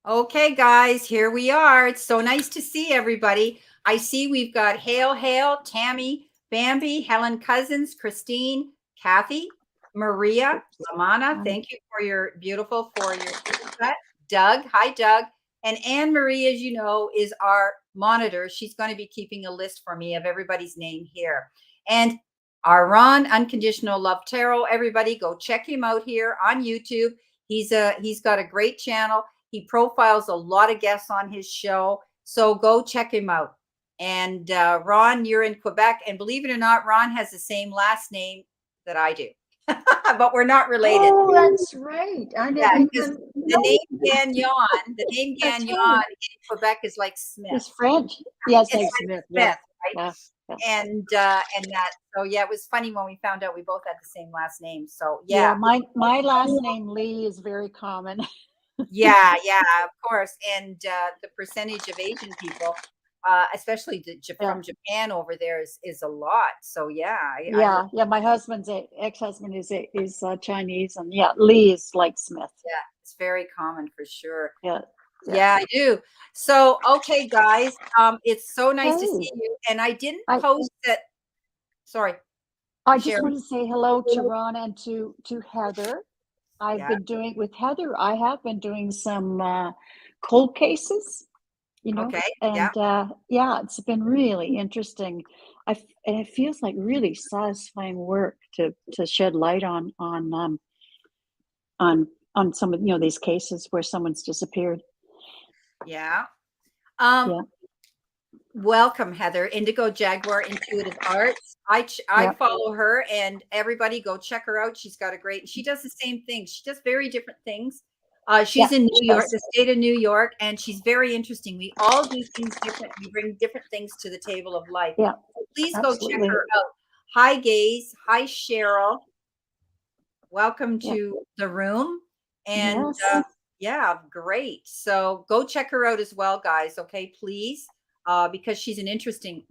Okay, guys, here we are. It's so nice to see everybody. I see we've got Hale, Tammy, Bambi, Helen Cousins, Christine, Kathy, Maria, Lamana. Thank you for your cut. Doug, hi Doug. And Anne Marie, as you know, is our monitor. She's going to be keeping a list for me of everybody's name here. And our Ron Unconditional Love Tarot. Everybody go check him out here on YouTube. He's got a great channel. He profiles a lot of guests on his show. So go check him out. And Ron, you're in Quebec. And believe it or not, Ron has the same last name that I do. But we're not related. Oh, that's right. I didn't even the name Gagnon in Quebec is like Smith. It's French. Yes, it's like Smith, yeah. right? Yeah. And that, so yeah, it was funny when we found out we both had the same last name. So yeah. My last name Lee is very common. yeah, of course. And the percentage of Asian people, especially from Japan over there, is a lot. So yeah. My husband's ex-husband is Chinese, and Lee is like Smith. Yeah, it's very common for sure. Yeah, I do. So okay, guys, it's so nice to see you. And I didn't post that. Sorry. I just want to say hello to Ron and to Heather. I've been doing with Heather. I have been doing some cold cases, Okay. And it's been really interesting. And it feels like really satisfying work to shed light on some of these cases where someone's disappeared. Yeah. Welcome, Heather. Indigo Jaguar Intuitive Arts. I follow her, and everybody go check her out. She's got she does the same thing. She does very different things. She's in New York, the state of New York, and she's very interesting. We all do things different. We bring different things to the table of life. Yeah. So please go check her out. Hi, Gaze. Hi, Cheryl. Welcome to the room. And great. So go check her out as well, guys. Okay, please. Because she's an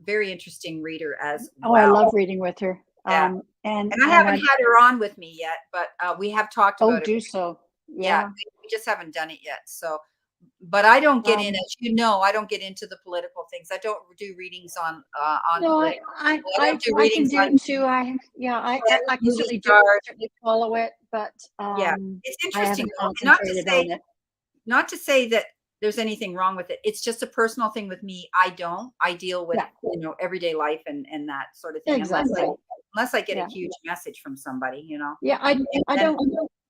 very interesting reader as well. Oh, I love reading with her. Yeah. And I haven't had her on with me yet, but we have talked about it. Oh, do so. Yeah. We just haven't done it yet. So, but I don't get in, as you know, I don't get into the political things. I don't do readings on no, I do readings I can do it too. I can certainly follow it, but it's interesting. Not to say that there's anything wrong with it. It's just a personal thing with me. I deal with everyday life and that sort of thing. Exactly. Unless I get a huge message from somebody, Yeah, I don't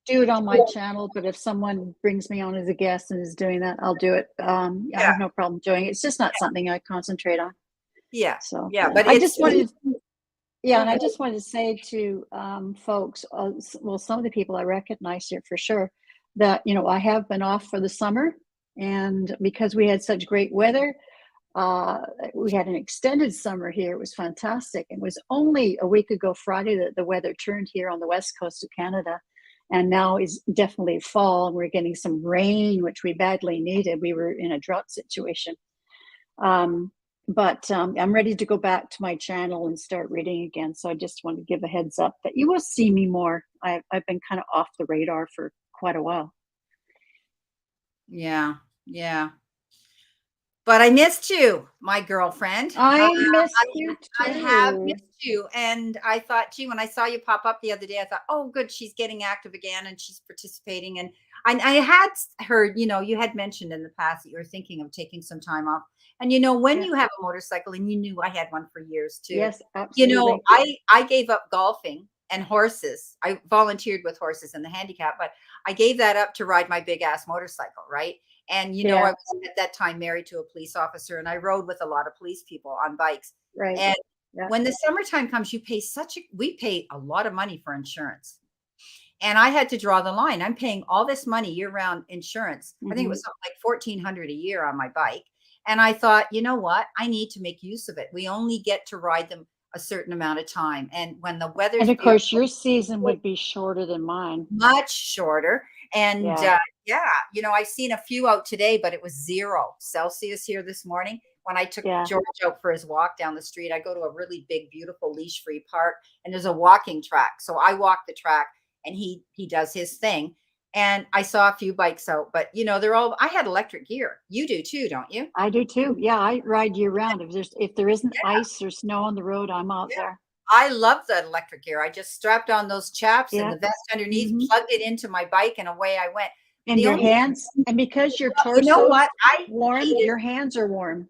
do it on my channel, but if someone brings me on as a guest and is doing that, I'll do it. I have no problem doing it. It's just not something I concentrate on. Yeah. So but I just wanted to say to folks, some of the people I recognize here for sure, that I have been off for the summer. And because we had such great weather, we had an extended summer here. It was fantastic. It was only a week ago Friday that the weather turned here on the west coast of Canada. And now is definitely fall. We're getting some rain, which we badly needed. We were in a drought situation. But I'm ready to go back to my channel and start reading again. So I just want to give a heads up that you will see me more. I've been kind of off the radar for quite a while. Yeah. But I missed you, my girlfriend. I missed you too. I have missed you. And I thought, gee, when I saw you pop up the other day, I thought, oh, good, she's getting active again and she's participating. And I had heard, you had mentioned in the past that you were thinking of taking some time off. And, when you have a motorcycle, and you knew I had one for years too. Yes, absolutely. I gave up golfing and horses. I volunteered with horses and the handicap, but I gave that up to ride my big ass motorcycle. Right. And, I was at that time married to a police officer, and I rode with a lot of police people on bikes. Right. And when the summertime comes, we pay a lot of money for insurance. And I had to draw the line. I'm paying all this money year-round insurance. I think it was something like $1,400 a year on my bike. And I thought, you know what? I need to make use of it. We only get to ride them a certain amount of time. And when the weather's and of course your season would be shorter than mine. Much shorter. And I've seen a few out today, but it was 0 Celsius here this morning. When I took George out for his walk down the street, I go to a really big, beautiful leash-free park, and there's a walking track. So I walk the track and he does his thing. and I saw a few bikes out, but they're all, I had electric gear. You do too, don't you? I do too. Yeah, I ride year round. If there isn't Yeah. ice or snow on the road, I'm out there. I love that electric gear. I just strapped on those chaps and Yeah. the vest underneath, Mhm. plugged it into my bike, and away I went. And The your only hands, and because your You know torso's what? warm, hated your hands are warm,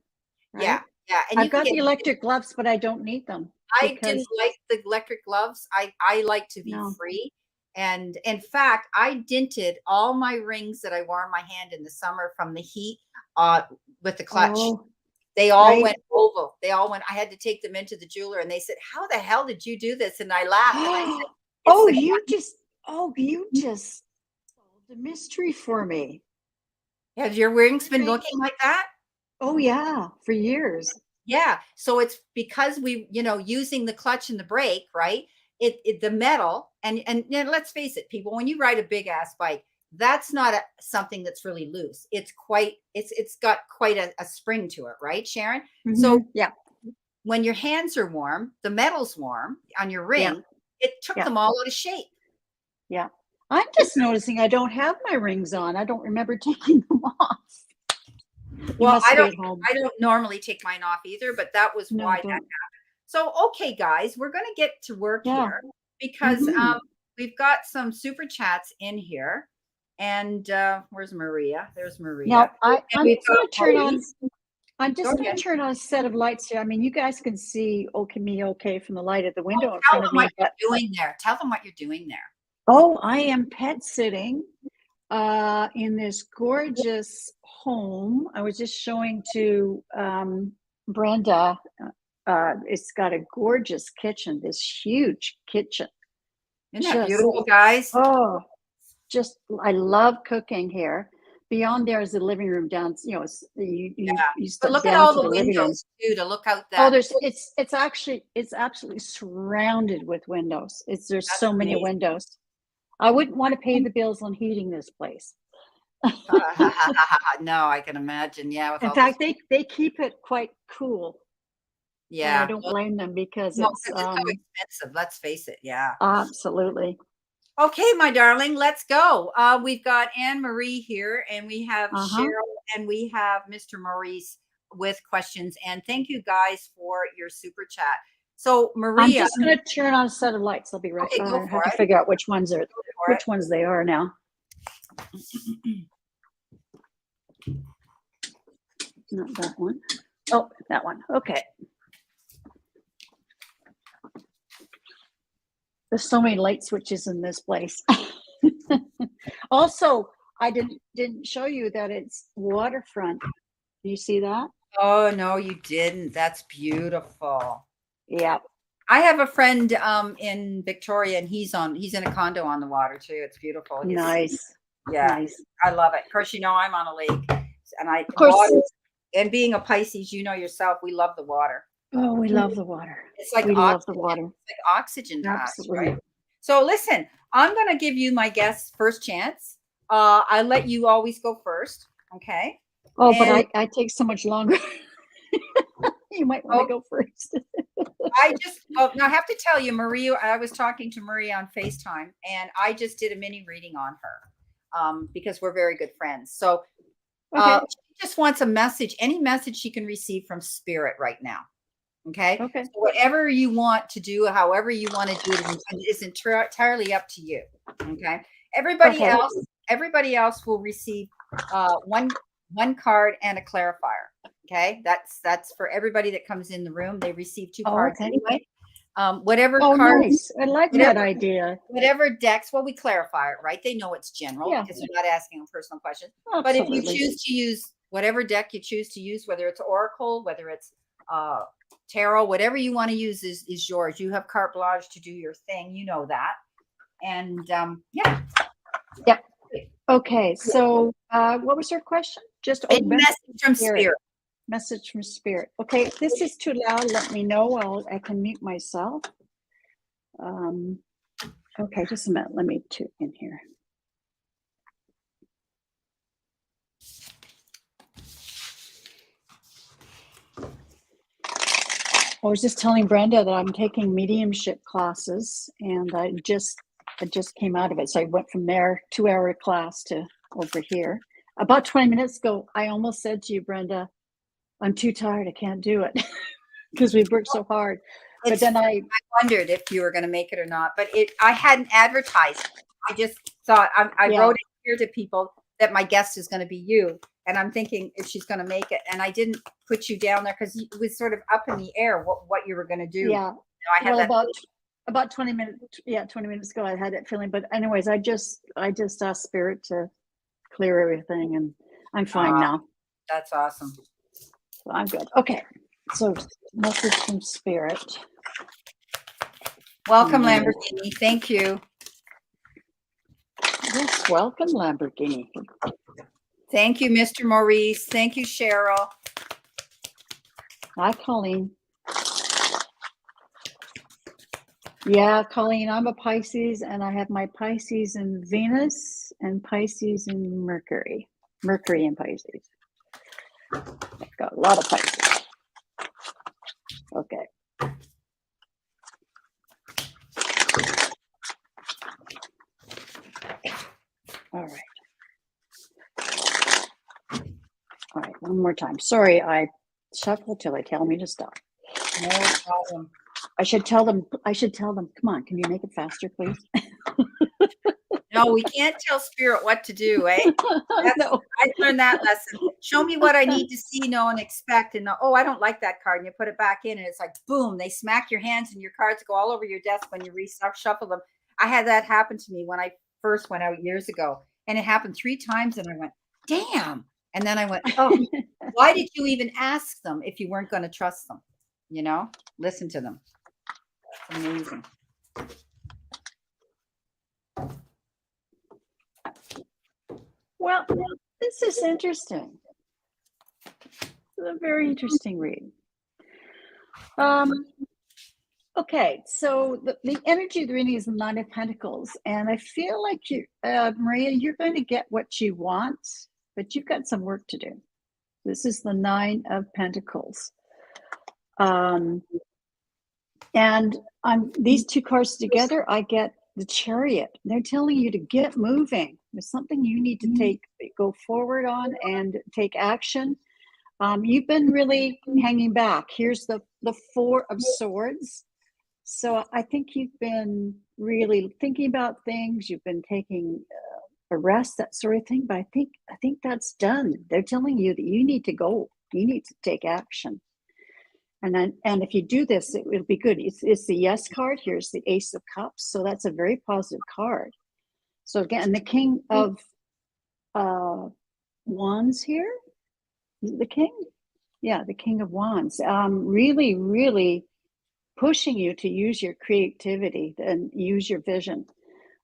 Yeah, right? yeah, and you I've can got get the electric gloves, but I don't need them I didn't because like the electric gloves. I like to be no. free. And in fact, I dinted all my rings that I wore on my hand in the summer from the heat with the clutch. Oh, They all right. went oval. They all went. I had to take them into the jeweler, and they said, "How the hell did you do this?" And I laughed, and I said, "It's Oh, the you just solved a mystery for me. Have your rings been looking like that?" Oh yeah, for years. Yeah. So it's because using the clutch and the brake, right? The metal and let's face it, people, when you ride a big ass bike, that's not something that's really loose. It's got quite a spring to it, right, Sharon? So Yeah, when your hands are warm, the metal's warm on your yeah, ring, it took yeah, them all out of shape. yeah. I'm just noticing I don't have my rings on. I don't remember taking them off. You Well, must be at home. I don't normally take mine off either, but that was No, why I that don't. So, okay, guys, we're going to get to work Yeah. here because Mhm. we've got some super chats in here. And where's Maria? There's Maria. Now And I'm we've just going got to turn on. Maurice. I'm Go just going ahead. to turn on a set of lights here. I mean, you guys can see okay from the light at the window in Tell front them of what me, but you're doing there. Tell them what you're doing there. oh, I am pet sitting in this gorgeous home. I was just showing to Brenda. It's got a gorgeous kitchen, this huge kitchen. Isn't that Just, beautiful, guys? oh, I love cooking here. Beyond there is the living room down, you But step look at down all to the the living room. windows too to look out Oh, that. it's absolutely surrounded with windows. There's That's so many amazing. windows. I wouldn't want to pay the bills on heating this place. No, I can imagine. Yeah, with In all those. fact, they keep it quite cool, and I Yeah. don't blame them because No, it's because it's so expensive. Let's face it. Yeah. absolutely. Okay, my darling, let's go. We've got Anne Marie here, and we have Uh-huh. Cheryl, and we have Mr. Maurice with questions. And thank you guys for your super chat. So, I'm Maria, just going to turn on a set of lights. I'll be right. okay, go I for have to it. figure out Go for it. which ones they are now. Not that one. Oh, that one. Okay. There's so many light switches in this place. Also, I didn't show you that it's waterfront. Do you see that? Oh no, you didn't. That's beautiful. Yeah. I have a friend in Victoria, and he's in a condo on the water too. It's beautiful. Nice. Yeah, Nice. I love it. Of course, I'm on a lake, and Of course. water. And being a Pisces, yourself, we love the water. Oh, we love the water. It's like We love the oxygen. water. It's like oxygen to us, Absolutely. right? So listen, I'm going to give you my guests first chance. I let you always go first, okay? Oh, And but I take so much longer. You might want to go first. now I have to tell you, Maria, I was talking to Maria on FaceTime, and I just did a mini reading on her because we're very good friends. So Okay. she just wants a message, any message she can receive from spirit right now. Okay. Okay. So whatever you want to do, however you want to do it is entirely up to you. Okay. Everybody else will receive one card and a clarifier. Okay. That's for everybody that comes in the room. They receive two cards anyway. Whatever card. Nice. I like that idea. Whatever decks, well, we clarify it, right? They know it's general because they're not asking a personal question. Absolutely. But if you choose to use whatever deck you choose to use, whether it's Oracle, whether it's tarot, whatever you want to use is yours. You have carte blanche to do your thing. You know that. And yeah. Yeah. Okay. So what was your question? Just message from spirit. Message from spirit. Okay. If this is too loud, let me know. I can mute myself. Okay, just a minute. Let me tune in here. I was just telling Brenda that I'm taking mediumship classes, and I just I just came out of it. So I went from there, 2-hour class to over here. About 20 minutes ago, I almost said to you, Brenda, I'm too tired. I can't do it because we've worked so hard. But then I wondered if you were going to make it or not, but I hadn't advertised it. I just thought I Yeah. wrote it here to people that my guest is going to be you. And I'm thinking if she's going to make it. And I didn't put you down there because it was sort of up in the air what you were going to do. Yeah. I had Well, about 20 minutes. Yeah, 20 minutes ago, I had that feeling. But anyways, I just asked Spirit to clear everything, and I'm fine now. That's awesome. So I'm good. Okay. So message from Spirit. Welcome, Lamborghini. Thank you. Yes, welcome, Lamborghini. Thank you, Mr. Maurice. Thank you, Cheryl. Hi, Colleen. Yeah, Colleen, I'm a Pisces, and I have my Pisces in Venus and Pisces in Mercury. Mercury in Pisces. I've got a lot of Pisces. Okay. All right. All right, one more time. Sorry, I shuffle till they tell me to stop. No problem. I should tell them, come on, can you make it faster, please? No, we can't tell Spirit what to do, eh? No. I learned that lesson. Show me what I need to see, know, and expect. And oh, I don't like that card. And you put it back in, and it's like, boom, they smack your hands, and your cards go all over your desk when you reshuffle them. I had that happen to me when I first went out years ago. And it happened 3 times, and I went, damn. And then I went, oh, why did you even ask them if you weren't going to trust them? You know, listen to them. That's amazing. Well, this is interesting. It's a very interesting read. Okay, so the energy of the reading is the 9 of Pentacles, and I feel like you, Maria, you're going to get what you want, but you've got some work to do. This is the 9 of Pentacles. And on these 2 cards together, I get the Chariot. They're telling you to get moving. There's something you need to go forward on and take action. You've been really hanging back. Here's the 4 of Swords. So I think you've been really thinking about things. You've been taking a rest, that sort of thing. But I think that's done. They're telling you that you need to go. You need to take action. And if you do this, it will be good. It's the Yes card. Here's the Ace of Cups. So that's a very positive card. So again, the King of Wands here. Is it the King? Yeah, the King of Wands. Really, really pushing you to use your creativity and use your vision.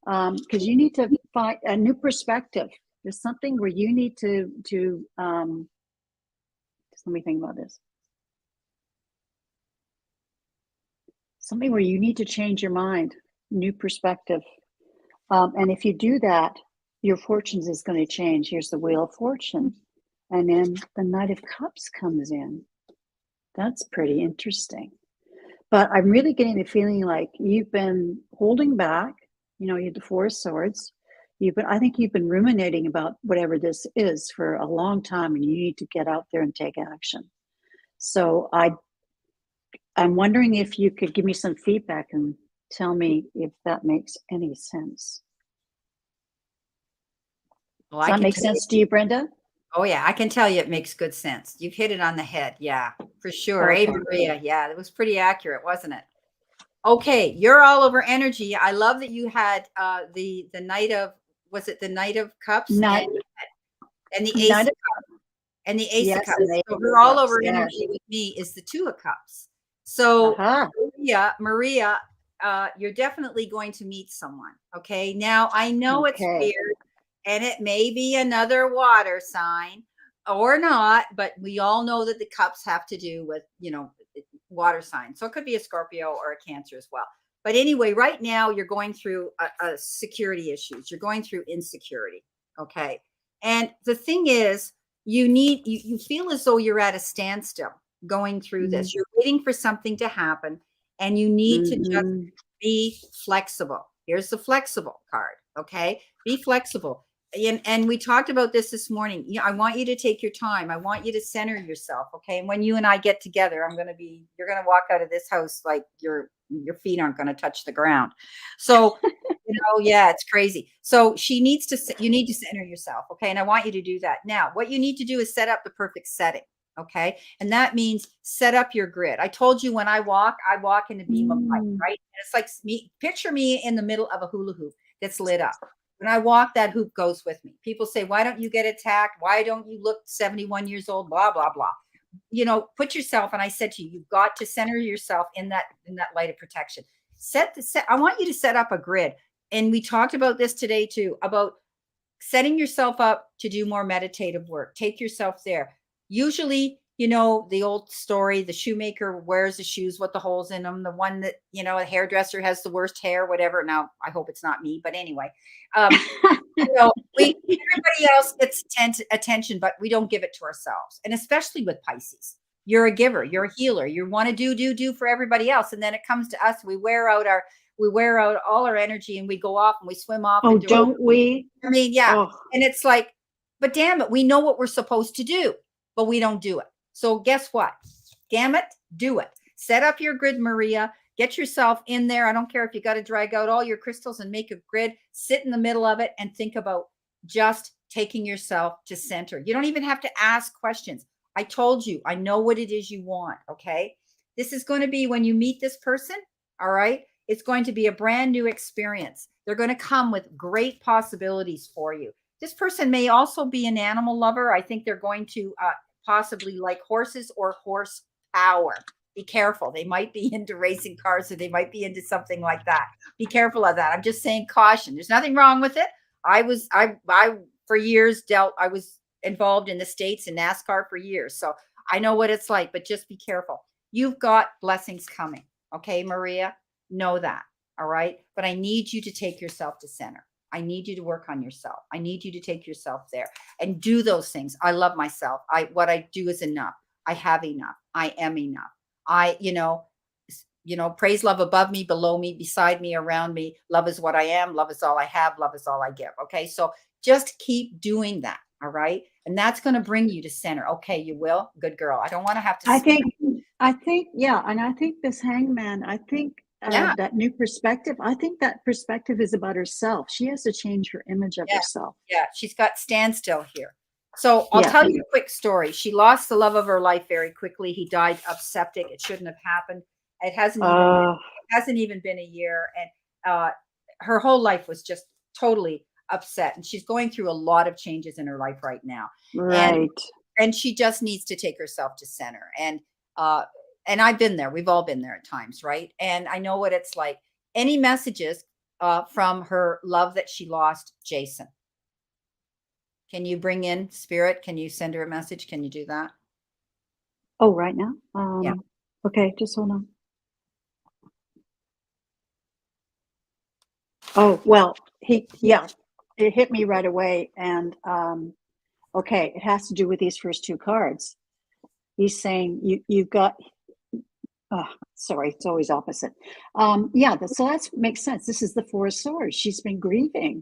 Because you need to find a new perspective. There's something where you need to just let me think about this. Something where you need to change your mind, new perspective. And if you do that, your fortunes is going to change. Here's the Wheel of Fortune. And then the Knight of Cups comes in. That's pretty interesting. But I'm really getting the feeling like you've been holding back. You know, you had the 4 of Swords. I think you've been ruminating about whatever this is for a long time, and you need to get out there and take action. So I'm wondering if you could give me some feedback and tell me if that makes any sense. Well, Does that make sense to you, Brenda? Oh, yeah, I can tell you it makes good sense. You've hit it on the head. Yeah, for sure. Okay. Hey, Maria. Yeah, it was pretty accurate, wasn't it? Okay, you're all over energy. I love that you had the Knight of, was it the Knight of Cups? And the Ace of Cups. And the Ace of Cups. So we're all over energy with me is the 2 of Cups. So Maria, you're definitely going to meet someone. Okay. Now I know it's weird and it may be another water sign or not, but we all know that the cups have to do with, you know, water signs. So it could be a Scorpio or a Cancer as well. But anyway, right now you're going through a security issues. You're going through insecurity. Okay. And the thing is, you feel as though you're at a standstill going through this. You're waiting for something to happen and you need to just be flexible. Here's the flexible card. Okay. Be flexible. And we talked about this morning. I want you to take your time. I want you to center yourself. Okay. And when you and I get together, you're going to walk out of this house like your feet aren't going to touch the ground. So, yeah, it's crazy. So you need to center yourself. Okay. And I want you to do that. Now, what you need to do is set up the perfect setting. Okay. And that means set up your grid. I told you when I walk in a beam of light, right? And it's like picture me in the middle of a hula hoop that's lit up. When I walk, that hoop goes with me. People say, why don't you get attacked? Why don't you look 71 years old? Blah, blah, blah. Put yourself, and I said to you, you've got to center yourself in that light of protection. I want you to set up a grid. And we talked about this today too, about setting yourself up to do more meditative work. Take yourself there. Usually, the old story, the shoemaker wears the shoes with the holes in them. The one that, a hairdresser has the worst hair, whatever. Now, I hope it's not me, but anyway, everybody else gets attention, but we don't give it to ourselves. And especially with Pisces, you're a giver, you're a healer. You want to do for everybody else. And then it comes to us. We wear out all our energy and we go off and we swim off. Oh, don't we? I mean, yeah. Oh. And it's like, but damn it, we know what we're supposed to do, but we don't do it. So guess what? Damn it, do it. Set up your grid, Maria. Get yourself in there. I don't care if you got to drag out all your crystals and make a grid, sit in the middle of it and think about just taking yourself to center. You don't even have to ask questions. I told you, I know what it is you want. Okay. This is going to be when you meet this person. All right. It's going to be a brand new experience. They're going to come with great possibilities for you. This person may also be an animal lover. I think they're going to possibly like horses or horsepower. Be careful. They might be into racing cars, or they might be into something like that. Be careful of that. I'm just saying caution. There's nothing wrong with it. I for years I was involved in the States in NASCAR for years. So I know what it's like, but just be careful. You've got blessings coming. Okay, Maria, know that. All right. But I need you to take yourself to center. I need you to work on yourself. I need you to take yourself there and do those things. I love myself. What I do is enough. I have enough. I am enough. Praise love above me, below me, beside me, around me. Love is what I am. Love is all I have. Love is all I give. Okay. So just keep doing that. All right. And that's going to bring you to center. Okay. You will. Good girl. I don't want to have to. I think, yeah. And I think this hangman, that new perspective, I think that perspective is about herself. She has to change her image of herself. Yeah. She's got standstill here. So I'll tell you a quick story. She lost the love of her life very quickly. He died of septic. It shouldn't have happened. It hasn't even been a year. And her whole life was just totally upset. And she's going through a lot of changes in her life right now. Right. And she just needs to take herself to center. And I've been there. We've all been there at times, right? And I know what it's like. Any messages from her love that she lost, Jason? Can you bring in spirit? Can you send her a message? Can you do that? Oh, right now? Yeah. Okay, just hold on. Oh, well, it hit me right away. And okay, it has to do with these first two cards. He's saying you've got, sorry, it's always opposite. So that makes sense. This is the Four of Swords. She's been grieving.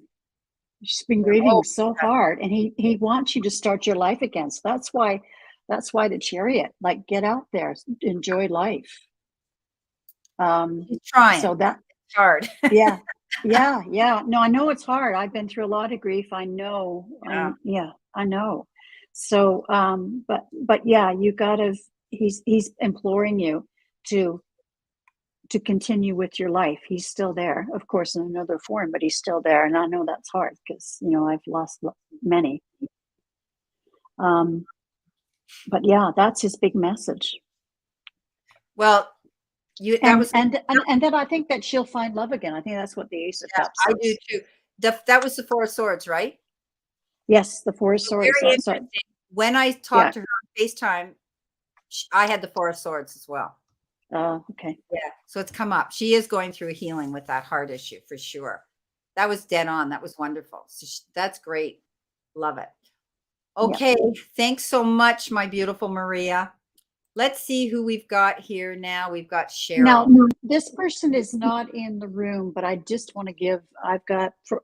She's been grieving so hard, and he wants you to start your life again. So that's why the Chariot, like, get out there, enjoy life. He's trying. So that's hard. Yeah. No, I know it's hard. I've been through a lot of grief. I know. I know. So, but yeah, you gotta. He's imploring you to continue with your life. He's still there, of course, in another form, but he's still there. And I know that's hard because, I've lost many. But yeah, that's his big message. Well, and then I think that she'll find love again. I think that's what the Ace of Cups is. I do too. That was the Four of Swords, right? Yes, the Four of Swords. Very interesting. When I talked to her on FaceTime, I had the Four of Swords as well. Okay. Yeah. So it's come up. She is going through a healing with that heart issue for sure. That was dead on. That was wonderful. So that's great. Love it. Okay. Yeah. Thanks so much, my beautiful Maria. let's see who we've got here now. We've got Now, Cheryl. this person is not in the room, but I just want to give, I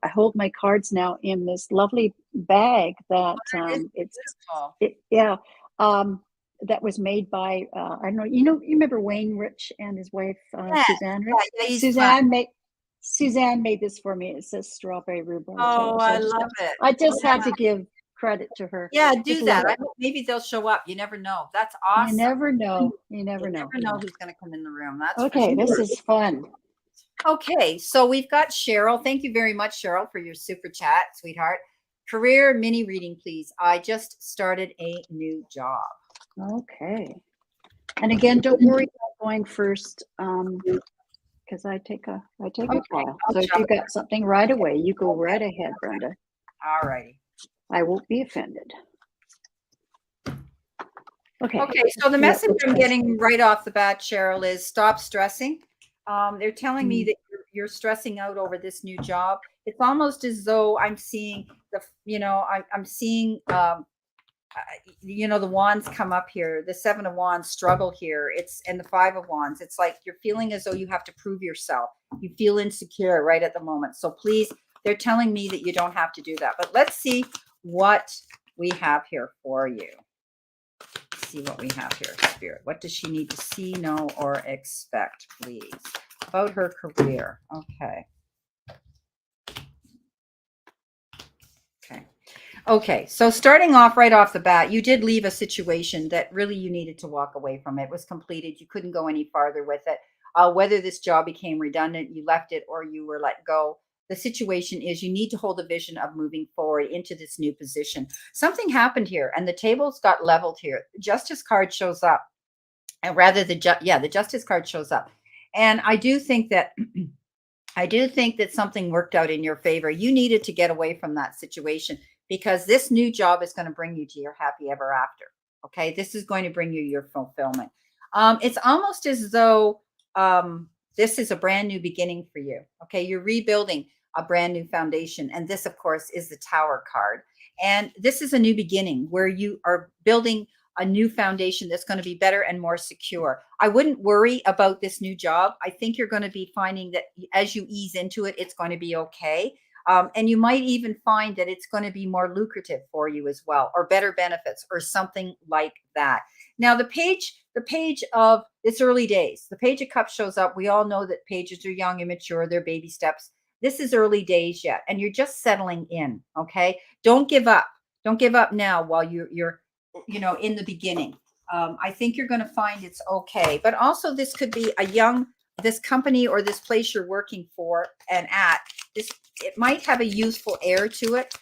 hold my cards now in this lovely bag that It is it's, beautiful. yeah, that was made by, I don't know, you remember Wayne Rich and his wife, Yeah, Suzanne Rich? yeah, he's fun. Suzanne made this for me. It says strawberry rhubarb Oh, taylor. So I love it. I just had to give credit to her. Yeah, Just do love that. I it. hope maybe they'll show up. You never know. That's You awesome. never know. You You never know. never know who's going to come in the room. That's for Okay, sure. this is fun. Okay, so we've got Cheryl. Thank you very much, Cheryl, for your super chat, sweetheart. Career mini reading, please. I just started a new job. Okay. And again, don't worry about going first, because I take a Okay, while. I'll So if you jump. got something right away, you go right ahead, Brenda. All righty. I won't be offended. Okay. Okay, so the message I'm getting right off the bat, Cheryl, is stop stressing. They're telling me that you're stressing out over this new job. It's almost as though I'm seeing I'm seeing the wands come up here, the 7 of wands struggle here. And the 5 of wands. It's like you're feeling as though you have to prove yourself. You feel insecure right at the moment. So please, they're telling me that you don't have to do that. But let's see what we have here for you. See what we have here, Spirit. What does she need to see, know, or expect, please? About her career. Okay. Okay, so starting off right off the bat, you did leave a situation that really you needed to walk away from. It was completed. You couldn't go any farther with it. Whether this job became redundant, you left it, or you were let go. The situation is you need to hold a vision of moving forward into this new position. Something happened here, and the tables got leveled here. The Justice card shows up, and rather the Justice card shows up, and I do think that something worked out in your favor. You needed to get away from that situation because this new job is going to bring you to your happy ever after. Okay. This is going to bring you your fulfillment. It's almost as though this is a brand new beginning for you. Okay. You're rebuilding a brand new foundation. And this, of course, is the Tower card. And this is a new beginning where you are building a new foundation that's going to be better and more secure. I wouldn't worry about this new job. I think you're going to be finding that as you ease into it, it's going to be okay. And you might even find that it's going to be more lucrative for you as well, or better benefits or something like that. Now, the page of it's early days, the Page of Cups shows up. We all know that pages are young, immature, they're baby steps. This is early days yet, and you're just settling in. Okay. Don't give up. Don't give up now while you're in the beginning. I think you're going to find it's okay. But also this could be this company or this place you're working for and at this, it might have a youthful air to it.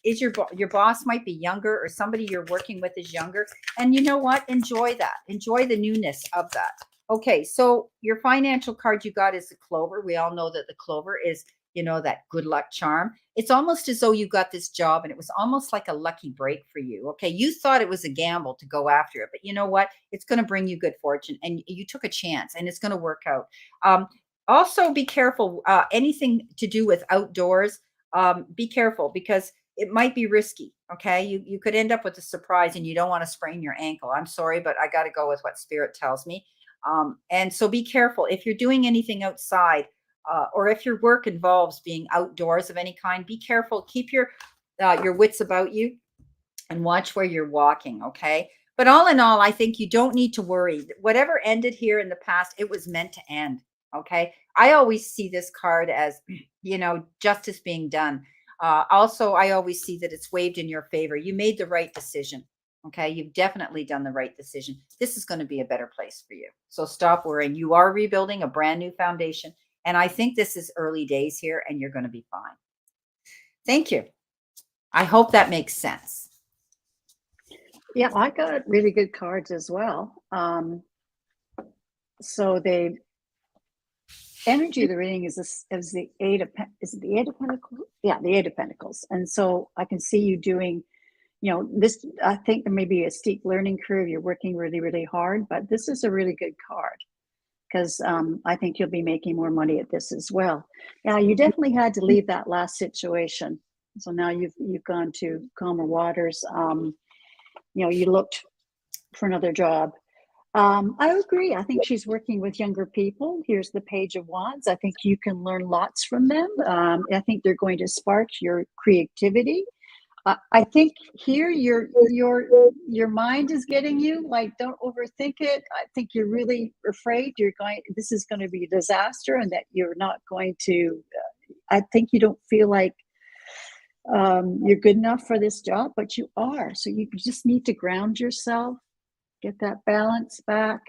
Your boss might be younger, or somebody you're working with is younger. And you know what? Enjoy that. Enjoy the newness of that. Okay, so your financial card you got is the Clover. We all know that the Clover is, that good luck charm. It's almost as though you got this job and it was almost like a lucky break for you. Okay, you thought it was a gamble to go after it, but you know what? It's going to bring you good fortune, and you took a chance, and it's going to work out. Also, be careful. Anything to do with outdoors, be careful because it might be risky. Okay, you could end up with a surprise, and you don't want to sprain your ankle. I'm sorry, but I got to go with what Spirit tells me. And so be careful if you're doing anything outside. Or if your work involves being outdoors of any kind, be careful. Keep your wits about you and watch where you're walking. Okay. But all in all, I think you don't need to worry. Whatever ended here in the past, it was meant to end. Okay. I always see this card as, justice being done. Also, I always see that it's waved in your favor. You made the right decision. Okay. You've definitely done the right decision. This is going to be a better place for you. So stop worrying. You are rebuilding a brand new foundation. And I think this is early days here, and you're going to be fine. Thank you. I hope that makes sense. Yeah, I got really good cards as well. So the energy of the reading is the Eight of, is it the Eight of Pentacles? Yeah, the Eight of Pentacles. And so I can see you doing, this, I think there may be a steep learning curve. You're working really, really hard, but this is a really good card. Because I think you'll be making more money at this as well. Yeah, you definitely had to leave that last situation. So now you've gone to calmer waters. You looked for another job. I agree. I think she's working with younger people. Here's the Page of Wands. I think you can learn lots from them. I think they're going to spark your creativity. I think here your mind is getting you. Like, don't overthink it. I think you're really afraid this is going to be a disaster, and that you're not going to. I think you don't feel like you're good enough for this job, but you are. So you just need to ground yourself, get that balance back.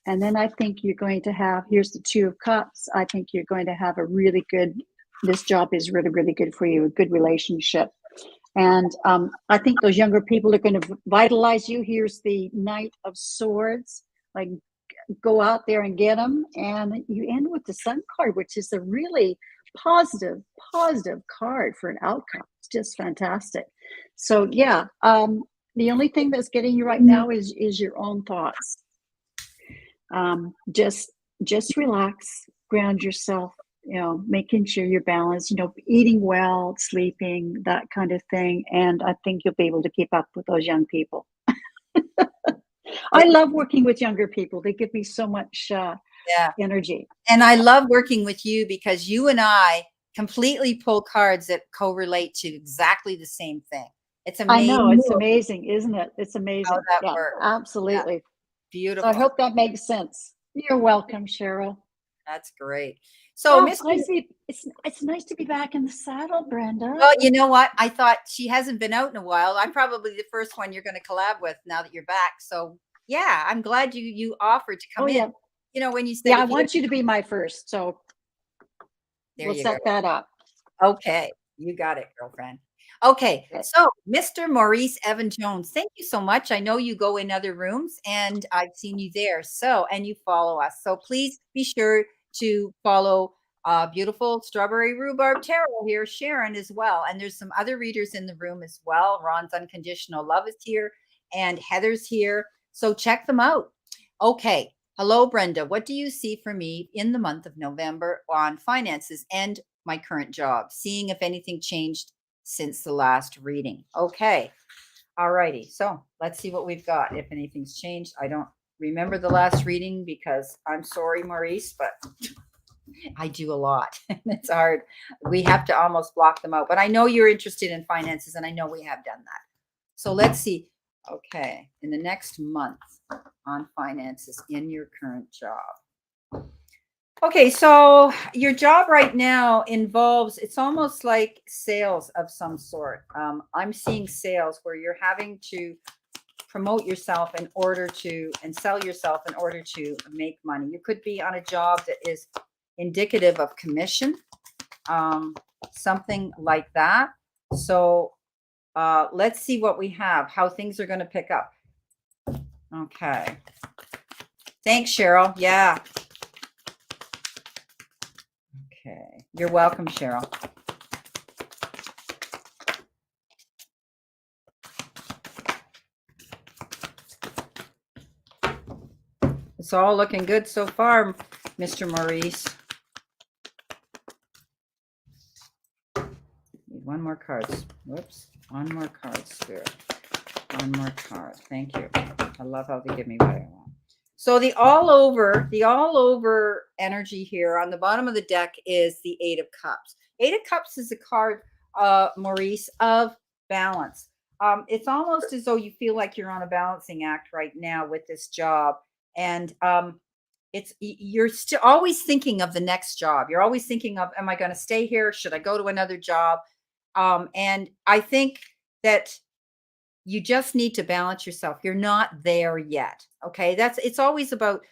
And then I think you're going to have, here's the Two of Cups. I think you're going to have this job is really, really good for you, a good relationship. And I think those younger people are going to vitalize you. Here's the Knight of Swords. Like, go out there and get them. And you end with the Sun card, which is a really positive card for an outcome. It's just fantastic. So yeah, the only thing that's getting you right now is your own thoughts. Just relax, ground yourself, making sure you're balanced, eating well, sleeping, that kind of thing. And I think you'll be able to keep up with those young people. I love working with younger people. They give me so much energy. And I love working with you because you and I completely pull cards that correlate to exactly the same thing. It's amazing. I know, it's amazing, isn't it? It's amazing. How that works. Absolutely. Yeah. Beautiful. So I hope that makes sense. You're welcome, Cheryl. That's great. So, it's nice to be back in the saddle, Brenda. Well, you know what? I thought she hasn't been out in a while. I'm probably the first one you're going to collab with now that you're back. So, yeah, I'm glad you offered to come in. Yeah. When you said, yeah, I want you to be my first. So we'll set that up. Okay, you got it, girlfriend. Okay, so Mr. Maurice Evan Jones, thank you so much. I know you go in other rooms and I've seen you there. So, and you follow us. So please be sure to follow beautiful Strawberry Rhubarb Tarot here, Sharon as well. And there's some other readers in the room as well. Ron's Unconditional Love is here and Heather's here. So check them out. Okay. Hello, Brenda. What do you see for me in the month of November on finances and my current job? Seeing if anything changed since the last reading. Okay. All righty. So let's see what we've got. If anything's changed. I don't remember the last reading because I'm sorry, Maurice, but I do a lot. It's hard. We have to almost block them out. But I know you're interested in finances and I know we have done that. So let's see. Okay. In the next month on finances in your current job. Okay, so your job right now involves, it's almost like sales of some sort. I'm seeing sales where you're having to promote yourself in order to, and sell yourself in order to make money. You could be on a job that is indicative of commission, something like that. So let's see what we have, how things are going to pick up. Okay. Thanks, Cheryl. Yeah. Okay. You're welcome, Cheryl. It's all looking good so far, Mr. Maurice. Need one more card. Whoops. One more card, Spirit. One more card. Thank you. I love how they give me what I want. So the all over energy here on the bottom of the deck is the Eight of Cups. Eight of Cups is a card, Maurice, of balance. It's almost as though you feel like you're on a balancing act right now with this job. And you're still always thinking of the next job. You're always thinking of, am I going to stay here? Should I go to another job? And I think that you just need to balance yourself. You're not there yet. Okay. It's always about,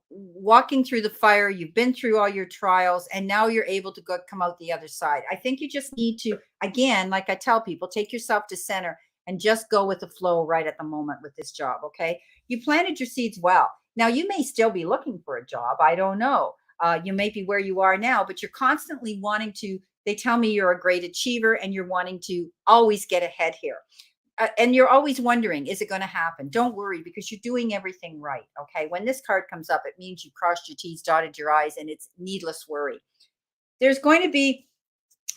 walking through the fire. You've been through all your trials and now you're able to come out the other side. I think you just need to, again, like I tell people, take yourself to center and just go with the flow right at the moment with this job. Okay. You planted your seeds well. Now you may still be looking for a job. I don't know. You may be where you are now, but you're constantly wanting to, they tell me you're a great achiever and you're wanting to always get ahead here. And you're always wondering, is it going to happen? Don't worry, because you're doing everything right. Okay. When this card comes up, it means you crossed your T's, dotted your I's, and it's needless worry. There's going to be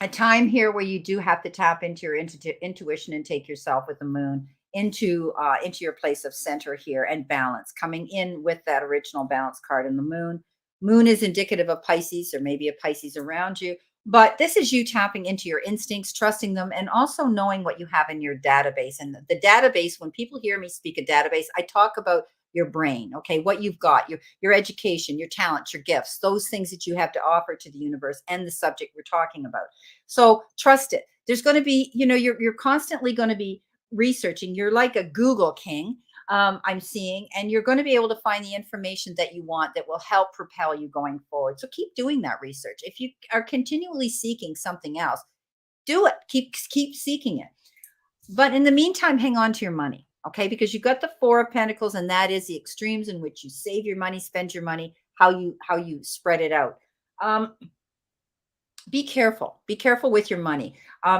a time here where you do have to tap into your intuition and take yourself with the moon into your place of center here and balance, coming in with that original balance card in the moon. Moon is indicative of Pisces, or maybe a Pisces around you. But this is you tapping into your instincts, trusting them, and also knowing what you have in your database. And the database, when people hear me speak a database, I talk about your brain, okay, what you've got, your education, your talents, your gifts, those things that you have to offer to the universe and the subject we're talking about. So trust it. There's going to be, you're constantly going to be researching. You're like a Google king, I'm seeing, and you're going to be able to find the information that you want that will help propel you going forward. So keep doing that research. If you are continually seeking something else, do it. Keep seeking it. But in the meantime, hang on to your money, okay? Because you've got the Four of Pentacles, and that is the extremes in which you save your money, spend your money, how you spread it out. Be careful. Be careful with your money.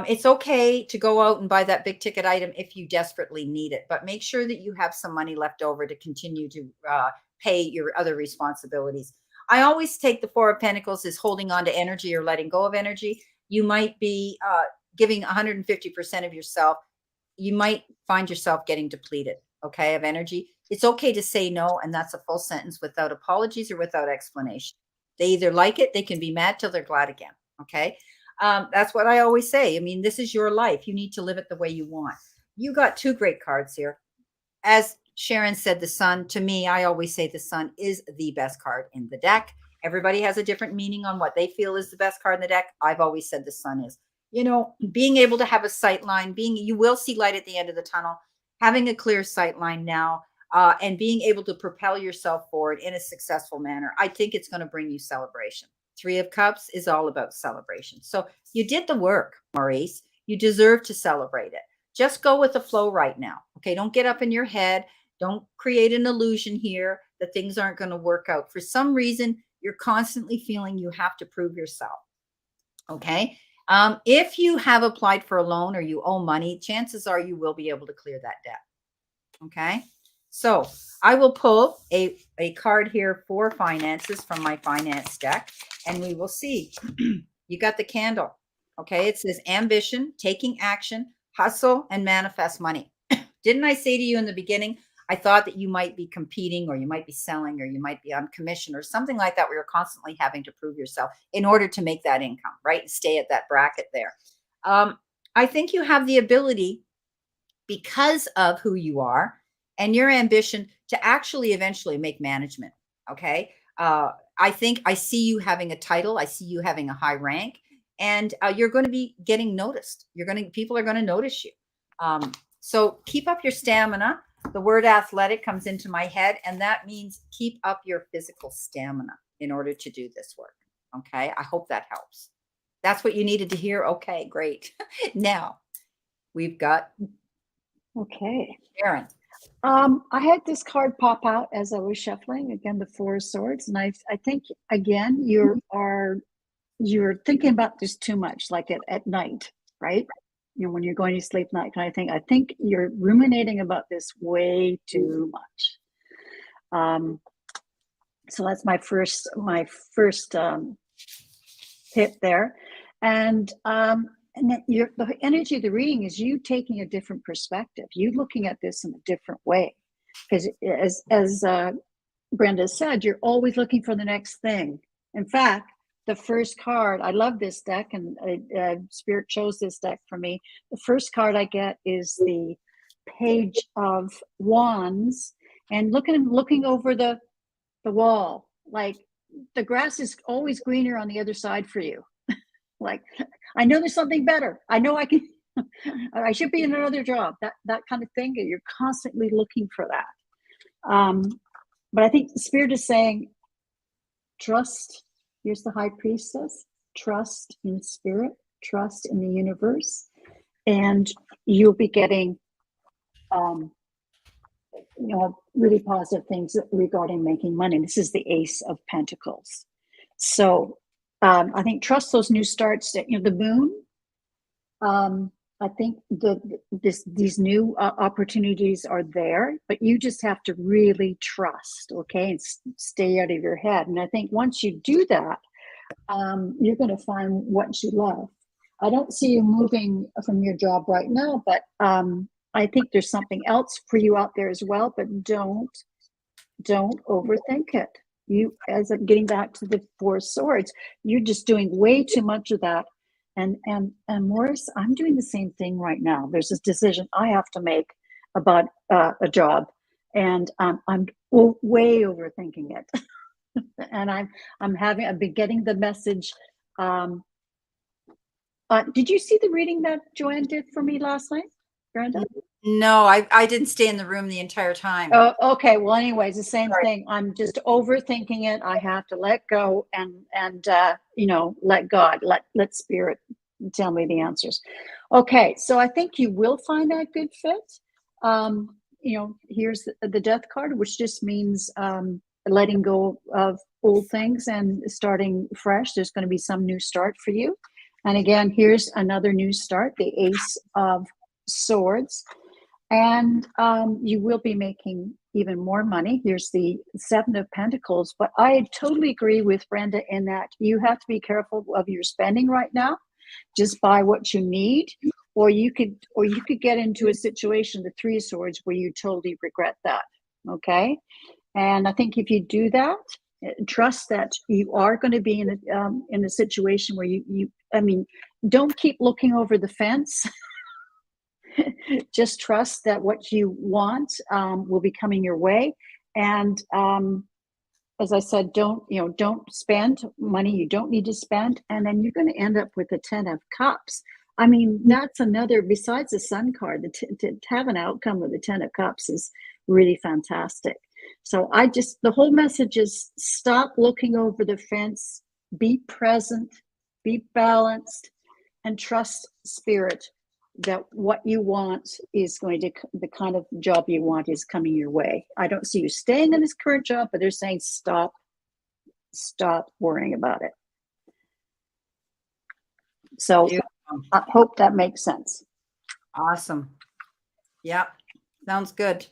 It's okay to go out and buy that big ticket item if you desperately need it, but make sure that you have some money left over to continue to pay your other responsibilities. I always take the Four of Pentacles as holding on to energy or letting go of energy. You might be giving 150% of yourself. You might find yourself getting depleted, okay, of energy. It's okay to say no, and that's a full sentence without apologies or without explanation. They either like it, they can be mad till they're glad again. Okay. That's what I always say. I mean, this is your life. You need to live it the way you want. You got two great cards here. As Sharon said, the sun, to me, I always say the sun is the best card in the deck. Everybody has a different meaning on what they feel is the best card in the deck. I've always said the sun is, being able to have a sight line, you will see light at the end of the tunnel, having a clear sight line now, and being able to propel yourself forward in a successful manner. I think it's going to bring you celebration. Three of Cups is all about celebration. So you did the work, Maurice. You deserve to celebrate it. Just go with the flow right now. Okay. Don't get up in your head. Don't create an illusion here that things aren't going to work out. For some reason, you're constantly feeling you have to prove yourself. Okay. If you have applied for a loan or you owe money, chances are you will be able to clear that debt. Okay. So I will pull a card here for finances from my finance deck, and we will see. You got the candle. Okay. It says ambition, taking action, hustle, and manifest money. Didn't I say to you in the beginning, I thought that you might be competing, or you might be selling, or you might be on commission or something like that, where you're constantly having to prove yourself in order to make that income, right? And stay at that bracket there. I think you have the ability, because of who you are and your ambition, to actually eventually make management. Okay. I think I see you having a title. I see you having a high rank, and you're going to be getting noticed. People are going to notice you. So keep up your stamina. The word athletic comes into my head, and that means keep up your physical stamina in order to do this work. Okay. I hope that helps. That's what you needed to hear. Okay, great. Now we've got Sharon. I had this card pop out as I was shuffling, again, the Four of Swords. And I think, again, you're thinking about this too much, like at night, right? When you're going to sleep night kind of thing. I think you're ruminating about this way too much. So that's my first hit there. And then the energy of the reading is you taking a different perspective, you looking at this in a different way. Because as Brenda said, you're always looking for the next thing. In fact, the first card, I love this deck, and Spirit chose this deck for me. The first card I get is the Page of Wands, and looking over the wall, like the grass is always greener on the other side for you. Like, I know there's something better. I know I can, I should be in another job, that kind of thing. You're constantly looking for that. But I think the Spirit is saying, trust. Here's the High Priestess. Trust in Spirit, trust in the universe, and you'll be getting, really positive things regarding making money. This is the Ace of Pentacles. So I think trust those new starts. The moon. I think these new opportunities are there, but you just have to really trust, okay, and stay out of your head. And I think once you do that, you're going to find what you love. I don't see you moving from your job right now, but I think there's something else for you out there as well, but don't overthink it. You, as I'm getting back to the Four of Swords, you're just doing way too much of that. And Maurice, I'm doing the same thing right now. There's this decision I have to make about a job, and I'm way overthinking it. And I've been getting the message. Did you see the reading that Joanne did for me last night, Brenda? No, I didn't stay in the room the entire time. Oh, okay. Well, anyways, the same thing. I'm just overthinking it. I have to let go and let God, let spirit tell me the answers. Okay, so I think you will find that good fit. Here's the Death card, which just means letting go of old things and starting fresh. There's going to be some new start for you. And again, here's another new start, the Ace of Swords. And you will be making even more money. Here's the Seven of Pentacles. But I totally agree with Brenda in that you have to be careful of your spending right now. Just buy what you need, or you could get into a situation, the Three of Swords, where you totally regret that. Okay, and I think if you do that, trust that you are going to be in a situation where don't keep looking over the fence. Just trust that what you want will be coming your way. And as I said, don't spend money you don't need to spend. And then you're going to end up with the 10 of Cups. I mean, that's another, besides the Sun card, to have an outcome with the 10 of Cups is really fantastic. So the whole message is stop looking over the fence, be present, be balanced, and trust spirit that what you want is the kind of job you want is coming your way. I don't see you staying in this current job, but they're saying stop worrying about it. So I hope that makes sense. Awesome. Yep. Sounds good.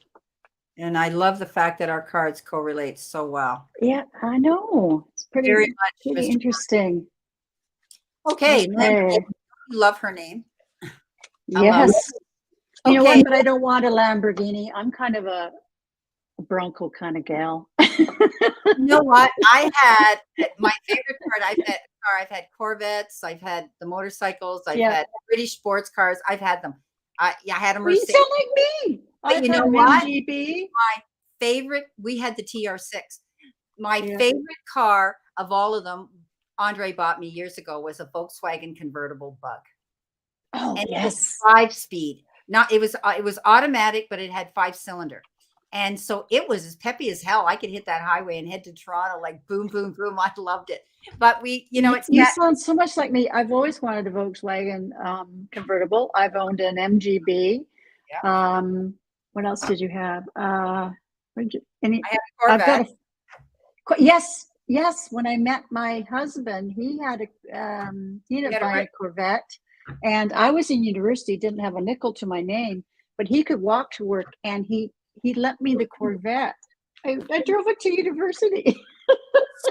And I love the fact that our cards correlate so well. Yeah, I know. It's pretty interesting. Okay. You love her name. Yes. You know what? But I don't want a Lamborghini. I'm kind of a Bronco kind of gal. You know what? I had my favorite I've had Corvettes. I've had the motorcycles. I've had British sports cars. I've had them. I had a Mercedes. You sound like me. But you know what? My favorite, we had the TR6. My favorite car of all of them, Andre bought me years ago, was a Volkswagen convertible Bug. Oh, and yes. It was 5-speed. It was automatic, but it had 5-cylinder. And so it was as peppy as hell. I could hit that highway and head to Toronto like boom, boom, boom. I loved it. But you sound so much like me. I've always wanted a Volkswagen convertible. I've owned an MGB. Yeah. What else did you have? I had a Corvette. Yes. When I met my husband, he had a Corvette, and I was in university, didn't have a nickel to my name, but he could walk to work, and he lent me the Corvette. I drove it to university.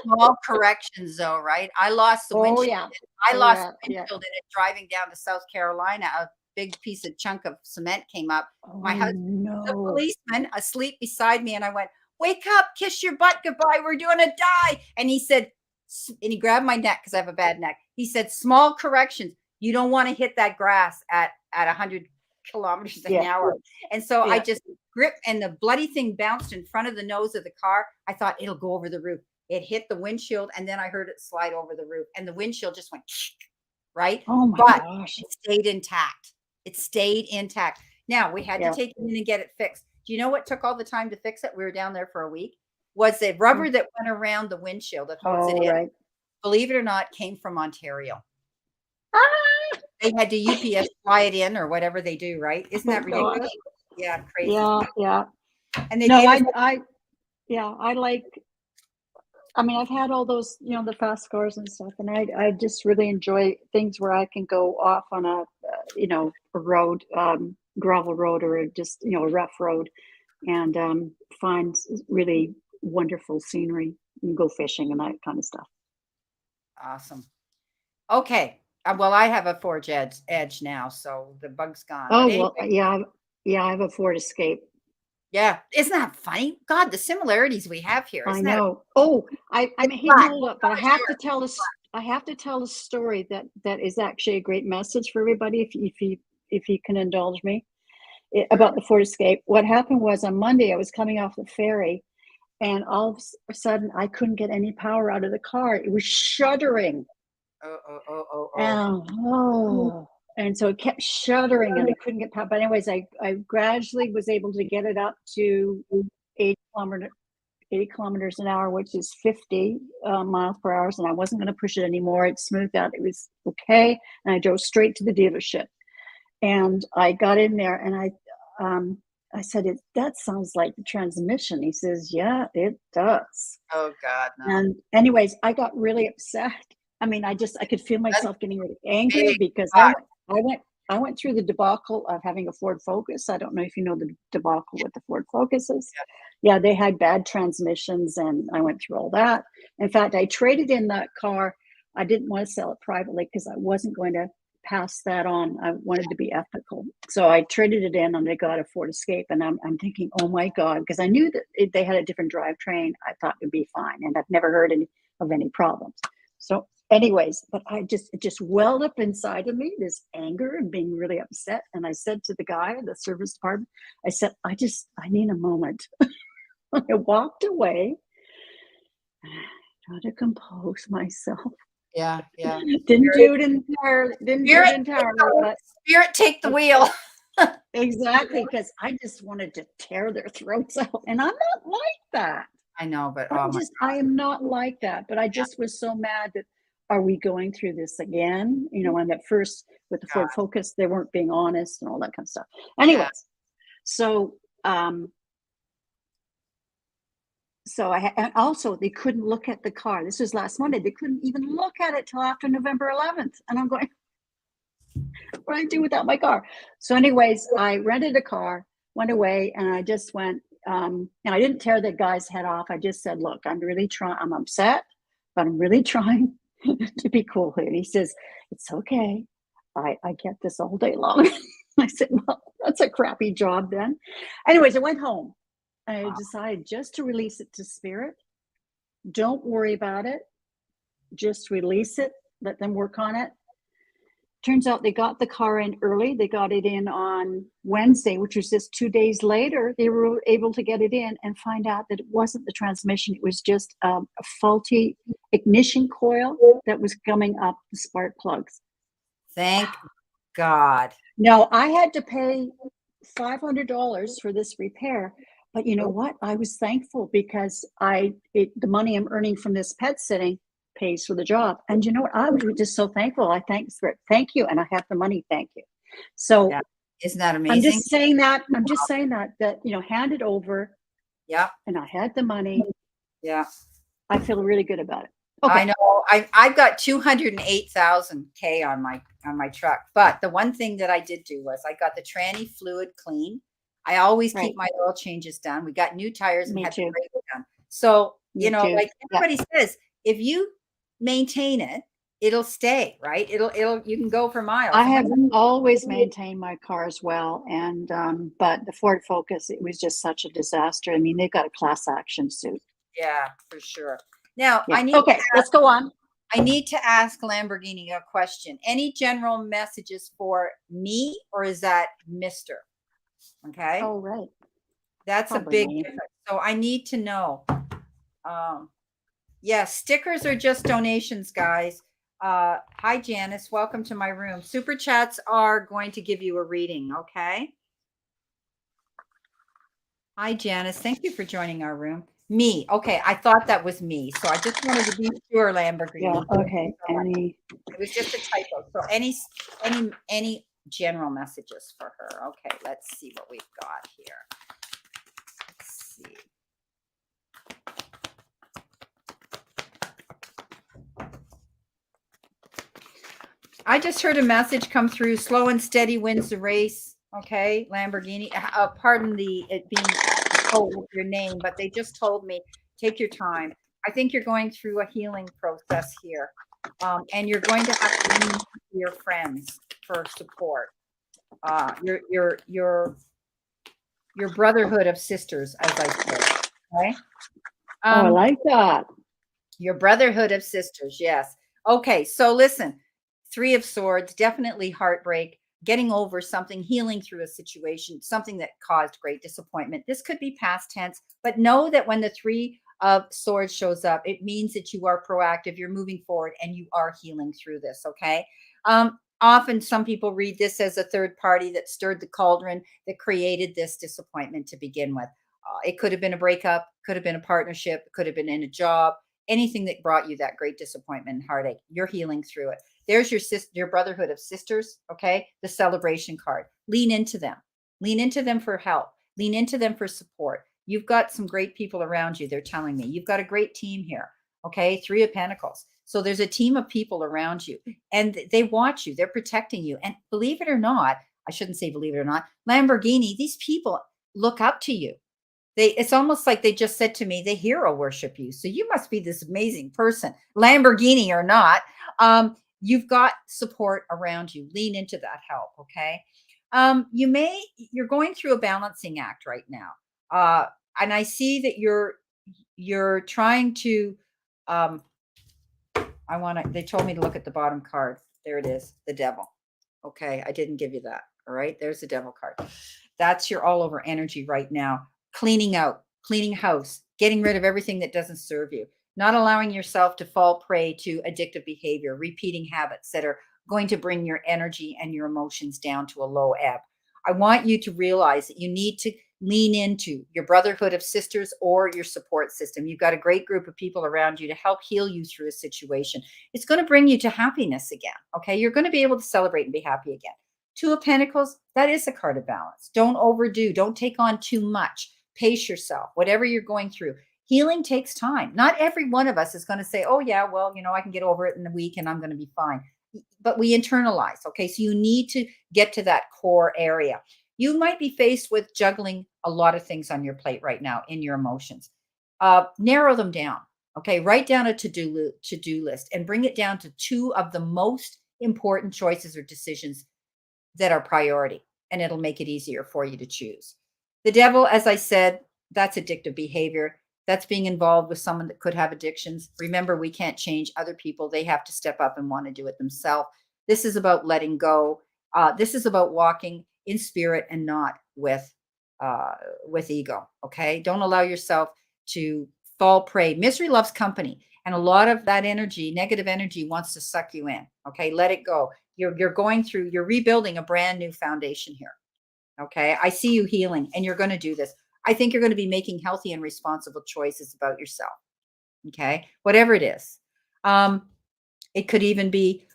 Small corrections, though, right? I lost the windshield. I lost the windshield in it driving down to South Carolina. A big piece of chunk of cement came up. My husband, the policeman, asleep beside me, and I went, "Wake up, kiss your butt goodbye. We're going to die." And he said, and he grabbed my neck because I have a bad neck. He said, "Small corrections. You don't want to hit that grass at 100 kilometers an hour." And so I just gripped, and the bloody thing bounced in front of the nose of the car. I thought it'll go over the roof. It hit the windshield, and then I heard it slide over the roof, and the windshield just went right. Oh my gosh! It stayed intact. It stayed intact. Now we had to take it in and get it fixed. Do you know what took all the time to fix it? We were down there for a week. Was the rubber that went around the windshield that holds it in? Right. Believe it or not, came from Ontario. They had to UPS fly it in or whatever they do, right? Isn't that ridiculous? God. Yeah, crazy. Yeah. And they I've had all those, the fast cars and stuff, and I just really enjoy things where I can go off on a road, gravel road, or just a rough road, and find really wonderful scenery and go fishing and that kind of stuff. Awesome. Okay. Well, I have a Forge edge now, so the bug's gone. Oh, well, yeah. Yeah, I have a Ford Escape. Yeah. Isn't that funny? God, the similarities we have here. I Isn't that know. Oh, I mean, black? hold up, but I have to tell this. I have to tell a story that is actually a great message for everybody. If you can indulge me Sure. about the Ford Escape. What happened was on Monday I was coming off the ferry, and all of a sudden I couldn't get any power out of the car. It was shuddering. Oh, oh, oh, oh, oh. And so it kept shuddering and I couldn't get power. But anyways, I gradually was able to get it up to 80 kilometers an hour, which is 50 miles per hour. And I wasn't going to push it anymore. It smoothed out. It was okay. And I drove straight to the dealership. And I got in there and I said, that sounds like the transmission. He says, yeah, it does. Oh God, no. And anyways, I got really upset. I mean, I could feel That's myself getting really angry big. because God. I went through the debacle of having a Ford Focus. I don't know if you know the debacle with the Ford Focuses. Yeah, they had bad transmissions and I went through all that. In fact, I traded in that car. I didn't want to sell it privately because I wasn't going to pass that on. I wanted to be ethical. So I traded it in and I got a Ford Escape. And I'm thinking, oh my God, because I knew that they had a different drivetrain. I thought it would be fine. And I've never heard of any problems. So anyways, but it just welled up inside of me, this anger and being really upset. And I said to the guy in the service department, I said, I need a moment. I walked away, tried to compose myself. Yeah, yeah. Didn't do it entirely, but Spirit take the wheel. exactly, because I just wanted to tear their throats out. And I'm not like that. I know, but I am not like that. But I just was so mad that are we going through this again? You know, and at first with the Ford Focus, they weren't being honest and all that kind of stuff. Anyways, so and also they couldn't look at the car. This was last Monday. They couldn't even look at it till after November 11th. And I'm going, what do I do without my car? So anyways, I rented a car, went away, and I just went, and I didn't tear the guy's head off. I just said, look, I'm upset, but I'm really trying to be cool here. And he says, it's okay. I get this all day long. I said, well, that's a crappy job then. Anyways, I went home. I decided just to release it to Spirit. Don't worry about it. Just release it. Let them work on it. Turns out they got the car in early. They got it in on Wednesday, which was just 2 days later. They were able to get it in and find out that it wasn't the transmission. It was just a faulty ignition coil that was coming up the spark plugs. Thank God. No, I had to pay $500 for this repair. But you know what? I was thankful because the money I'm earning from this pet sitting pays for the job. And you know what? I was just so thankful. I thanked Spirit. Thank you. And I have the money. Thank you. So isn't that amazing? I'm just saying that, you know, hand it over. Yeah. And I had the money. Yeah. I feel really good about it. Okay. I know. I've got 208,000 K on my truck. But the one thing that I did do was I got the tranny fluid clean. I always keep my oil changes done. We got new tires and had the brake done. So, you know, like everybody says, if you maintain it, it'll stay, right? You can go for miles. I have always maintained my car as well. And, but the Ford Focus, it was just such a disaster. I mean, they've got a class action suit. Yeah, for sure. Now, let's go on. I need to ask Lamborghini a question. Any general messages for me, or is that Mr.? Okay. Oh, right. That's Probably a big difference. So I need to know. Stickers are just donations, guys. Hi, Janice. Welcome to my room. Super chats are going to give you a reading. Okay. Hi, Janice. Thank you for joining our room. Me. Okay. I thought that was me. So I just wanted to be sure, Lamborghini. Yeah. Okay. It was just a typo. So any general messages for her. Okay, let's see what we've got here. Let's see. I just heard a message come through. Slow and steady wins the race. Okay, Lamborghini. Pardon it being told with your name, but they just told me take your time. I think you're going through a healing process here, and you're going to have to lean to your friends for support. Your your brotherhood of sisters, as I say. Okay. I like that. Your brotherhood of sisters. Yes. Okay. So listen, Three of Swords, definitely heartbreak, getting over something, healing through a situation, something that caused great disappointment. This could be past tense, but know that when the Three of Swords shows up, it means that you are proactive, you're moving forward, and you are healing through this. Okay. Often some people read this as a third party that stirred the cauldron that created this disappointment to begin with. It could have been a breakup, could have been a partnership, could have been in a job, anything that brought you that great disappointment and heartache. You're healing through it. There's your sister, your brotherhood of sisters. Okay. The celebration card. Lean into them. Lean into them for help. Lean into them for support. You've got some great people around you. They're telling me you've got a great team here. Okay. Three of Pentacles. So there's a team of people around you and they watch you. They're protecting you. And believe it or not, I shouldn't say believe it or not, Lamborghini, these people look up to you. It's almost like they just said to me, they hero worship you. So you must be this amazing person, Lamborghini or not. You've got support around you. Lean into that help. Okay. You're going through a balancing act right now. And I see that you're trying to, they told me to look at the bottom card. There it is. The devil. Okay. I didn't give you that. All right. There's the devil card. That's your all over energy right now. Cleaning out, cleaning house, getting rid of everything that doesn't serve you, not allowing yourself to fall prey to addictive behavior, repeating habits that are going to bring your energy and your emotions down to a low ebb. I want you to realize that you need to lean into your brotherhood of sisters or your support system. You've got a great group of people around you to help heal you through a situation. It's going to bring you to happiness again. Okay. You're going to be able to celebrate and be happy again. Two of Pentacles, that is a card of balance. Don't overdo. Don't take on too much. Pace yourself, whatever you're going through. Healing takes time. Not every one of us is going to say, oh, yeah, well, I can get over it in a week and I'm going to be fine. But we internalize. Okay. So you need to get to that core area. You might be faced with juggling a lot of things on your plate right now in your emotions. Narrow them down. Okay. Write down a to-do list and bring it down to two of the most important choices or decisions that are priority, and it'll make it easier for you to choose. The devil, as I said, that's addictive behavior. That's being involved with someone that could have addictions. Remember, we can't change other people. They have to step up and want to do it themselves. This is about letting go. This is about walking in spirit and not with ego. Okay. Don't allow yourself to fall prey. Misery loves company. And a lot of that energy, negative energy, wants to suck you in. Okay. Let it go. You're rebuilding a brand new foundation here. Okay. I see you healing and you're going to do this. I think you're going to be making healthy and responsible choices about yourself. Okay. Whatever it is. It could even be,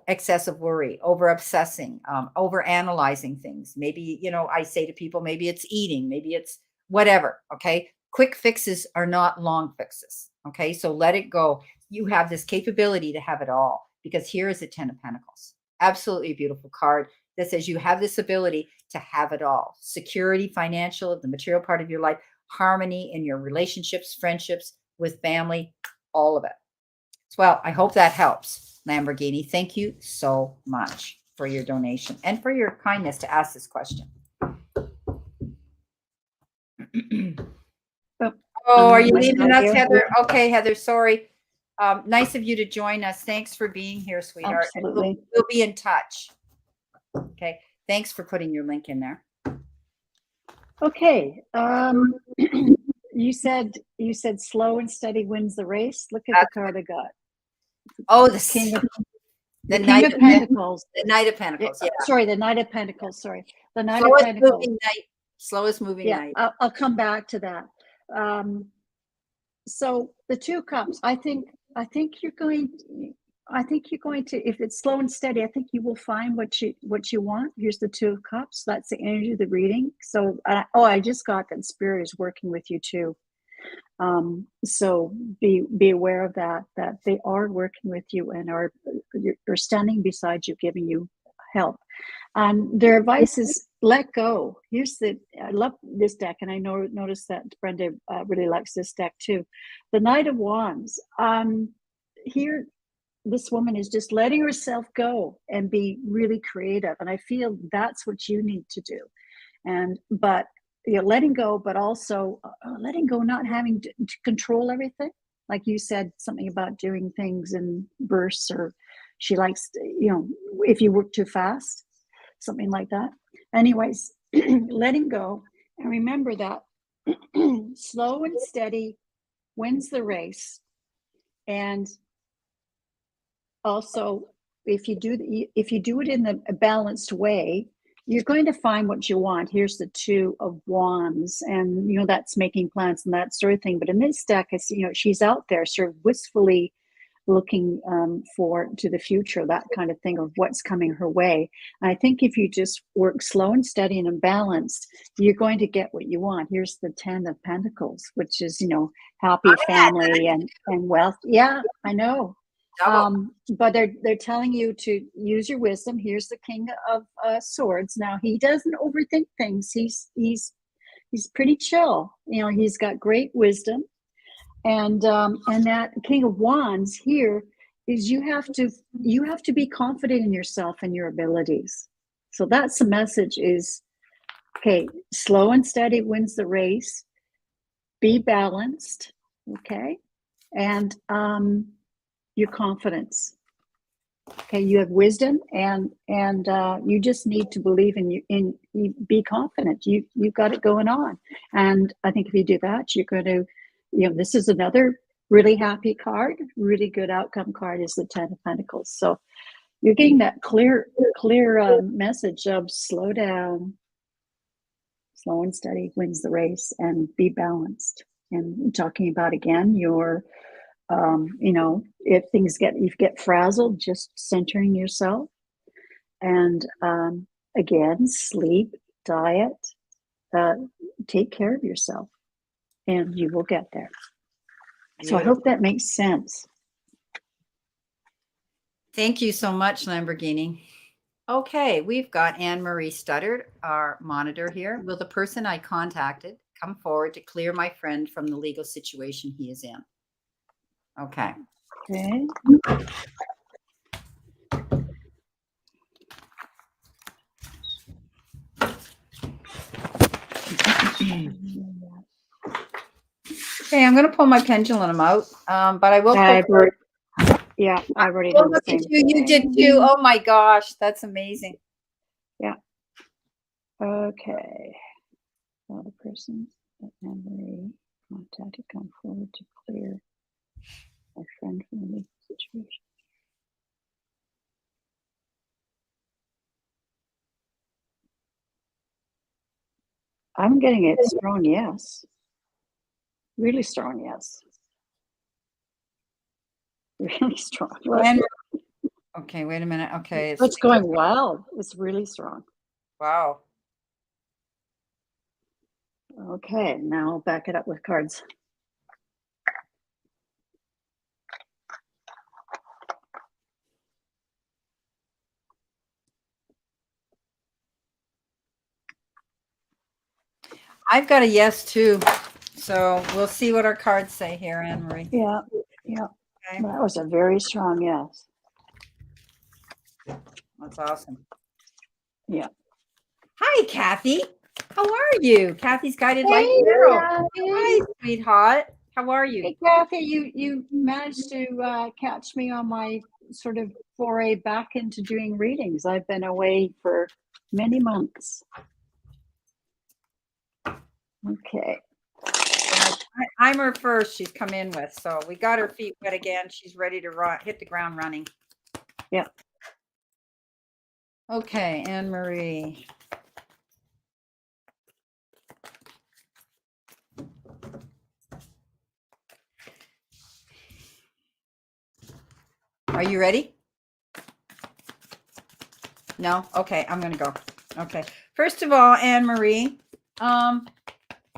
excessive worry, over obsessing, over analyzing things. Maybe, I say to people, maybe it's eating, maybe it's whatever. Okay. Quick fixes are not long fixes. Okay. So let it go. You have this capability to have it all because here is the 10 of Pentacles. Absolutely beautiful card that says you have this ability to have it all. Security, financial, the material part of your life, harmony in your relationships, friendships, with family, all of it. Well, I hope that helps, Lamborghini. Thank you so much for your donation and for your kindness to ask this question. Oh, are you leaving us, Heather? Okay, Heather, sorry. Nice of you to join us. Thanks for being here, sweetheart. Absolutely. We'll be in touch. Okay. Thanks for putting your link in there. Okay. You said slow and steady wins the race. Look at the card I got. Oh, the King of Knight of Pentacles. The Knight of Pentacles. Yeah. Sorry, the Knight of Pentacles. Sorry, the Knight of Pentacles. Slowest moving night. I'll come back to that. So the Two of Cups. I think you're going to, if it's slow and steady, I think you will find what you want. Here's the Two of Cups. That's the energy of the reading. So, I just got that Spirit is working with you too. So be aware of that they are working with you and are standing beside you, giving you help. Their advice is let go. I love this deck, and I noticed that Brenda really likes this deck too. The Knight of Wands. Here, this woman is just letting herself go and be really creative, and I feel that's what you need to do. But letting go, but also letting go, not having to control everything. Like you said, something about doing things in bursts, or she likes, if you work too fast, something like that. Anyways, letting go. And remember that slow and steady wins the race. And also, if you do it in a balanced way, you're going to find what you want. Here's the 2 of Wands, and that's making plans and that sort of thing. But in this deck, it's she's out there sort of wistfully looking forward to the future, that kind of thing, of what's coming her way. And I think if you just work slow and steady and balanced, you're going to get what you want. Here's the 10 of Pentacles, which is happy family and wealth. Yeah, I know. But they're telling you to use your wisdom. Here's the King of Swords. Now, he doesn't overthink things. He's pretty chill. He's got great wisdom. And that King of Wands here is you have to be confident in yourself and your abilities. So that's the message is, okay, slow and steady wins the race. Be balanced, okay? And your confidence. Okay, you have wisdom, and you just need to believe in you. Be confident. You've got it going on. And I think if you do that, you're going to, this is another really happy card, really good outcome card is the 10 of Pentacles. So you're getting that clear message of slow down, slow and steady wins the race, and be balanced. And talking about again your if you get frazzled, just centering yourself, and again, sleep, diet, take care of yourself, and you will get there. So I hope that makes sense. Thank you so much, Lamborghini. Okay, we've got Anne-Marie Studdard, our monitor here. Will the person I contacted come forward to clear my friend from the legal situation he is in? Okay. Okay. Okay, I'm going to pull my pendulum out, but I will. I've already done the same. You did too. Oh my gosh, that's amazing. Yeah. Okay. Well, the person that Anne-Marie contacted come forward to clear my friend from the legal situation. I'm getting a strong yes. Really strong yes. Really strong. Okay, wait a minute. Okay. It's going well. It's really strong. Wow. Okay, now I'll back it up with cards. I've got a yes too. So we'll see what our cards say here, Anne-Marie. Yeah. Okay. That was a very strong yes. That's awesome. Yeah. Hi, Kathy. How are you? Kathy's guided light tarot. Hi, sweetheart. How are you? Hey, Kathy, you managed to catch me on my sort of foray back into doing readings. I've been away for many months. Okay. I'm her first. She's come in with, so we got her feet wet again. She's ready to hit the ground running. Yeah. Okay, Anne-Marie. Are you ready? No? Okay, I'm going to go. Okay. First of all, Anne-Marie,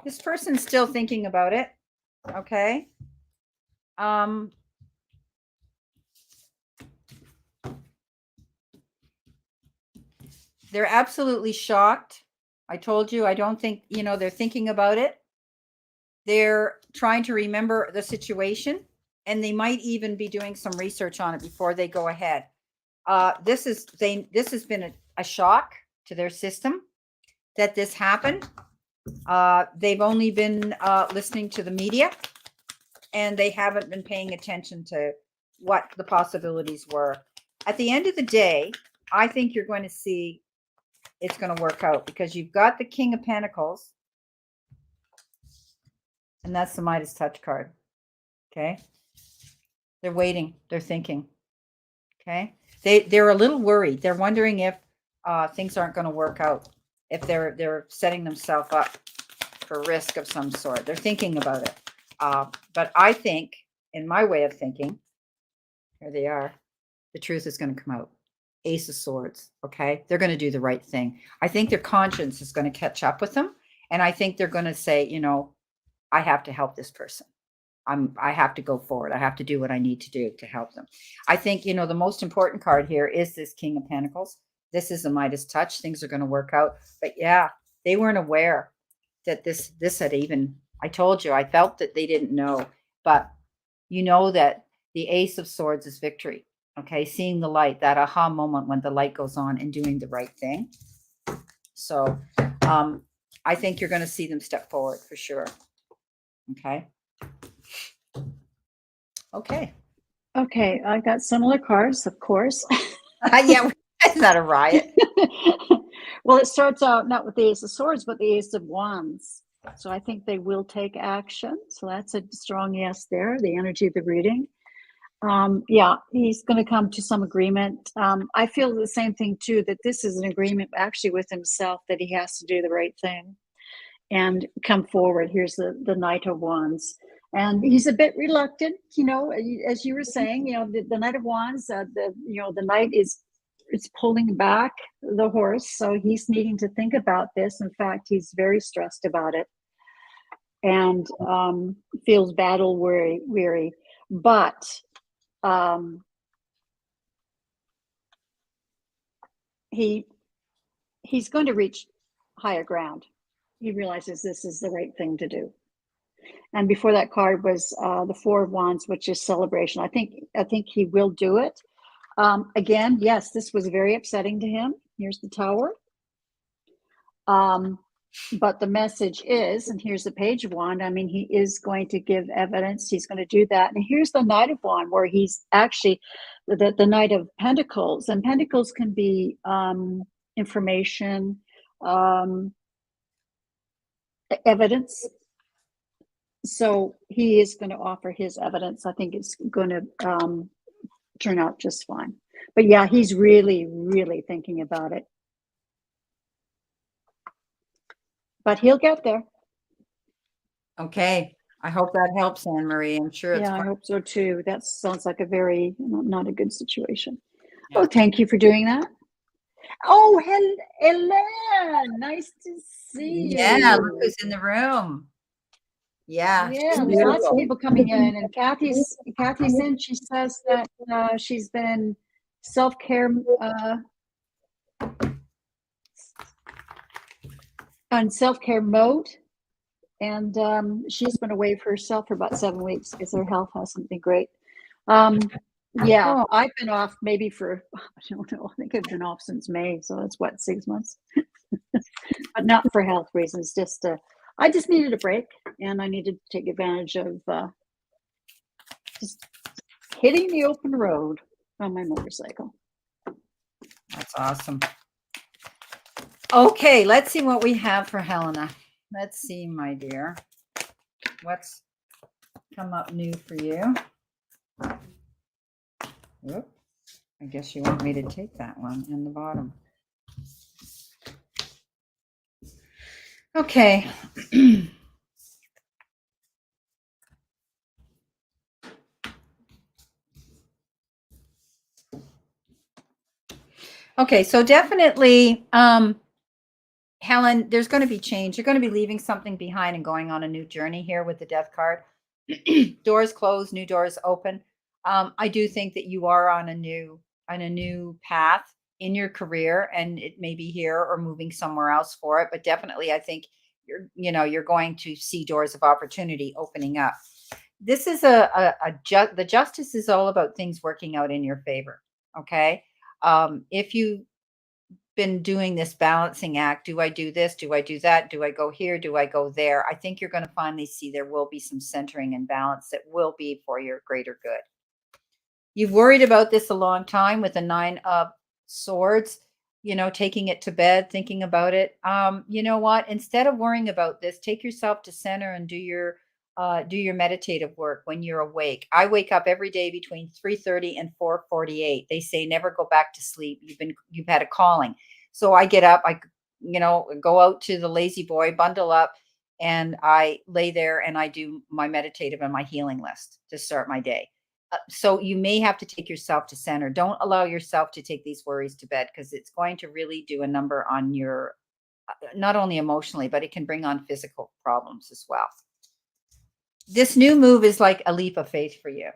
this person's still thinking about it. Okay. They're absolutely shocked. I told you, I don't think, they're thinking about it. They're trying to remember the situation, and they might even be doing some research on it before they go ahead. This has been a shock to their system that this happened. They've only been listening to the media, and they haven't been paying attention to what the possibilities were. At the end of the day, I think you're going to see it's going to work out, because you've got the King of Pentacles, and that's the Midas touch card. Okay. They're waiting. They're thinking. Okay. They're a little worried. They're wondering if things aren't going to work out, if they're setting themselves up for risk of some sort. They're thinking about it. But I think, in my way of thinking, here they are, the truth is going to come out. Ace of Swords. Okay. They're going to do the right thing. I think their conscience is going to catch up with them. And I think they're going to say, I have to help this person. I have to go forward. I have to do what I need to do to help them. I think, the most important card here is this King of Pentacles. This is a Midas touch. Things are going to work out. But yeah, they weren't aware that this had even, I told you, I felt that they didn't know. But that the Ace of Swords is victory. Okay. Seeing the light, that aha moment when the light goes on and doing the right thing. So I think you're going to see them step forward for sure. Okay. Okay. Okay, I got similar cards, of course. Yeah, it's not a riot. Well, it starts out not with the Ace of Swords, but the Ace of Wands. So I think they will take action. So that's a strong yes there, the energy of the reading. Yeah, he's going to come to some agreement. I feel the same thing too, that this is an agreement actually with himself, that he has to do the right thing and come forward. Here's the Knight of Wands. And he's a bit reluctant, as you were saying, the Knight of Wands, the Knight is pulling back the horse. So he's needing to think about this. In fact, he's very stressed about it and feels battle weary. But he's going to reach higher ground. He realizes this is the right thing to do. And before that card was the Four of Wands, which is celebration. I think he will do it. Again, yes, this was very upsetting to him. Here's the Tower. But the message is, and here's the Page of Wand. I mean, he is going to give evidence. He's going to do that. And here's the Knight of Wand, where he's actually the Knight of Pentacles. And Pentacles can be information, evidence. So he is going to offer his evidence. I think it's going to turn out just fine. But yeah, he's really, really thinking about it. But he'll get there. Okay. I hope that helps, Anne Marie. I'm sure it's I hope so too. That sounds like a very not a good situation. Yeah. Oh, thank you for doing that. Oh, Helen, nice to see you. Yeah, look who's in the room. Yeah, Yeah, there's lots of people coming in, and Kathy's in. She says that she's been self-care on self-care mode, and she's been away for herself for about 7 weeks because her health hasn't been great. Yeah, I've been off maybe for, I don't know, I think I've been off since May, so that's what, 6 months? But not for health reasons, I just needed a break, and I needed to take advantage of just hitting the open road on my motorcycle. That's awesome. Okay, let's see what we have for Helena. Let's see, my dear. What's come up new for you? Whoop. I guess you want me to take that one in the bottom. Okay. Okay, so definitely, Helen, there's going to be change. You're going to be leaving something behind and going on a new journey here with the Death card. Doors closed, new doors open. I do think that you are on a new path in your career, and it may be here or moving somewhere else for it. But definitely, I think you're going to see doors of opportunity opening up. This is the justice is all about things working out in your favor. Okay. If you been doing this balancing act. Do I do this? Do I do that? Do I go here? Do I go there? I think you're going to finally see there will be some centering and balance that will be for your greater good. You've worried about this a long time with the 9 of Swords, taking it to bed, thinking about it. You know what? Instead of worrying about this, take yourself to center and do your meditative work when you're awake. I wake up every day between 3:30 and 4:48. They say never go back to sleep. You've had a calling. So I get up, I go out to the lazy boy, bundle up, and I lay there and I do my meditative and my healing list to start my day. So you may have to take yourself to center. Don't allow yourself to take these worries to bed, because it's going to really do a number on your not only emotionally, but it can bring on physical problems as well. This new move is like a leap of faith for you.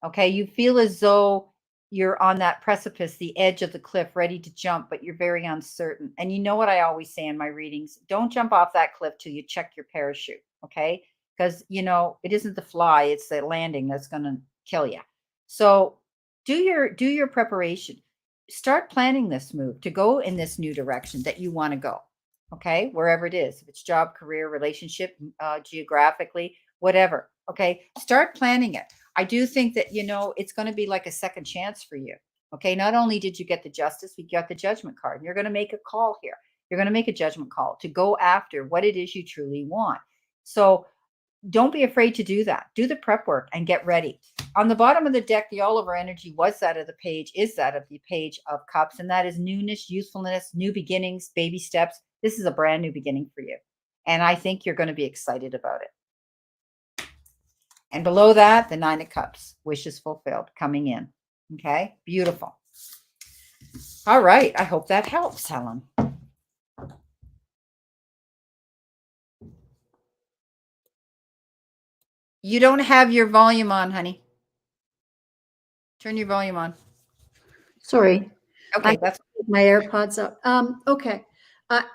Okay. You feel as though you're on that precipice, the edge of the cliff, ready to jump, but you're very uncertain. And you know what I always say in my readings? Don't jump off that cliff till you check your parachute. Okay. Because, it isn't the fly, it's the landing that's going to kill you. So do your preparation. Start planning this move to go in this new direction that you want to go. Okay. Wherever it is, if it's job, career, relationship, geographically, whatever. Okay. Start planning it. I do think that, it's going to be like a second chance for you. Okay. Not only did you get the justice, we got the judgment card. And you're going to make a call here. You're going to make a judgment call to go after what it is you truly want. So don't be afraid to do that. Do the prep work and get ready. On the bottom of the deck, the Oliver energy is that of the Page of Cups. And that is newness, youthfulness, new beginnings, baby steps. This is a brand new beginning for you. And I think you're going to be excited about it. And below that, the 9 of Cups, wishes fulfilled, coming in. Okay, beautiful. All right, I hope that helps, Helen. You don't have your volume on, honey. Turn your volume on. Sorry. Okay, that's my AirPods up. Okay.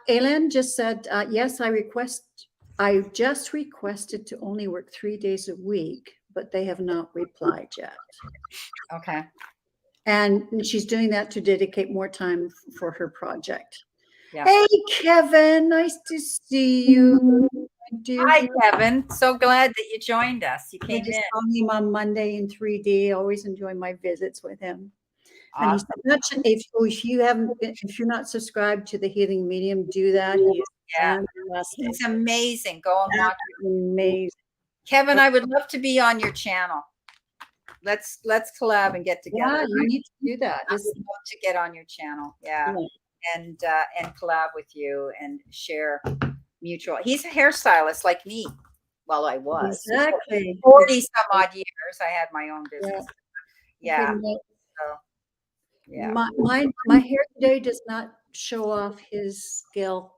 Kaylin just said, yes, I just requested to only work 3 days a week, but they have not replied yet. Okay. And she's doing that to dedicate more time for her project. Yeah. Hey, Kevin, nice to see you. Hi, Kevin. So glad that you joined us. You came I just in. saw him on Monday in 3D. Always enjoy my visits with him. Awesome. And if you're not subscribed to the Healing Medium, do that. He's amazing. Go and watch him. Amazing. Kevin, I would love to be on your channel. Let's collab and get together. Yeah, you need to do that. I'd love to get on your channel. Yeah. And collab with you and share mutual. He's a hairstylist like me. Well, I was. Exactly. 40 some odd years. I had my own business. Yeah. So, yeah. My hair today does not show off his skill.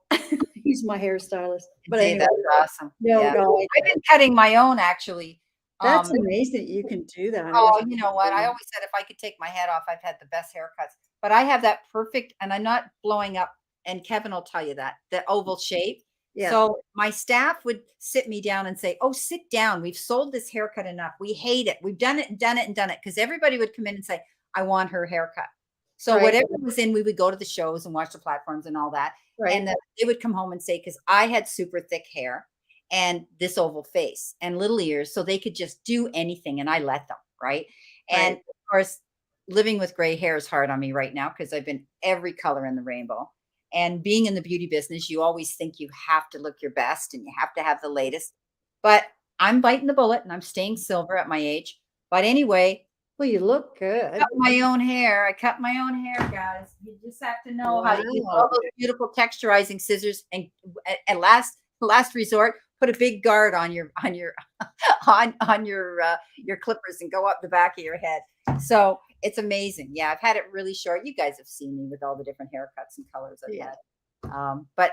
He's my hairstylist. But anyway, that's awesome. No, I've been cutting my own actually. That's amazing that you can do that. Oh, you know what? I always said if I could take my head off, I've had the best haircuts. But I have that perfect, and I'm not blowing up, and Kevin will tell you that, the oval shape. Yeah. So my staff would sit me down and say, oh, sit down. We've sold this haircut enough. We hate it. We've done it and done it and done it. Because everybody would come in and say, I want her haircut. So whatever was in, we would go to the shows and watch the platforms and all that. And then they would come home and say, because I had super thick hair and this oval face and little ears, so they could just do anything, and I let them, right? And of course, living with gray hair is hard on me right now because I've been every color in the rainbow. And being in the beauty business, you always think you have to look your best and you have to have the latest. But I'm biting the bullet and I'm staying silver at my age. But anyway, well, you look good. I cut my own hair. I cut my own hair, guys. You just have to know how to use all those beautiful texturizing scissors. And at last resort, put a big guard on your your clippers and go up the back of your head. So it's amazing. Yeah, I've had it really short. You guys have seen me with all the different haircuts and colors I've had. But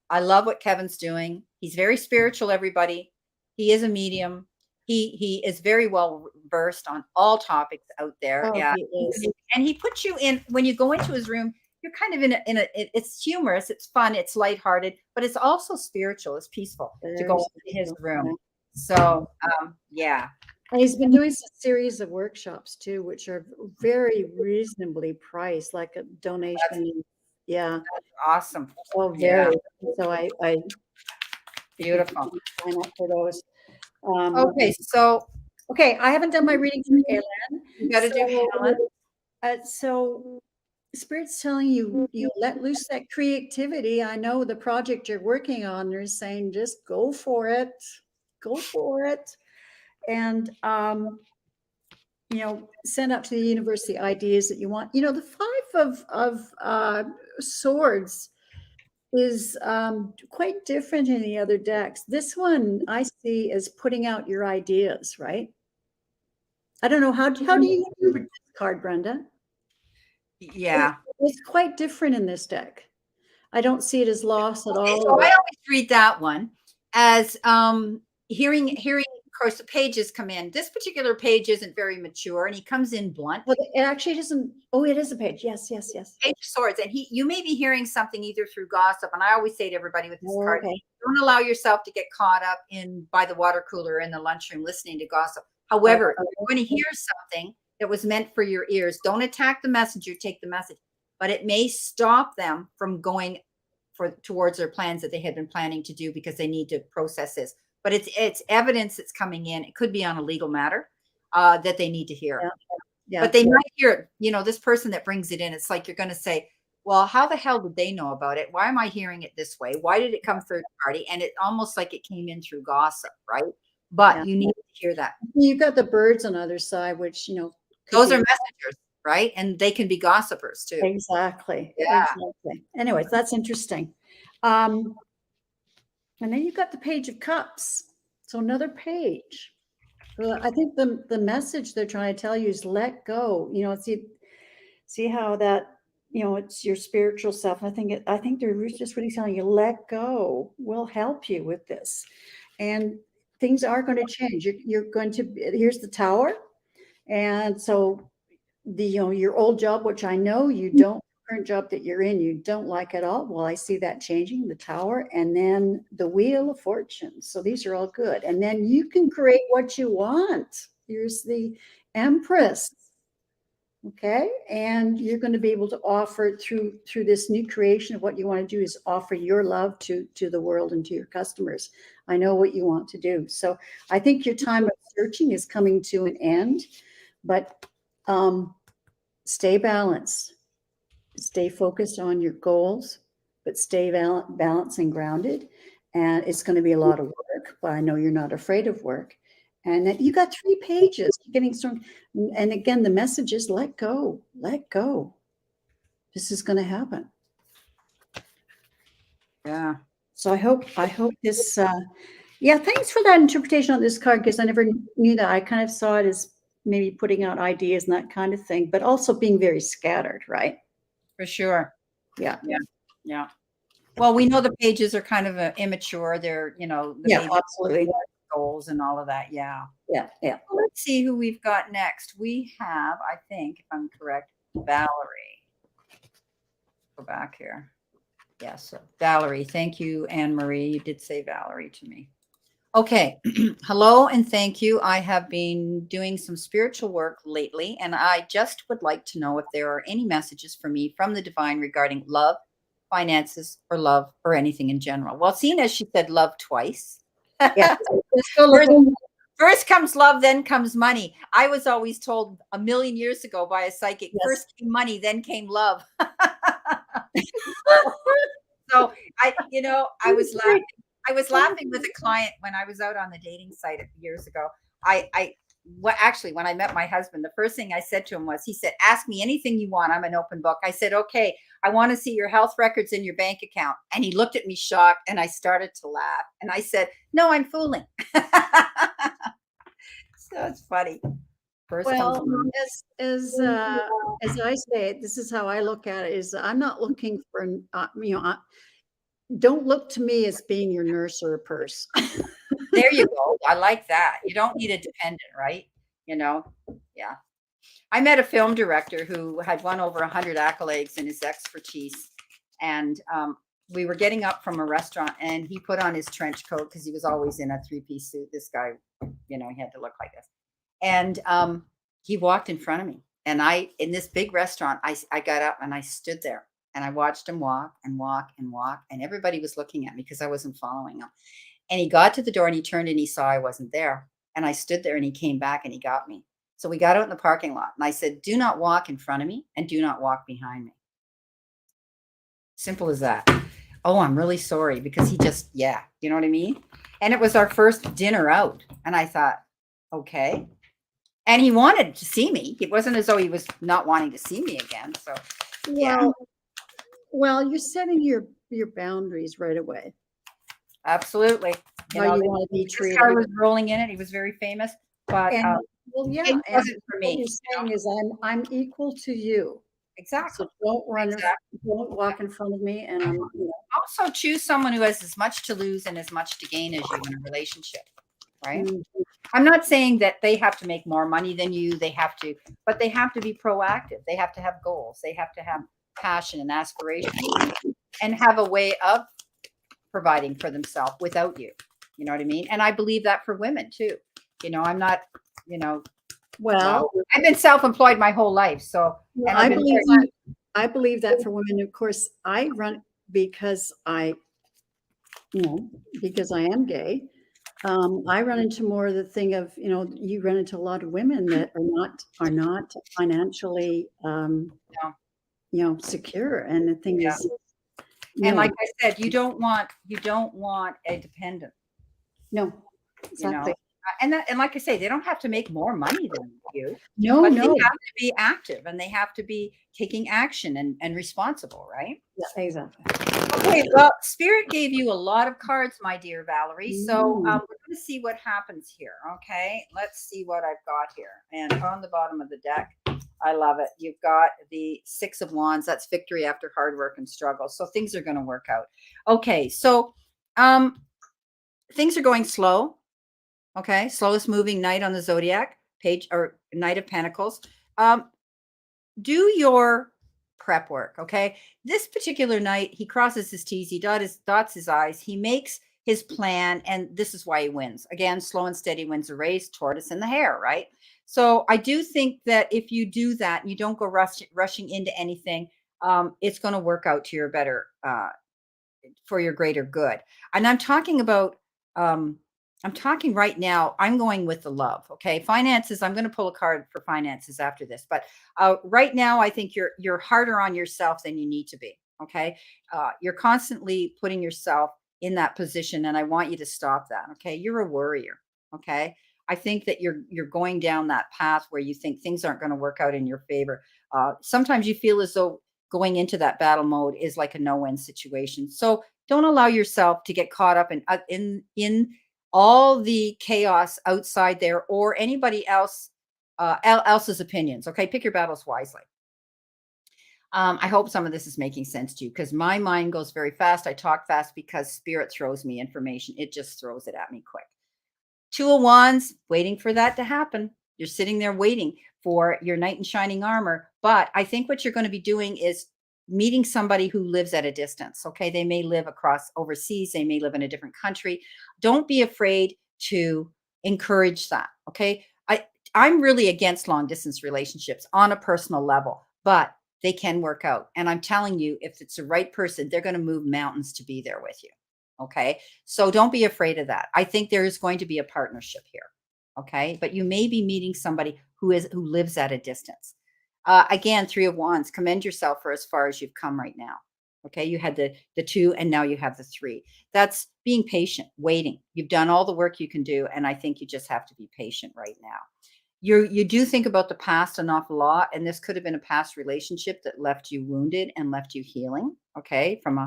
I love what Kevin's doing. He's very spiritual, everybody. He is a medium. He is very well versed on all topics out there. And he puts you in, when you go into his room, you're kind of in a it's humorous, it's fun, it's lighthearted, but it's also spiritual, it's peaceful to go into his room. So yeah. And he's been doing a series of workshops too, which are very reasonably priced, like a donation Yeah. Awesome. Oh, Yeah. very. So I Beautiful. sign up for those. Okay, so Okay, I haven't done my reading for Kaylin. you got to do Helen. So Spirit's telling you, let loose that creativity. I know the project you're working on, they're saying just go for it. Go for it. And send out to the universe the ideas that you want. The five of swords is quite different in the other decks. This one I see as putting out your ideas, right? I don't know, how do you interpret this card, Brenda? Yeah. It's quite different in this deck. I don't see it as loss at all. So I always read that one as hearing, of course, the pages come in. This particular page isn't very mature, and he comes in blunt. Well, it actually doesn't. Oh, it is a page. Yes. Page of Swords, and you may be hearing something either through gossip. And I always say to everybody with this card, don't allow yourself to get caught up in by the water cooler in the lunchroom listening to gossip. However, if you're going to hear something that was meant for your ears, don't attack the messenger, take the message. But it may stop them from going towards their plans that they had been planning to do because they need to process this. But it's evidence that's coming in. It could be on a legal matter that they need to hear. Yeah. But they might hear it. This person that brings it in, it's like you're going to say, well, how the hell did they know about it? Why am I hearing it this way? Why did it come third party? And it almost like it came in through gossip, right? But you need to hear that. You've got the birds on the other side, which, those are messengers, right? And they can be gossipers too. Exactly. Yeah. Exactly. Anyways, that's interesting. And then you've got the Page of Cups. So another page. Well, I think the message they're trying to tell you is let go. See how that, it's your spiritual self. I think they're just really telling you, let go. We'll help you with this. And things are going to change. You're going to, here's the Tower. And so your old job, which I know you don't, current job that you're in, you don't like at all. Well, I see that changing, the Tower, and then the Wheel of Fortune. So these are all good. And then you can create what you want. Here's the Empress. Okay. And you're going to be able to offer through this new creation of what you want to do is offer your love to the world and to your customers. I know what you want to do. So I think your time of searching is coming to an end, but stay balanced. Stay focused on your goals, but stay balanced and grounded. And it's going to be a lot of work, but I know you're not afraid of work. And that you got 3 pages, you're getting strong. And again, the message is let go, let go. This is going to happen. Yeah. So I hope this, thanks for that interpretation on this card, because I never knew that. I kind of saw it as maybe putting out ideas and that kind of thing, but also being very scattered, right? For sure. Yeah. Well, we know the pages are kind of immature. They're, Absolutely. Goals and all of that. Yeah. Well, let's see who we've got next. We have, I think, if I'm correct, Valerie. Go back here. Yes, Valerie. Thank you, Anne Marie. You did say Valerie to me. Okay. Hello and thank you. I have been doing some spiritual work lately, and I just would like to know if there are any messages for me from the divine regarding love, finances, or love, or anything in general. Well, seeing as she said love twice. Yeah. First comes love, then comes money. I was always told a million years ago by a psychic, first came money, then came love. So I was laughing with a client when I was out on the dating site years ago. Actually, when I met my husband, the first thing I said to him was, he said, ask me anything you want. I'm an open book. I said, okay, I want to see your health records in your bank account. And he looked at me shocked, and I started to laugh. And I said, no, I'm fooling. So it's funny. Well, as I say it, this is how I look at it, is I'm not looking for, don't look to me as being your nurse or a purse. There you go. I like that. You don't need a dependent, right? Yeah. I met a film director who had won over 100 accolades in his expertise. And we were getting up from a restaurant, and he put on his trench coat because he was always in a 3-piece suit. This guy, he had to look like this. And he walked in front of me. And in this big restaurant, I got up and I stood there. And I watched him walk and walk and walk. And everybody was looking at me because I wasn't following him. And he got to the door and he turned and he saw I wasn't there. And I stood there and he came back and he got me. So we got out in the parking lot and I said, do not walk in front of me and do not walk behind me. Simple as that. Oh, I'm really sorry, because he just, yeah, you know what I mean? And it was our first dinner out. And I thought, okay. And he wanted to see me. It wasn't as though he was not wanting to see me again. So, yeah, Well, you're setting your boundaries right away. absolutely. How you want to be This treated. guy was rolling in it. He was very famous, but And well, yeah, it and wasn't for what me. you're saying is I'm equal to you. Exactly. So don't run, Exactly. don't walk in front of me, and I'm, Also, choose someone who has as much to lose and as much to gain as you in a relationship, right? I'm not saying that they have to make more money than you. They have to, but they have to be proactive. They have to have goals. They have to have passion and aspiration and have a way of providing for themselves without you. You know what I mean? And I believe that for women too. I'm not, well, I've been self-employed my whole life. So, and I believe that for women. Of course, I run because because I am gay. I run into more of the thing of, you run into a lot of women that are not financially, secure. And the thing is, and like I said, you don't want a dependent. No, exactly. And like I say, they don't have to make more money than you. No, but no. They have to be active and they have to be taking action and responsible, right? Yeah, exactly. Okay, well, Spirit gave you a lot of cards, my dear Valerie. So we're going to see what happens here. Okay, let's see what I've got here. And on the bottom of the deck, I love it. You've got the Six of Wands. That's victory after hard work and struggle. So things are going to work out. Okay, so things are going slow. Okay, slowest moving night on the zodiac page, or Knight of Pentacles. Do your prep work. Okay, this particular night, he crosses his T's, he dots his I's, he makes his plan, and this is why he wins. Again, slow and steady wins a race, tortoise in the hare, right? So I do think that if you do that and you don't go rushing into anything, it's going to work out to your better, for your greater good. And I'm talking about, I'm talking right now, I'm going with the love. Okay. Finances. I'm going to pull a card for finances after this, but right now I think you're harder on yourself than you need to be. Okay. You're constantly putting yourself in that position, and I want you to stop that. Okay. You're a worrier. Okay. I think that you're going down that path where you think things aren't going to work out in your favor. Sometimes you feel as though going into that battle mode is like a no-win situation. So don't allow yourself to get caught up in all the chaos outside there, or anybody else else's opinions. Okay, pick your battles wisely. I hope some of this is making sense to you, because my mind goes very fast. I talk fast because Spirit throws me information. It just throws it at me quick. Two of Wands, waiting for that to happen. You're sitting there waiting for your knight in shining armor. But I think what you're going to be doing is meeting somebody who lives at a distance. Okay. They may live overseas. They may live in a different country. Don't be afraid to encourage that. Okay. I'm really against long distance relationships on a personal level, but they can work out. And I'm telling you, if it's the right person, they're going to move mountains to be there with you. Okay. So don't be afraid of that. I think there is going to be a partnership here. Okay. But you may be meeting somebody who lives at a distance. Again, Three of Wands, commend yourself for as far as you've come right now. Okay. You had the two, and now you have the three. That's being patient, waiting. You've done all the work you can do. And I think you just have to be patient right now. You do think about the past an awful lot, and this could have been a past relationship that left you wounded and left you healing. Okay. From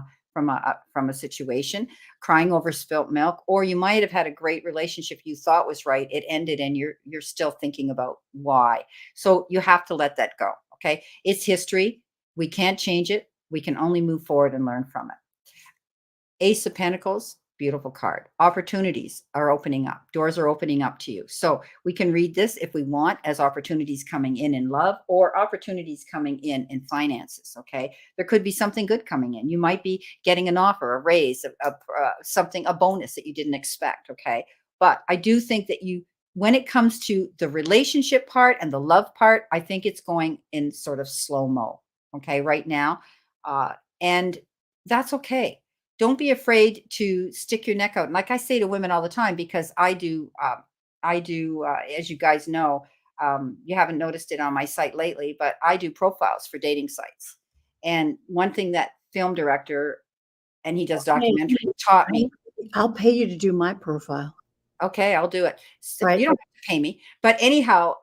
a situation, crying over spilt milk, or you might have had a great relationship you thought was right. It ended, and you're still thinking about why. So you have to let that go. Okay. It's history. We can't change it. We can only move forward and learn from it. Ace of Pentacles, beautiful card. Opportunities are opening up. Doors are opening up to you. So we can read this if we want as opportunities coming in love, or opportunities coming in finances. Okay. There could be something good coming in. You might be getting an offer, a raise, a bonus that you didn't expect. Okay. But I do think that when it comes to the relationship part and the love part, I think it's going in sort of slow-mo. Okay. Right now, And that's okay. Don't be afraid to stick your neck out. And like I say to women all the time, because I do, as you guys know, you haven't noticed it on my site lately, but I do profiles for dating sites. And one thing that film director, and he does documentary, taught me. I'll pay you to do my profile. Okay, I'll do it. Right. You don't have to pay me. But anyhow,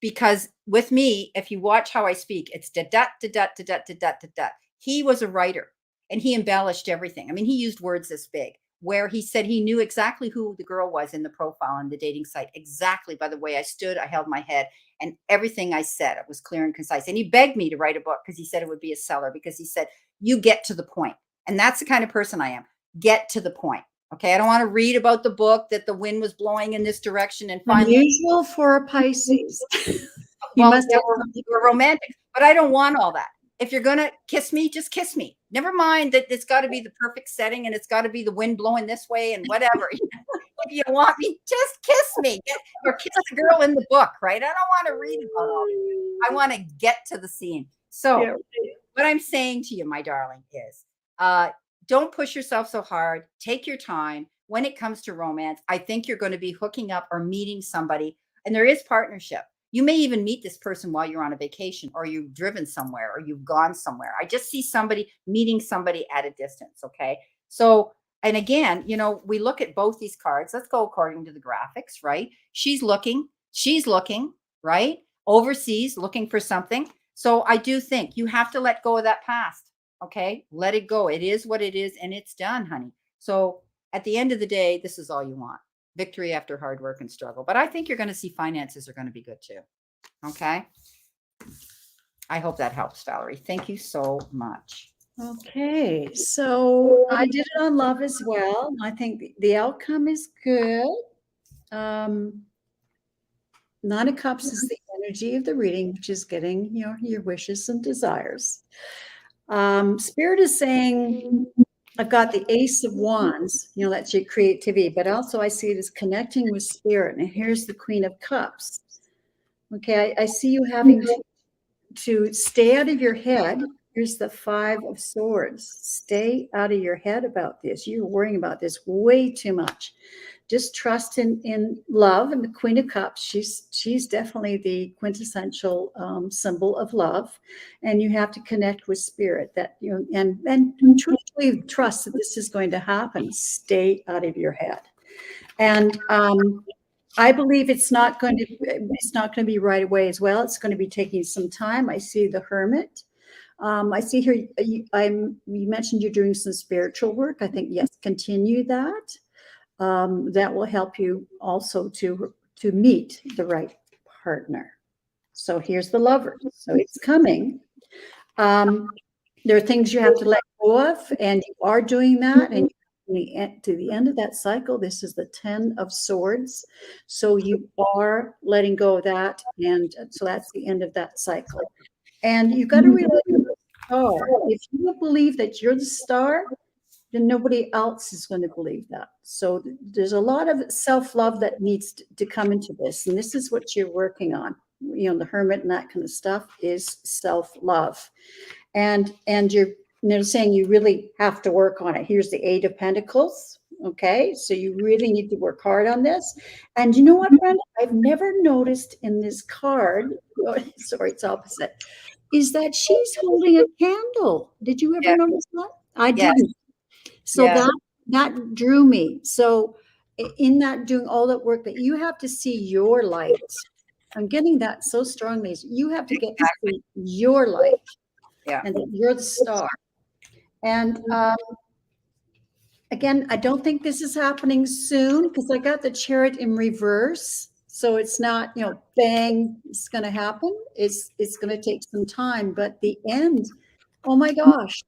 because with me, if you watch how I speak, it's da da da da da da da da da. He was a writer and he embellished everything. I mean, he used words this big where he said he knew exactly who the girl was in the profile on the dating site, exactly by the way I stood, I held my head, and everything I said, it was clear and concise. And he begged me to write a book because he said it would be a seller, because he said, you get to the point. And that's the kind of person I am. Get to the point. Okay, I don't want to read about the book that the wind was blowing in this direction and finally. Unusual for a Pisces. Well, we're romantic, but I don't want all that. If you're gonna kiss me, just kiss me. Never mind that it's got to be the perfect setting and it's got to be the wind blowing this way and whatever. If you want me, just kiss me, or kiss the girl in the book, right? I don't want to read about all this. I want to get to the scene. So, what I'm saying to you, my darling, is don't push yourself so hard. Take your time. When it comes to romance, I think you're going to be hooking up or meeting somebody, and there is partnership. You may even meet this person while you're on a vacation, or you've driven somewhere, or you've gone somewhere. I just see somebody meeting somebody at a distance. Okay. So, and again, we look at both these cards. Let's go according to the graphics, right? She's looking, right? Overseas, looking for something. So I do think you have to let go of that past. Okay. Let it go. It is what it is, and it's done, honey. So at the end of the day, this is all you want. Victory after hard work and struggle. But I think you're going to see finances are going to be good too. Okay. I hope that helps, Valerie. Thank you so much. Okay. So I did it on love as well. I think the outcome is good. Nine of Cups is the energy of the reading, which is getting your wishes and desires. Spirit is saying, I've got the Ace of Wands, that's your creativity, but also I see it as connecting with Spirit. And here's the Queen of Cups. Okay, I see you having to stay out of your head. Here's the Five of Swords. Stay out of your head about this. You're worrying about this way too much. Just trust in love. And the Queen of Cups, she's definitely the quintessential symbol of love. And you have to connect with Spirit, that and truly trust that this is going to happen. Stay out of your head. And I believe it's not going to be right away as well. It's going to be taking some time. I see the Hermit. I see here you mentioned you're doing some spiritual work. I think, yes, continue that. That will help you also to meet the right partner. So here's the Lover. So it's coming. There are things you have to let go of, and you are doing that. And to the end of that cycle, this is the 10 of Swords. So you are letting go of that. And so that's the end of that cycle. And you've got to realize you're the star. If you believe that you're the star, then nobody else is going to believe that. So there's a lot of self-love that needs to come into this. And this is what you're working on. The Hermit and that kind of stuff is self-love. And they're saying you really have to work on it. Here's the Eight of Pentacles. Okay, so you really need to work hard on this. And you know what, Brenda? I've never noticed in this card, sorry, it's opposite, is that she's holding a candle. Did you ever notice that? I didn't. So that drew me. So in that, doing all that work, that you have to see your light. I'm getting that so strongly. You have to get to see your light. Yeah. And that you're the star. And again, I don't think this is happening soon, because I got the Chariot in reverse. So it's not, bang, it's going to happen. It's going to take some time. But the end, oh my gosh,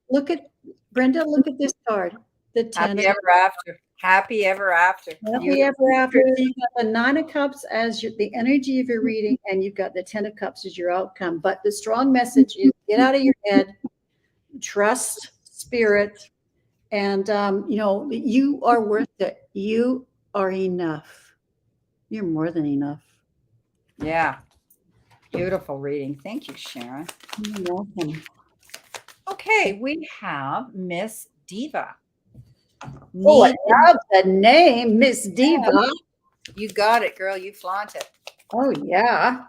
Brenda, look at this card. The 10 Happy ever after. Happy ever after. Happy ever after. You've got the 9 of Cups as the energy of your reading, and you've got the 10 of Cups as your outcome. But the strong message is get out of your head, trust Spirit, and you are worth it. You are enough. You're more than enough. Yeah. Beautiful reading. Thank you, Sharon. You're welcome. Okay, we have Miss Diva. Oh, I Need- love the name, Miss Diva. You got it, girl. You flaunt it. Oh, yeah.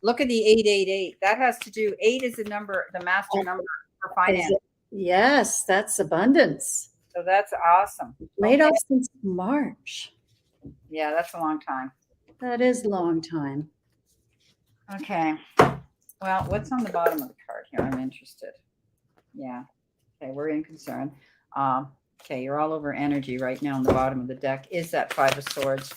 Look at the 888. That has to do, 8 is the number, the master number for finance. Yes, that's abundance. So that's awesome. Laid off since March. Yeah, that's a long time. That is a long time. Okay. Well, what's on the bottom of the card here? I'm interested. Yeah. Okay, we're in concern. Okay, you're all over energy right now on the bottom of the deck. Is that Five of Swords?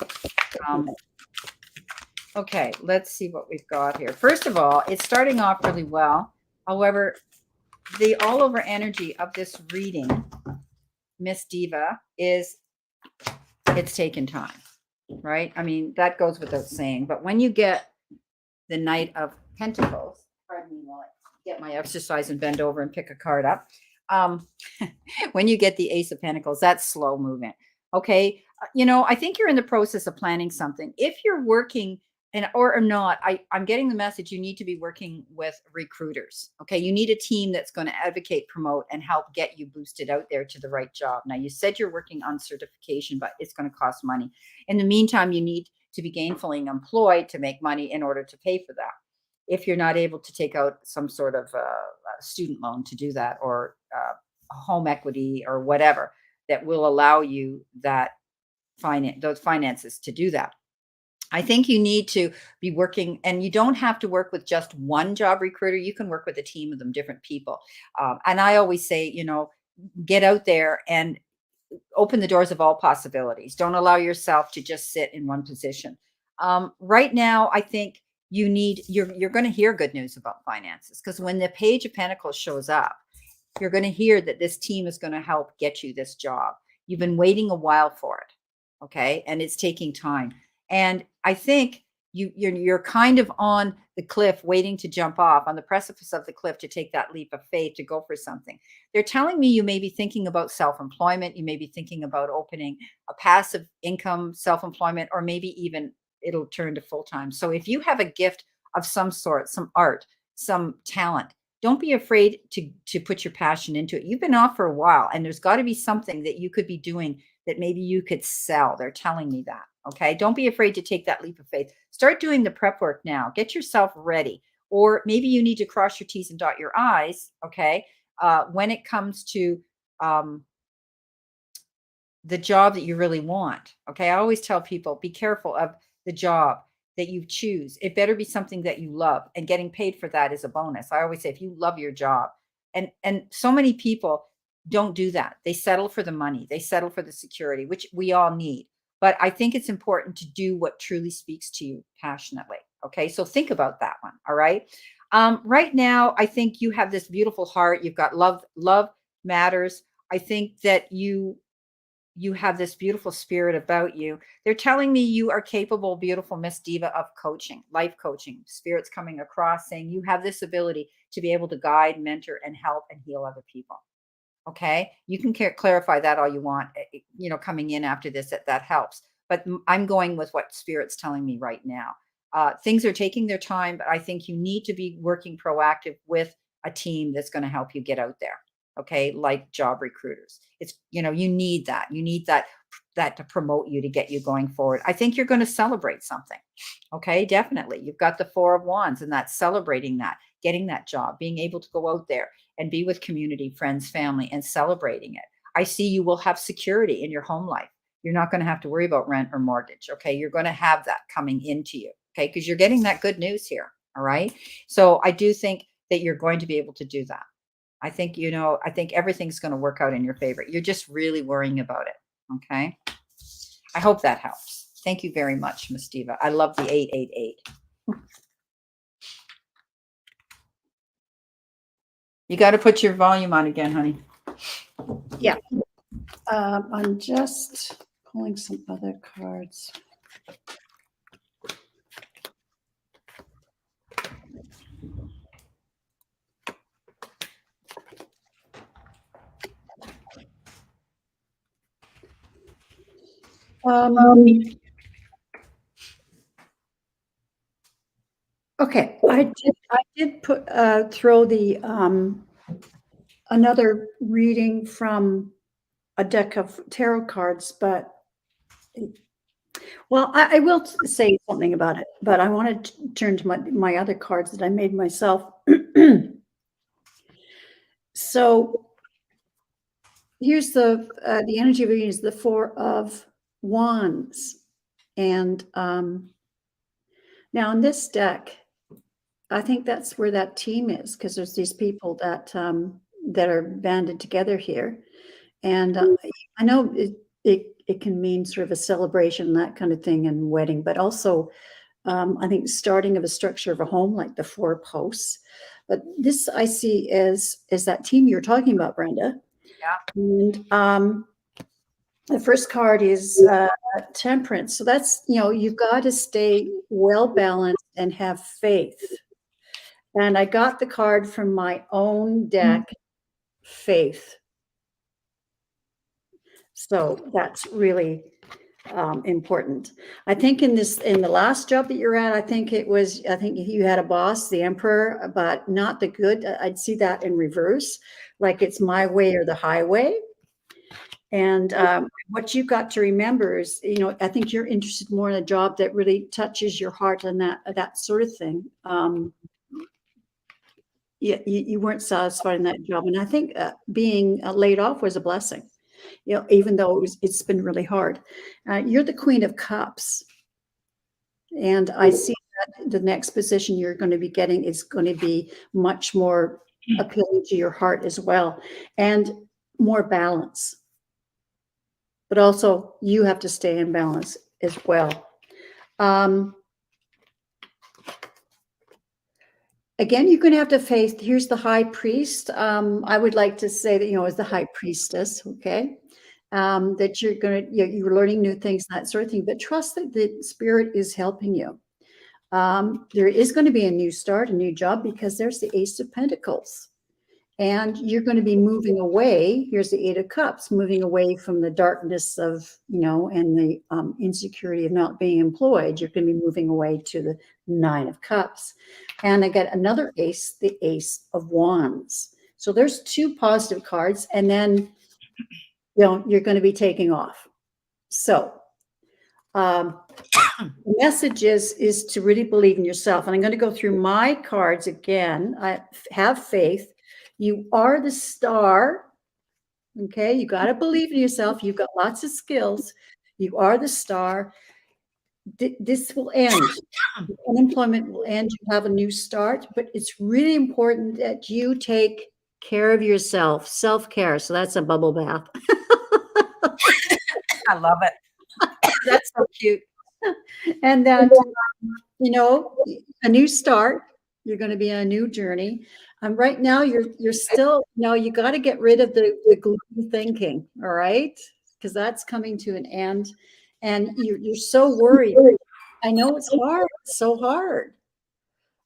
Okay, let's see what we've got here. First of all, it's starting off really well. However, the all over energy of this reading, Miss Diva, is it's taken time, right? I mean, that goes without saying. But when you get the Knight of Pentacles, pardon me while I get my exercise and bend over and pick a card up. When you get the Ace of Pentacles, that's slow movement. Okay. I think you're in the process of planning something. If you're working or not, I'm getting the message you need to be working with recruiters. Okay. You need a team that's going to advocate, promote, and help get you boosted out there to the right job. Now, you said you're working on certification, but it's going to cost money. In the meantime, you need to be gainfully employed to make money in order to pay for that. If you're not able to take out some sort of student loan to do that, or home equity or whatever that will allow you those finances to do that. I think you need to be working, and you don't have to work with just one job recruiter. You can work with a team of them, different people. And I always say, get out there and open the doors of all possibilities. Don't allow yourself to just sit in one position. Right now, I think you're going to hear good news about finances, because when the Page of Pentacles shows up, you're going to hear that this team is going to help get you this job. You've been waiting a while for it. Okay. And it's taking time. And I think you're kind of on the cliff, waiting to jump off on the precipice of the cliff, to take that leap of faith, to go for something. They're telling me you may be thinking about self-employment. You may be thinking about opening a passive income self-employment, or maybe even it'll turn to full-time. So if you have a gift of some sort, some art, some talent, don't be afraid to put your passion into it. You've been off for a while, and there's got to be something that you could be doing that maybe you could sell. They're telling me that. Okay. Don't be afraid to take that leap of faith. Start doing the prep work now. Get yourself ready. Or maybe you need to cross your T's and dot your I's. Okay. When it comes to the job that you really want. Okay. I always tell people, be careful of the job that you choose. It better be something that you love, and getting paid for that is a bonus. I always say, if you love your job, and so many people don't do that. They settle for the money. They settle for the security, which we all need. But I think it's important to do what truly speaks to you passionately. Okay. So think about that one. All right. Right now, I think you have this beautiful heart. You've got love. Love matters. I think that you have this beautiful spirit about you. They're telling me you are capable, beautiful Miss Diva, of coaching, life coaching. Spirit's coming across saying you have this ability to be able to guide, mentor, and help and heal other people. Okay. You can clarify that all you want, coming in after this, that helps. But I'm going with what Spirit's telling me right now. Things are taking their time, but I think you need to be working proactive with a team that's going to help you get out there. Okay. Like job recruiters. It's, you need that. You need that to promote you, to get you going forward. I think you're going to celebrate something. Okay. Definitely. You've got the Four of Wands, and that's celebrating that, getting that job, being able to go out there and be with community, friends, family, and celebrating it. I see you will have security in your home life. You're not going to have to worry about rent or mortgage. Okay. You're going to have that coming into you. Okay. Because you're getting that good news here. All right. So I do think that you're going to be able to do that. I think, I think everything's going to work out in your favor. You're just really worrying about it. Okay. I hope that helps. Thank you very much, Miss Diva. I love the 888. You got to put your volume on again, honey. Yeah. I'm just pulling some other cards. Okay, I did put throw the another reading from a deck of tarot cards, but well, I will say something about it, but I want to turn to my other cards that I made myself. So here's the energy of reading is the Four of Wands, and now in this deck, I think that's where that team is, because there's these people that that are banded together here, and I know it can mean sort of a celebration, that kind of thing, and wedding, but also I think starting of a structure of a home, like the four posts. But this I see is that team you're talking about, Brenda. Yeah. And the first card is Temperance. So that's, you've got to stay well balanced and have faith. And I got the card from my own deck, Faith. So that's really important. I think in the last job that you're at, I think you had a boss, the Emperor, but not the good. I'd see that in reverse, like it's my way or the highway. And what you've got to remember is, I think you're interested more in a job that really touches your heart and that sort of thing. You weren't satisfied in that job, and I think being laid off was a blessing. Even though it's been really hard. You're the Queen of Cups, and I see that the next position you're going to be getting is going to be much more appealing to your heart as well, and more balance. But also, you have to stay in balance as well. Again, you're going to have to face. Here's the High Priest. I would like to say that as the High Priestess, okay. That you're learning new things, that sort of thing, but trust that the Spirit is helping you. There is going to be a new start, a new job, because there's the Ace of Pentacles, and you're going to be moving away. Here's the Eight of Cups, moving away from the darkness of, and the insecurity of not being employed. You're going to be moving away to the Nine of Cups. And I got another ace, the Ace of Wands. So there's two positive cards, and then you're going to be taking off. So the message is to really believe in yourself. And I'm going to go through my cards again. I have faith. You are the star. Okay. You got to believe in yourself. You've got lots of skills. You are the star. This will end. Unemployment will end. You have a new start, but it's really important that you take care of yourself, self-care. So that's a bubble bath. I love it. That's so cute. And that, a new start, you're going to be on a new journey. Right now, you're still, you got to get rid of the gloomy thinking, all right? Because that's coming to an end. And you're so worried. I know it's hard. It's so hard.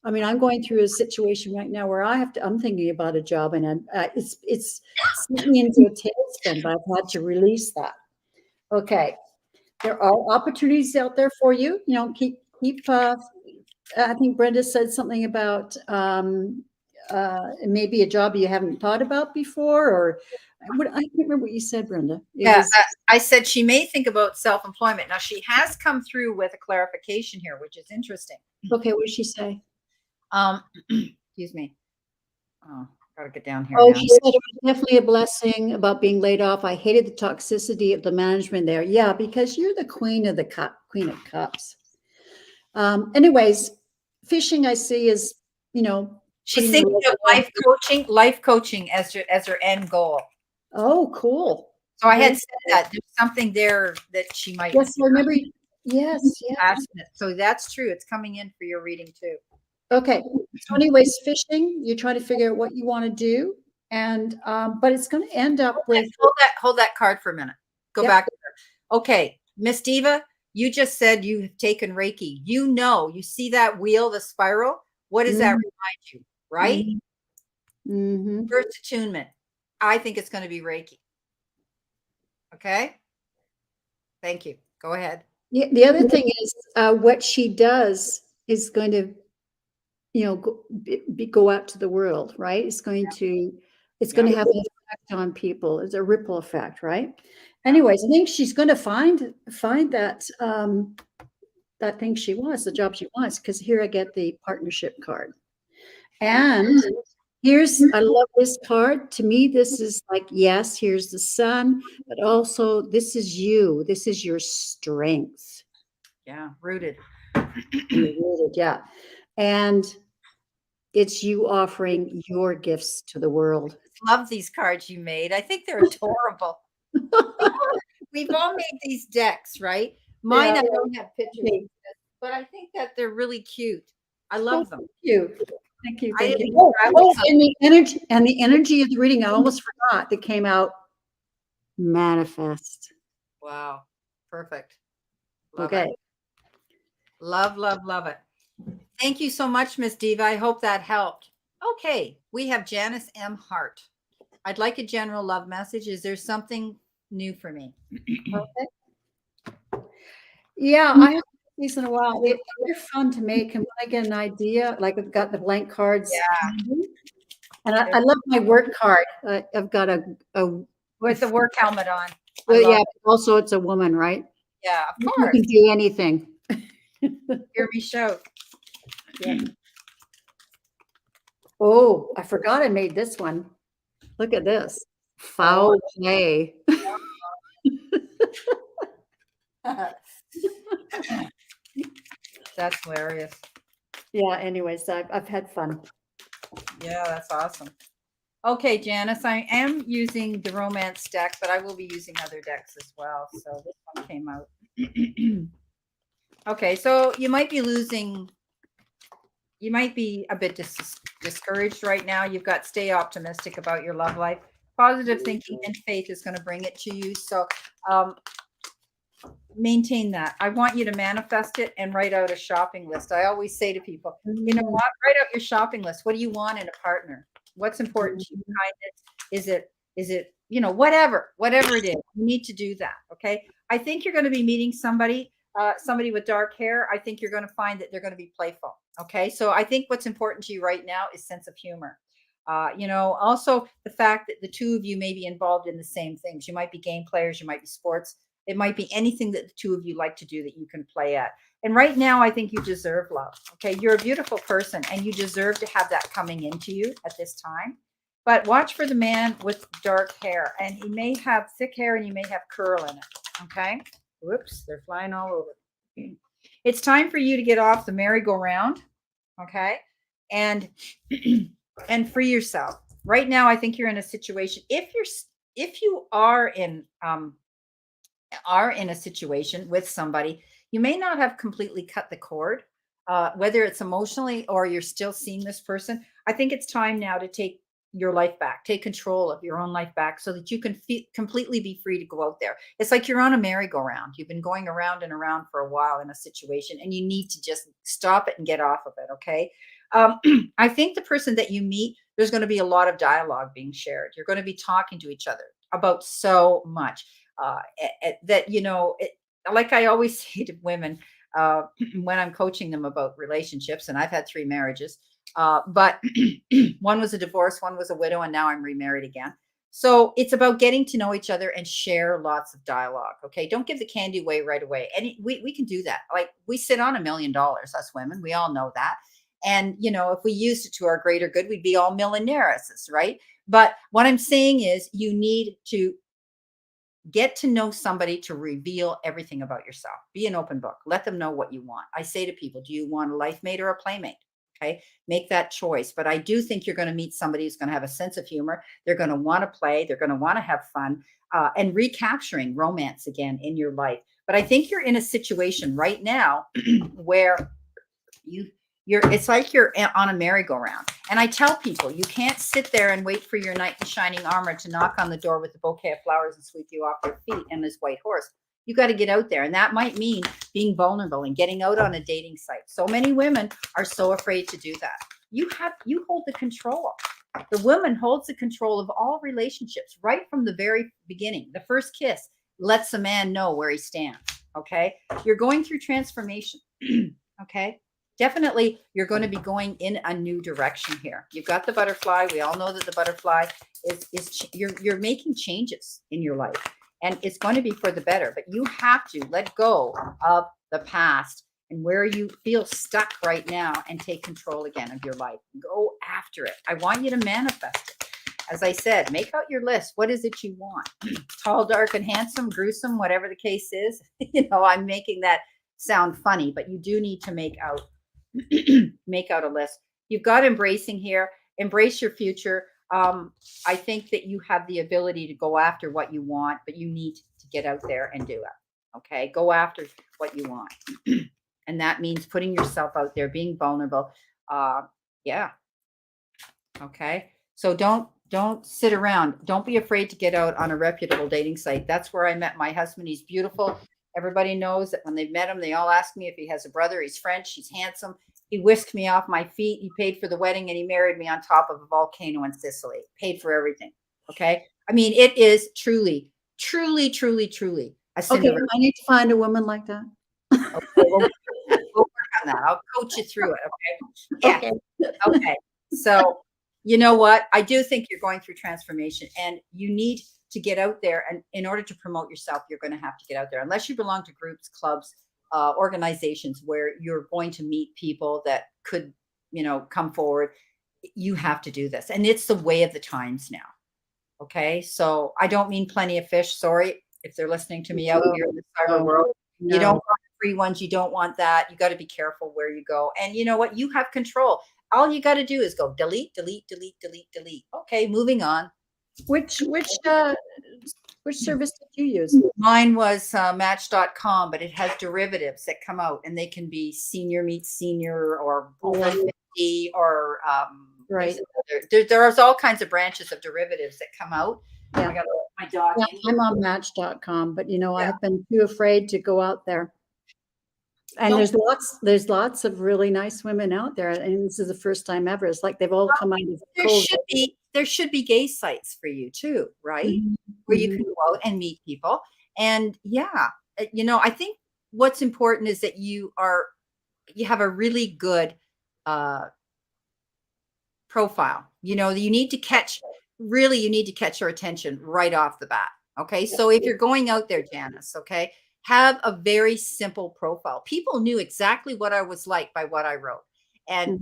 I mean, I'm going through a situation right now where I'm thinking about a job, and it's sent me into a tailspin, but I've had to release that. Okay. There are opportunities out there for you. Keep. I think Brenda said something about maybe a job you haven't thought about before, or I can't remember what you said, Brenda. I said she may think about self-employment. Now she has come through with a clarification here, which is interesting. Okay, what did she say? Excuse me. Oh, gotta get down here. Oh, now. she said it was definitely a blessing about being laid off. I hated the toxicity of the management there. Yeah, because you're the Queen of Cups. Anyways, fishing I see is, She's thinking of life coaching as her end goal. Oh, cool. So I had said that there's something there that she might. Yes, I remember. Yes, yeah. Passionate. So that's true. It's coming in for your reading too. Okay. So anyways, fishing, you're trying to figure out what you want to do. And, but it's going to end up with. Hold that card for a minute. Go back. Okay. Miss Diva, you just said you've taken Reiki. You see that wheel, the spiral. What does that remind you? Right? Mm-hmm. First attunement. I think it's going to be Reiki. Okay. Thank you. Go ahead. Yeah. The other thing is what she does is going to, go out to the world, right? It's going to, It's going to have an effect on people. It's a ripple effect, right? Anyways, I think she's going to find that that thing she wants, the job she wants, because here I get the partnership card. And I love this card. To me, this is like, yes, here's the sun, but also this is you. This is your strength. Yeah, rooted. Yeah. And it's you offering your gifts to the world. Love these cards you made. I think they're adorable. We've all made these decks, right? Mine, Yeah. I don't have pictures, but I think that they're really cute. I love them. Thank you. Thank you. I Thank didn't you. Oh, grab them. and the energy of the reading, I almost forgot that came out. Manifest. Wow. Perfect. Love Okay. it. Love, love, love it. Thank you so much, Miss Diva. I hope that helped. Okay. We have Janice M. Hart. I'd like a general love message. Is there something new for me? Okay. Yeah, I haven't done these in a while. They're fun to make. And when I get an idea, like I've got the blank cards. Yeah. And I love my work card. I've got a With the work helmet on. well, yeah, also it's a woman, right? Yeah, of You course. can do anything. Hear me shout. Yeah. Oh, I forgot I made this one. Look at this. Foul play. That's hilarious. Yeah, anyways, I've had fun. Yeah, that's awesome. Okay, Janice, I am using the romance deck, but I will be using other decks as well. So this one came out. Okay, so you might be a bit discouraged right now. You've got stay optimistic about your love life. Positive thinking and faith is going to bring it to you. So maintain that. I want you to manifest it and write out a shopping list. I always say to people, you know what? Write out your shopping list. What do you want in a partner? What's important to you? Kindness? Is it, whatever it is, you need to do that. Okay. I think you're going to be meeting somebody with dark hair. I think you're going to find that they're going to be playful. Okay. So I think what's important to you right now is sense of humor. Also the fact that the two of you may be involved in the same things. You might be game players. You might be sports. It might be anything that the two of you like to do that you can play at. And right now, I think you deserve love. Okay. You're a beautiful person and you deserve to have that coming into you at this time. But watch for the man with dark hair, and he may have thick hair and you may have curl in it. Okay. Whoops. They're flying all over. It's time for you to get off the merry-go-round. Okay. And free yourself. Right now, I think you're in a situation. If you are in a situation with somebody, you may not have completely cut the cord, whether it's emotionally or you're still seeing this person. I think it's time now to take your life back, take control of your own life back so that you can completely be free to go out there. It's like you're on a merry-go-round. You've been going around and around for a while in a situation and you need to just stop it and get off of it. Okay. I think the person that you meet, there's going to be a lot of dialogue being shared. You're going to be talking to each other about so much. That, like I always say to women when I'm coaching them about relationships, and I've had 3 marriages, but one was a divorce, one was a widow, and now I'm remarried again. So it's about getting to know each other and share lots of dialogue. Okay. Don't give the candy away right away. And we can do that. Like we sit on $1 million, us women, we all know that. And, if we used it to our greater good, we'd be all millionairesses, right? But what I'm saying is you need to get to know somebody to reveal everything about yourself. Be an open book. Let them know what you want. I say to people, do you want a life mate or a playmate? Okay. Make that choice. But I do think you're going to meet somebody who's going to have a sense of humor. They're going to want to play. They're going to want to have fun and recapturing romance again in your life. But I think you're in a situation right now where it's like you're on a merry-go-round. And I tell people, you can't sit there and wait for your knight in shining armor to knock on the door with a bouquet of flowers and sweep you off your feet and his white horse. You got to get out there. And that might mean being vulnerable and getting out on a dating site. So many women are so afraid to do that. You hold the control. The woman holds the control of all relationships right from the very beginning. The first kiss lets a man know where he stands. Okay. You're going through transformation. Okay. definitely you're going to be going in a new direction here. You've got the butterfly. We all know that the butterfly you're making changes in your life, and it's going to be for the better, but you have to let go of the past and where you feel stuck right now and take control again of your life. Go after it. I want you to manifest it. As I said, make out your list. What is it you want? Tall, dark, and handsome, gruesome, whatever the case is. I'm making that sound funny, but you do need to make out a list. You've got embracing here. Embrace your future. I think that you have the ability to go after what you want, but you need to get out there and do it. Okay. Go after what you want. And that means putting yourself out there, being vulnerable. Yeah. Okay. So don't sit around. Don't be afraid to get out on a reputable dating site. That's where I met my husband. He's beautiful. Everybody knows that when they've met him, they all ask me if he has a brother. He's French. He's handsome. He whisked me off my feet. He paid for the wedding, and he married me on top of a volcano in Sicily. Paid for everything. Okay. I mean, it is truly, truly, truly, truly a Okay, Cinderella. I need to find a woman like that. Okay, we'll work on that. I'll coach you through it. Okay. Yeah. Okay. Okay. So, you know what? I do think you're going through transformation, and you need to get out there. And in order to promote yourself, you're going to have to get out there. Unless you belong to groups, clubs, organizations where you're going to meet people that could, come forward, you have to do this. And it's the way of the times now. Okay. So I don't mean plenty of fish. Sorry if they're listening to me out here in the cyber world. You don't want free ones. You don't want that. You got to be careful where you go. And you know what? You have control. All you got to do is go delete, delete, delete, delete, delete. Okay, moving on. Which service did you use? Mine was Match.com, but it has derivatives that come out, and they can be senior meets senior or over 50 or Right. There's all kinds of branches of derivatives that come out. Yeah. I got my dog. Yeah, I'm on Match.com, but I have been too afraid to go out there. And there's lots of really nice women out there, and this is the first time ever. It's like they've all come out of COVID. There should be gay sites for you too, right? Mhm. Where you can go out and meet people. And I think what's important is that you have a really good profile. You need to catch your attention right off the bat. Okay. So if you're going out there, Janice, okay, have a very simple profile. People knew exactly what I was like by what I wrote. And,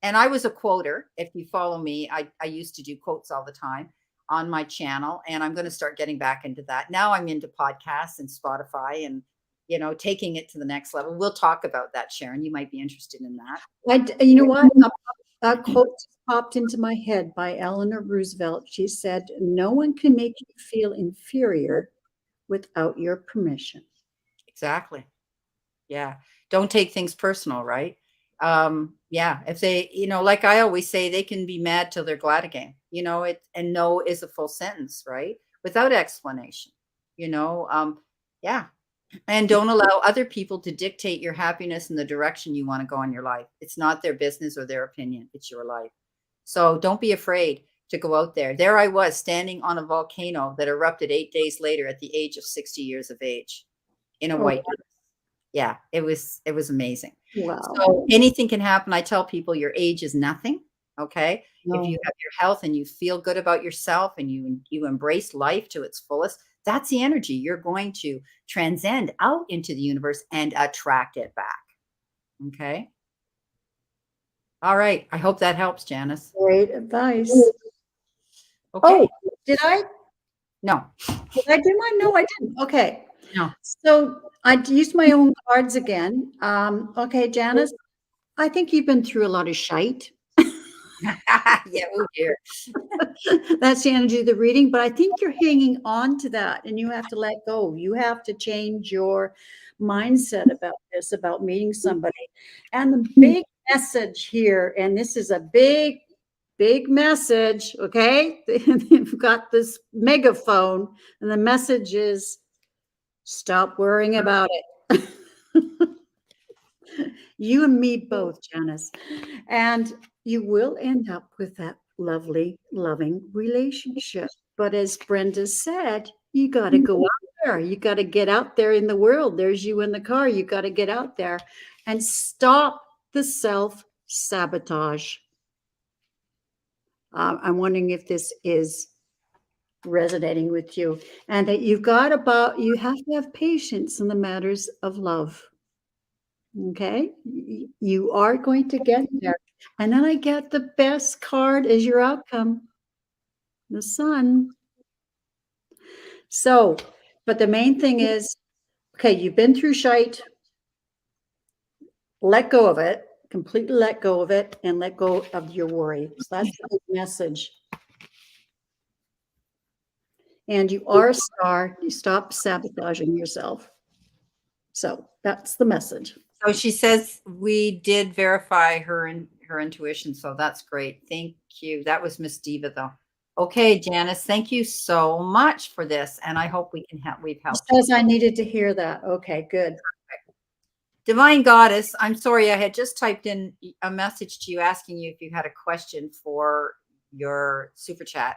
and I was a quoter. If you follow me, I used to do quotes all the time on my channel, and I'm going to start getting back into that. Now I'm into podcasts and Spotify and, taking it to the next level. We'll talk about that, Sharon. You might be interested in that. You know what? A quote popped into my head by Eleanor Roosevelt. She said, "No one can make you feel inferior without your permission." Exactly. Yeah. Don't take things personal, right? If they, like I always say, they can be mad till they're glad again, and no is a full sentence, right? Without explanation, and don't allow other people to dictate your happiness and the direction you want to go in your life. It's not their business or their opinion. It's your life. So don't be afraid to go out there. There I was standing on a volcano that erupted 8 days later at the age of 60 years of age in a white dress. Yeah, it was amazing. Wow. So anything can happen. I tell people your age is nothing. Okay. No. If you have your health and you feel good about yourself and you embrace life to its fullest, that's the energy you're going to transcend out into the universe and attract it back. Okay. All right. I hope that helps, Janice. Great advice. Okay. Oh, did I? No. Did I do mine? No, I didn't. Okay. No. So I used my own cards again. Okay, Janice, I think you've been through a lot of shite. Yeah, oh dear. That's the energy of the reading, but I think you're hanging on to that and you have to let go. You have to change your mindset about this, about meeting somebody. And the big message here, and this is a big message, okay? They've got this megaphone, and the message is stop worrying about it. You and me both, Janice. And you will end up with that lovely, loving relationship. But as Brenda said, you got to go out there. You got to get out there in the world. There's you in the car. You got to get out there and stop the self-sabotage. I'm wondering if this is resonating with you, and that you have to have patience in the matters of love. Okay, you are going to get there. And then I get the best card as your outcome, the sun. So, but the main thing is, okay, you've been through shite. Let go of it, completely let go of it, and let go of your worry. So that's the big message. And you are a star. You stop sabotaging yourself. So that's the message. So she says we did verify her intuition. So that's great. Thank you. That was Miss Diva, though. Okay, Janice, thank you so much for this. And I hope we've helped. Says I needed to hear that. Okay, good. Divine Goddess, I'm sorry, I had just typed in a message to you asking you if you had a question for your super chat.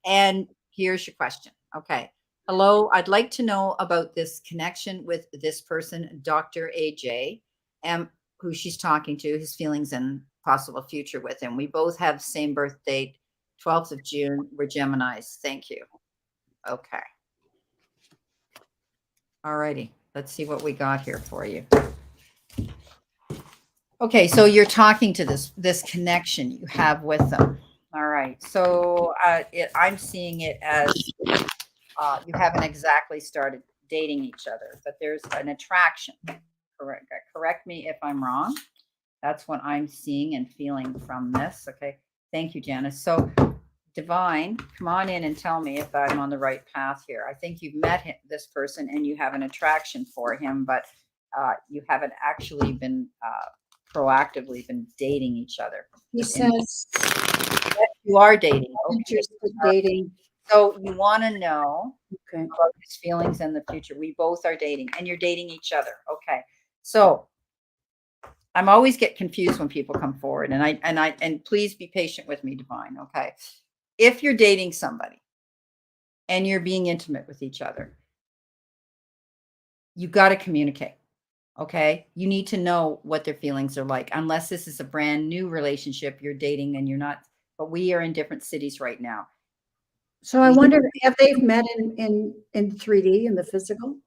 And here's your question. Okay. Hello, I'd like to know about this connection with this person, Dr. AJ, who she's talking to, his feelings and possible future with him. We both have the same birth date, 12th of June. We're Geminis. Thank you. Okay. All righty. Let's see what we got here for you. Okay, so you're talking to this connection you have with them. All right. So I'm seeing it as you haven't exactly started dating each other, but there's an attraction. Correct me if I'm wrong. That's what I'm seeing and feeling from this. Okay. Thank you, Janice. So Divine, come on in and tell me if I'm on the right path here. I think you've met this person and you have an attraction for him, but you haven't actually been proactively been dating each other. He says you are dating. Interested dating. So you want to know Okay. about his feelings in the future. We both are dating, and you're dating each other. Okay. So I'm always get confused when people come forward, and please be patient with me, Divine. Okay. If you're dating somebody and you're being intimate with each other, you got to communicate. Okay. You need to know what their feelings are like, unless this is a brand new relationship you're dating and you're not, but we are in different cities right now. So I wonder, have they met in 3D, in the physical?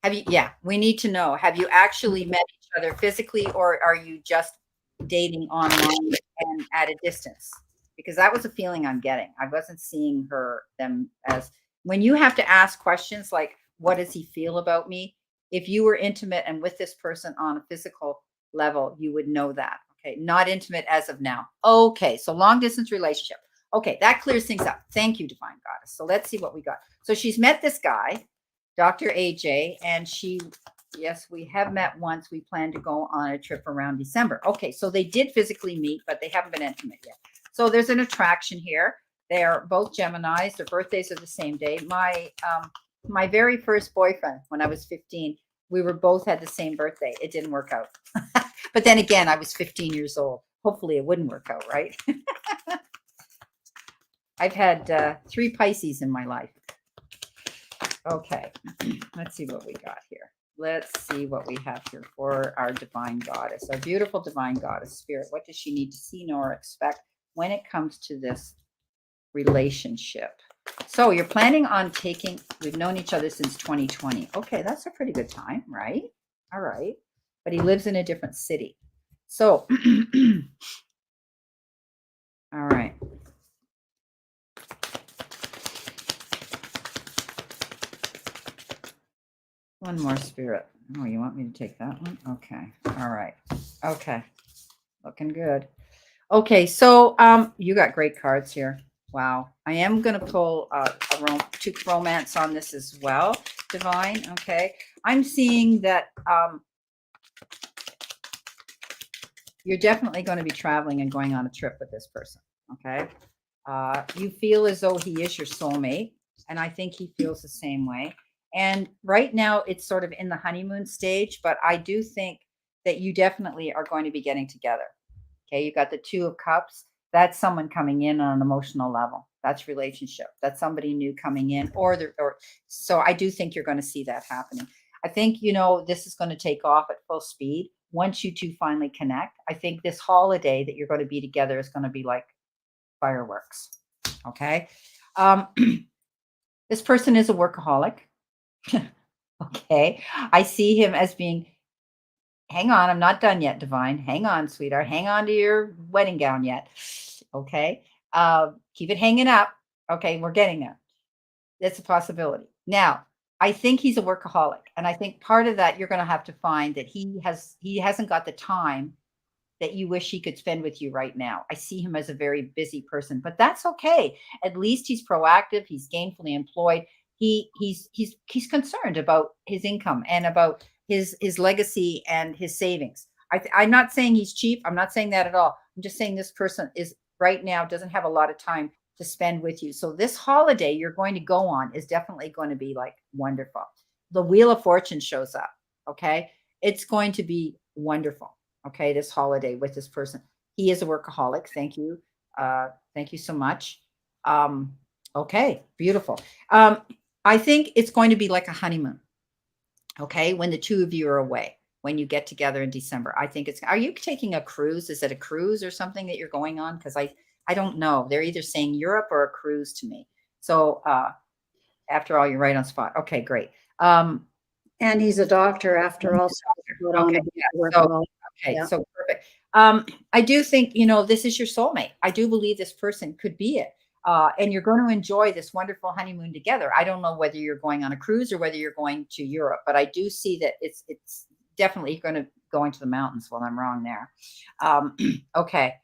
Have you? Yeah, we need to know. Have you actually met each other physically, or are you just dating online and at a distance? Because that was a feeling I'm getting. I wasn't seeing them as, when you have to ask questions like, what does he feel about me? If you were intimate and with this person on a physical level, you would know that. Okay. Not intimate as of now. Okay. So long distance relationship. Okay. That clears things up. Thank you, Divine Goddess. So let's see what we got. So she's met this guy, Dr. AJ, and yes, we have met once. We plan to go on a trip around December. Okay. So they did physically meet, but they haven't been intimate yet. So there's an attraction here. They're both Geminis. Their birthdays are the same day. My very first boyfriend, when I was 15, we both had the same birthday. It didn't work out. But then again, I was 15 years old. Hopefully it wouldn't work out, right? I've had 3 Pisces in my life. Okay, let's see what we got here. Let's see what we have here for our Divine Goddess, our beautiful Divine Goddess Spirit. What does she need to see, know, or expect when it comes to this relationship? So you're planning on we've known each other since 2020. Okay, that's a pretty good time, right? All right. But he lives in a different city. So, all right. One more, Spirit. Oh, you want me to take that one? Okay. All right. Okay. Looking good. Okay. So, you got great cards here. Wow. I am going to pull two romance on this as well, Divine. Okay. I'm seeing that you're definitely going to be traveling and going on a trip with this person. Okay. You feel as though he is your soulmate, and I think he feels the same way. And right now it's sort of in the honeymoon stage, but I do think that you definitely are going to be getting together. Okay. You got the 2 of Cups. That's someone coming in on an emotional level. That's relationship. That's somebody new coming in, or so I do think you're going to see that happening. I think, this is going to take off at full speed once you two finally connect. I think this holiday that you're going to be together is going to be like fireworks. Okay. This person is a workaholic. Okay. I see him as being, hang on, I'm not done yet, Divine. Hang on, sweetheart. Hang on to your wedding gown yet. Okay. Keep it hanging up. Okay. We're getting there. That's a possibility. Now, I think he's a workaholic. And I think part of that, you're going to have to find that he hasn't got the time that you wish he could spend with you right now. I see him as a very busy person, but that's okay. At least he's proactive. He's gainfully employed. He's concerned about his income and about his legacy and his savings. I'm not saying he's cheap. I'm not saying that at all. I'm just saying this person is right now doesn't have a lot of time to spend with you. So this holiday you're going to go on is definitely going to be like wonderful. The Wheel of Fortune shows up. Okay. It's going to be wonderful. Okay. This holiday with this person. He is a workaholic. Thank you. Thank you so much. Okay. Beautiful. I think it's going to be like a honeymoon. Okay. When the two of you are away, when you get together in December, I think are you taking a cruise? Is it a cruise or something that you're going on? Because I don't know. They're either saying Europe or a cruise to me. So after all, you're right on spot. Okay, great. And he's a doctor after all. Okay, so perfect. I do think, this is your soulmate. I do believe this person could be it. And you're going to enjoy this wonderful honeymoon together. I don't know whether you're going on a cruise or whether you're going to Europe, but I do see that it's definitely going to go into the mountains. Well, I'm wrong there. Okay.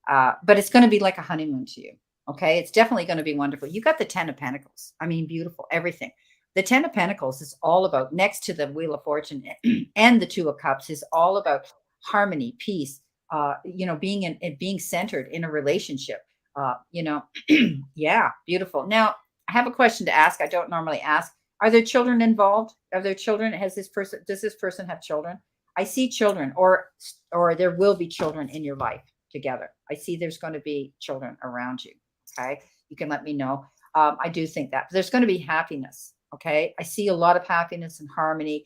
But it's going to be like a honeymoon to you. Okay. It's definitely going to be wonderful. You got the 10 of Pentacles. I mean, beautiful, everything. The 10 of Pentacles is all about, next to the Wheel of Fortune and the 2 of Cups, is all about harmony, peace, being centered in a relationship. Yeah, beautiful. Now, I have a question to ask. I don't normally ask. Are there children involved? Are there children? Does this person have children? I see children, or there will be children in your life together. I see there's going to be children around you. Okay. You can let me know. I do think that there's going to be happiness. Okay. I see a lot of happiness and harmony.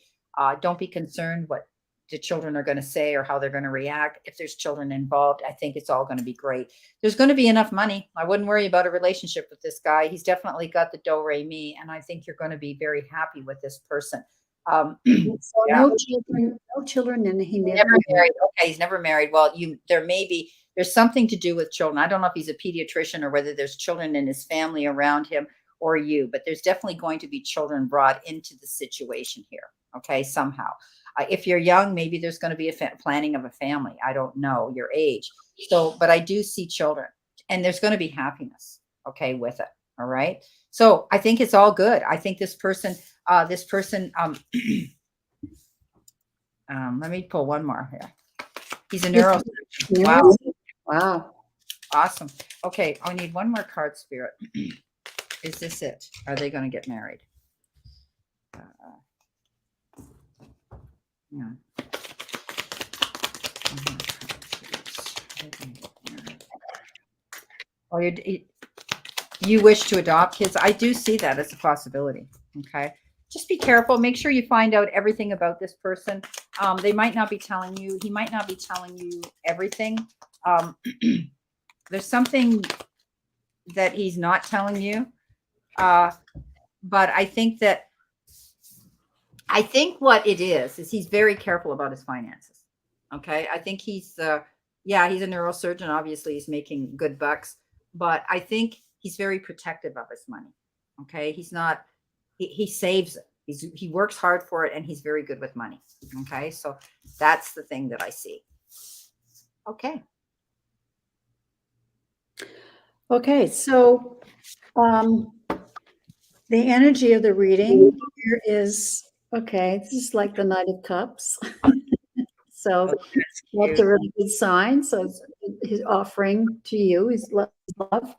Don't be concerned what the children are going to say or how they're going to react. If there's children involved, I think it's all going to be great. There's going to be enough money. I wouldn't worry about a relationship with this guy. He's definitely got the do re mi, and I think you're going to be very happy with this person. So yeah. no children, and he never married. Okay, he's never married. Well, there's something to do with children. I don't know if he's a pediatrician or whether there's children in his family around him or you, but there's definitely going to be children brought into the situation here. Okay, somehow. If you're young, maybe there's going to be a planning of a family. I don't know your age. So, but I do see children, and there's going to be happiness. Okay, with it. All right. So I think it's all good. I think this person, let me pull one more here. He's a neurosurgeon. Wow. Wow. Awesome. Okay. I need one more card, Spirit. Is this it? Are they going to get married? Yeah. Oh, you wish to adopt kids? I do see that as a possibility. Okay. Just be careful. Make sure you find out everything about this person. They might not be telling you. He might not be telling you everything. There's something that he's not telling you. But I think what it is he's very careful about his finances. Okay. I think he's a neurosurgeon. Obviously he's making good bucks, but I think he's very protective of his money. Okay. He saves it. He works hard for it, and he's very good with money. Okay. So that's the thing that I see. Okay. Okay. So, the energy of the reading here is, okay, this is like the Knight of Cups. So that's a really good sign. So he's offering to you his love.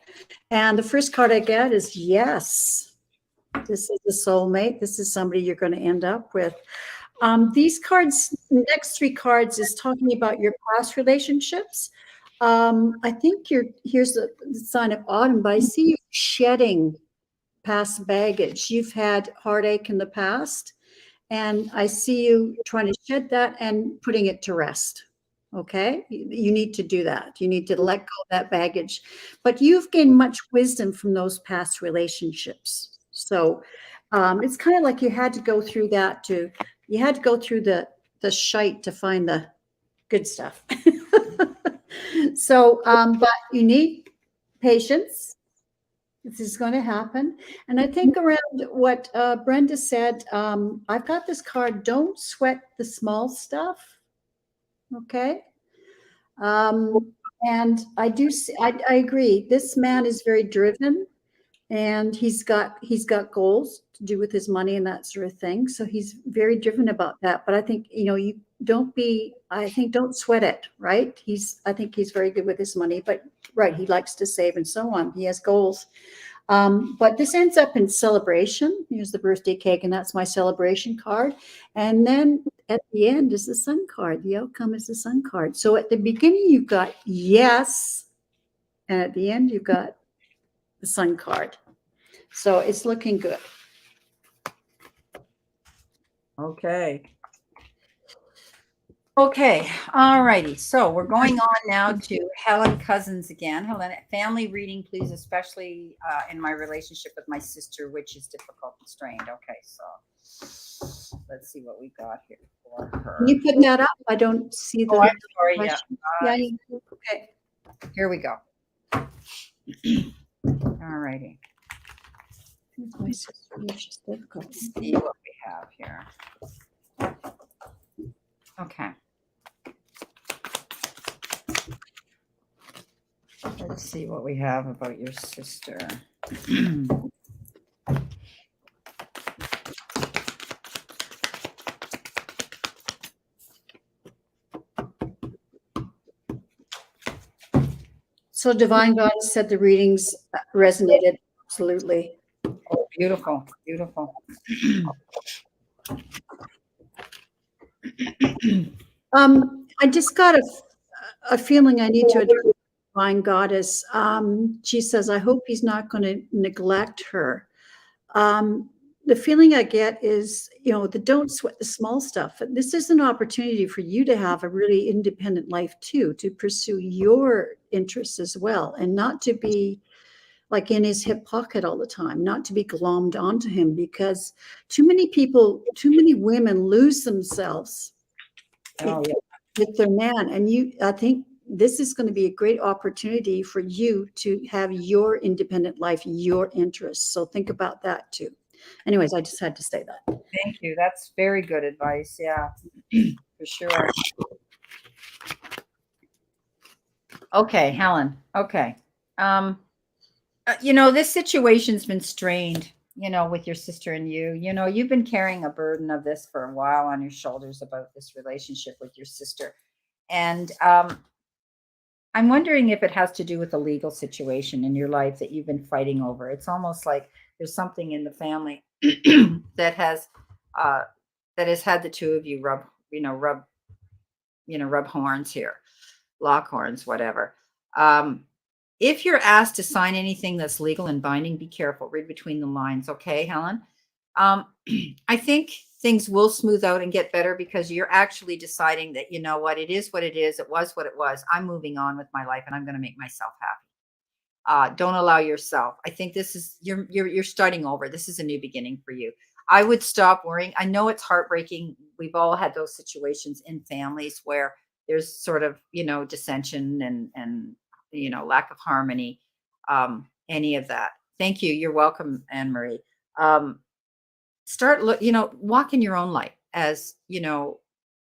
And the first card I get is yes. This is a soulmate. This is somebody you're going to end up with. These cards, next 3 cards, is talking about your past relationships. I think here's the sign of autumn, but I see you shedding past baggage. You've had heartache in the past, and I see you trying to shed that and putting it to rest. Okay, you need to do that. You need to let go of that baggage. But you've gained much wisdom from those past relationships. So it's kind of like you had to go through that you had to go through the shite to find the good stuff. So, but you need patience. This is going to happen. And I think around what Brenda said, I've got this card, don't sweat the small stuff. Okay. And I do see, I agree. This man is very driven, and he's got goals to do with his money and that sort of thing. So he's very driven about that. But I think, you don't sweat it, right? I think he's very good with his money, but right. He likes to save and so on. He has goals. But this ends up in celebration. Here's the birthday cake, and that's my celebration card. And then at the end is the sun card. The outcome is the sun card. So at the beginning, you've got yes. And at the end, you've got the sun card. So it's looking good. Okay. Okay. All righty. So we're going on now to Helen Cousins again. Helen, family reading, please, especially in my relationship with my sister, which is difficult and strained. Okay. So let's see what we got here for her. Can you put that up? I don't see the. Oh, I'm sorry. question. Yeah. Okay. Here we go. All righty. My sister, she's difficult. Let's see what we have here. Okay. Let's see what we have about your sister. So Divine Goddess said the readings resonated. Absolutely. Oh, beautiful, beautiful. I just got a feeling I need to address Divine Goddess. She says, I hope he's not going to neglect her. The feeling I get is, don't sweat the small stuff. This is an opportunity for you to have a really independent life too, to pursue your interests as well, and not to be like in his hip pocket all the time, not to be glommed onto him, because too many women lose themselves with their man. And I think this is going to be a great opportunity for you to have your independent life, your interests. So think about that too. Anyways, I just had to say that. Thank you. That's very good advice. Yeah, for sure. Okay, Helen. Okay. This situation's been strained, with your sister and you. You've been carrying a burden of this for a while on your shoulders about this relationship with your sister. And I'm wondering if it has to do with a legal situation in your life that you've been fighting over. It's almost like there's something in the family that has had the two of you rub horns here, lock horns, whatever. If you're asked to sign anything that's legal and binding, be careful. Read between the lines. Okay, Helen? I think things will smooth out and get better because you're actually deciding that, it is what it is. It was what it was. I'm moving on with my life and I'm going to make myself happy. Don't allow yourself. I think this is, you're starting over. This is a new beginning for you. I would stop worrying. I know it's heartbreaking. We've all had those situations in families where there's sort of, dissension and lack of harmony, any of that. Thank you. You're welcome, Anne-Marie. Walk in your own light, as,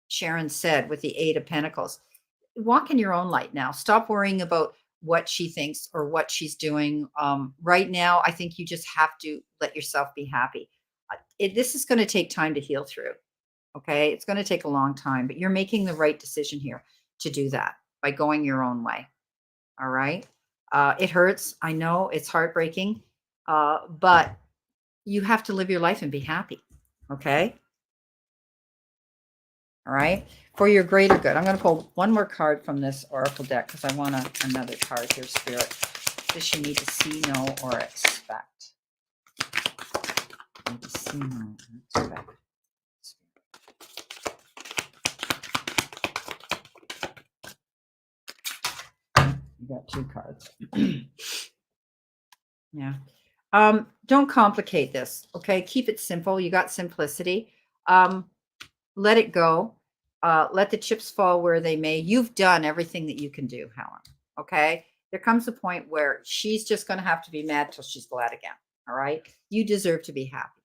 Sharon said with the 8 of Pentacles. Walk in your own light now. Stop worrying about what she thinks or what she's doing. Right now, I think you just have to let yourself be happy. This is going to take time to heal through. Okay. It's going to take a long time, but you're making the right decision here to do that by going your own way. All right. It hurts. I know it's heartbreaking, but you have to live your life and be happy. Okay. All right. For your greater good. I'm going to pull one more card from this Oracle deck because I want another card here, Spirit. does she need to see, know, or expect? Need to see, know, or expect. You got 2 cards. Yeah. Don't complicate this. Okay. Keep it simple. You got simplicity. Let it go. Let the chips fall where they may. You've done everything that you can do, Helen. Okay. There comes a point where she's just going to have to be mad till she's glad again. All right. You deserve to be happy.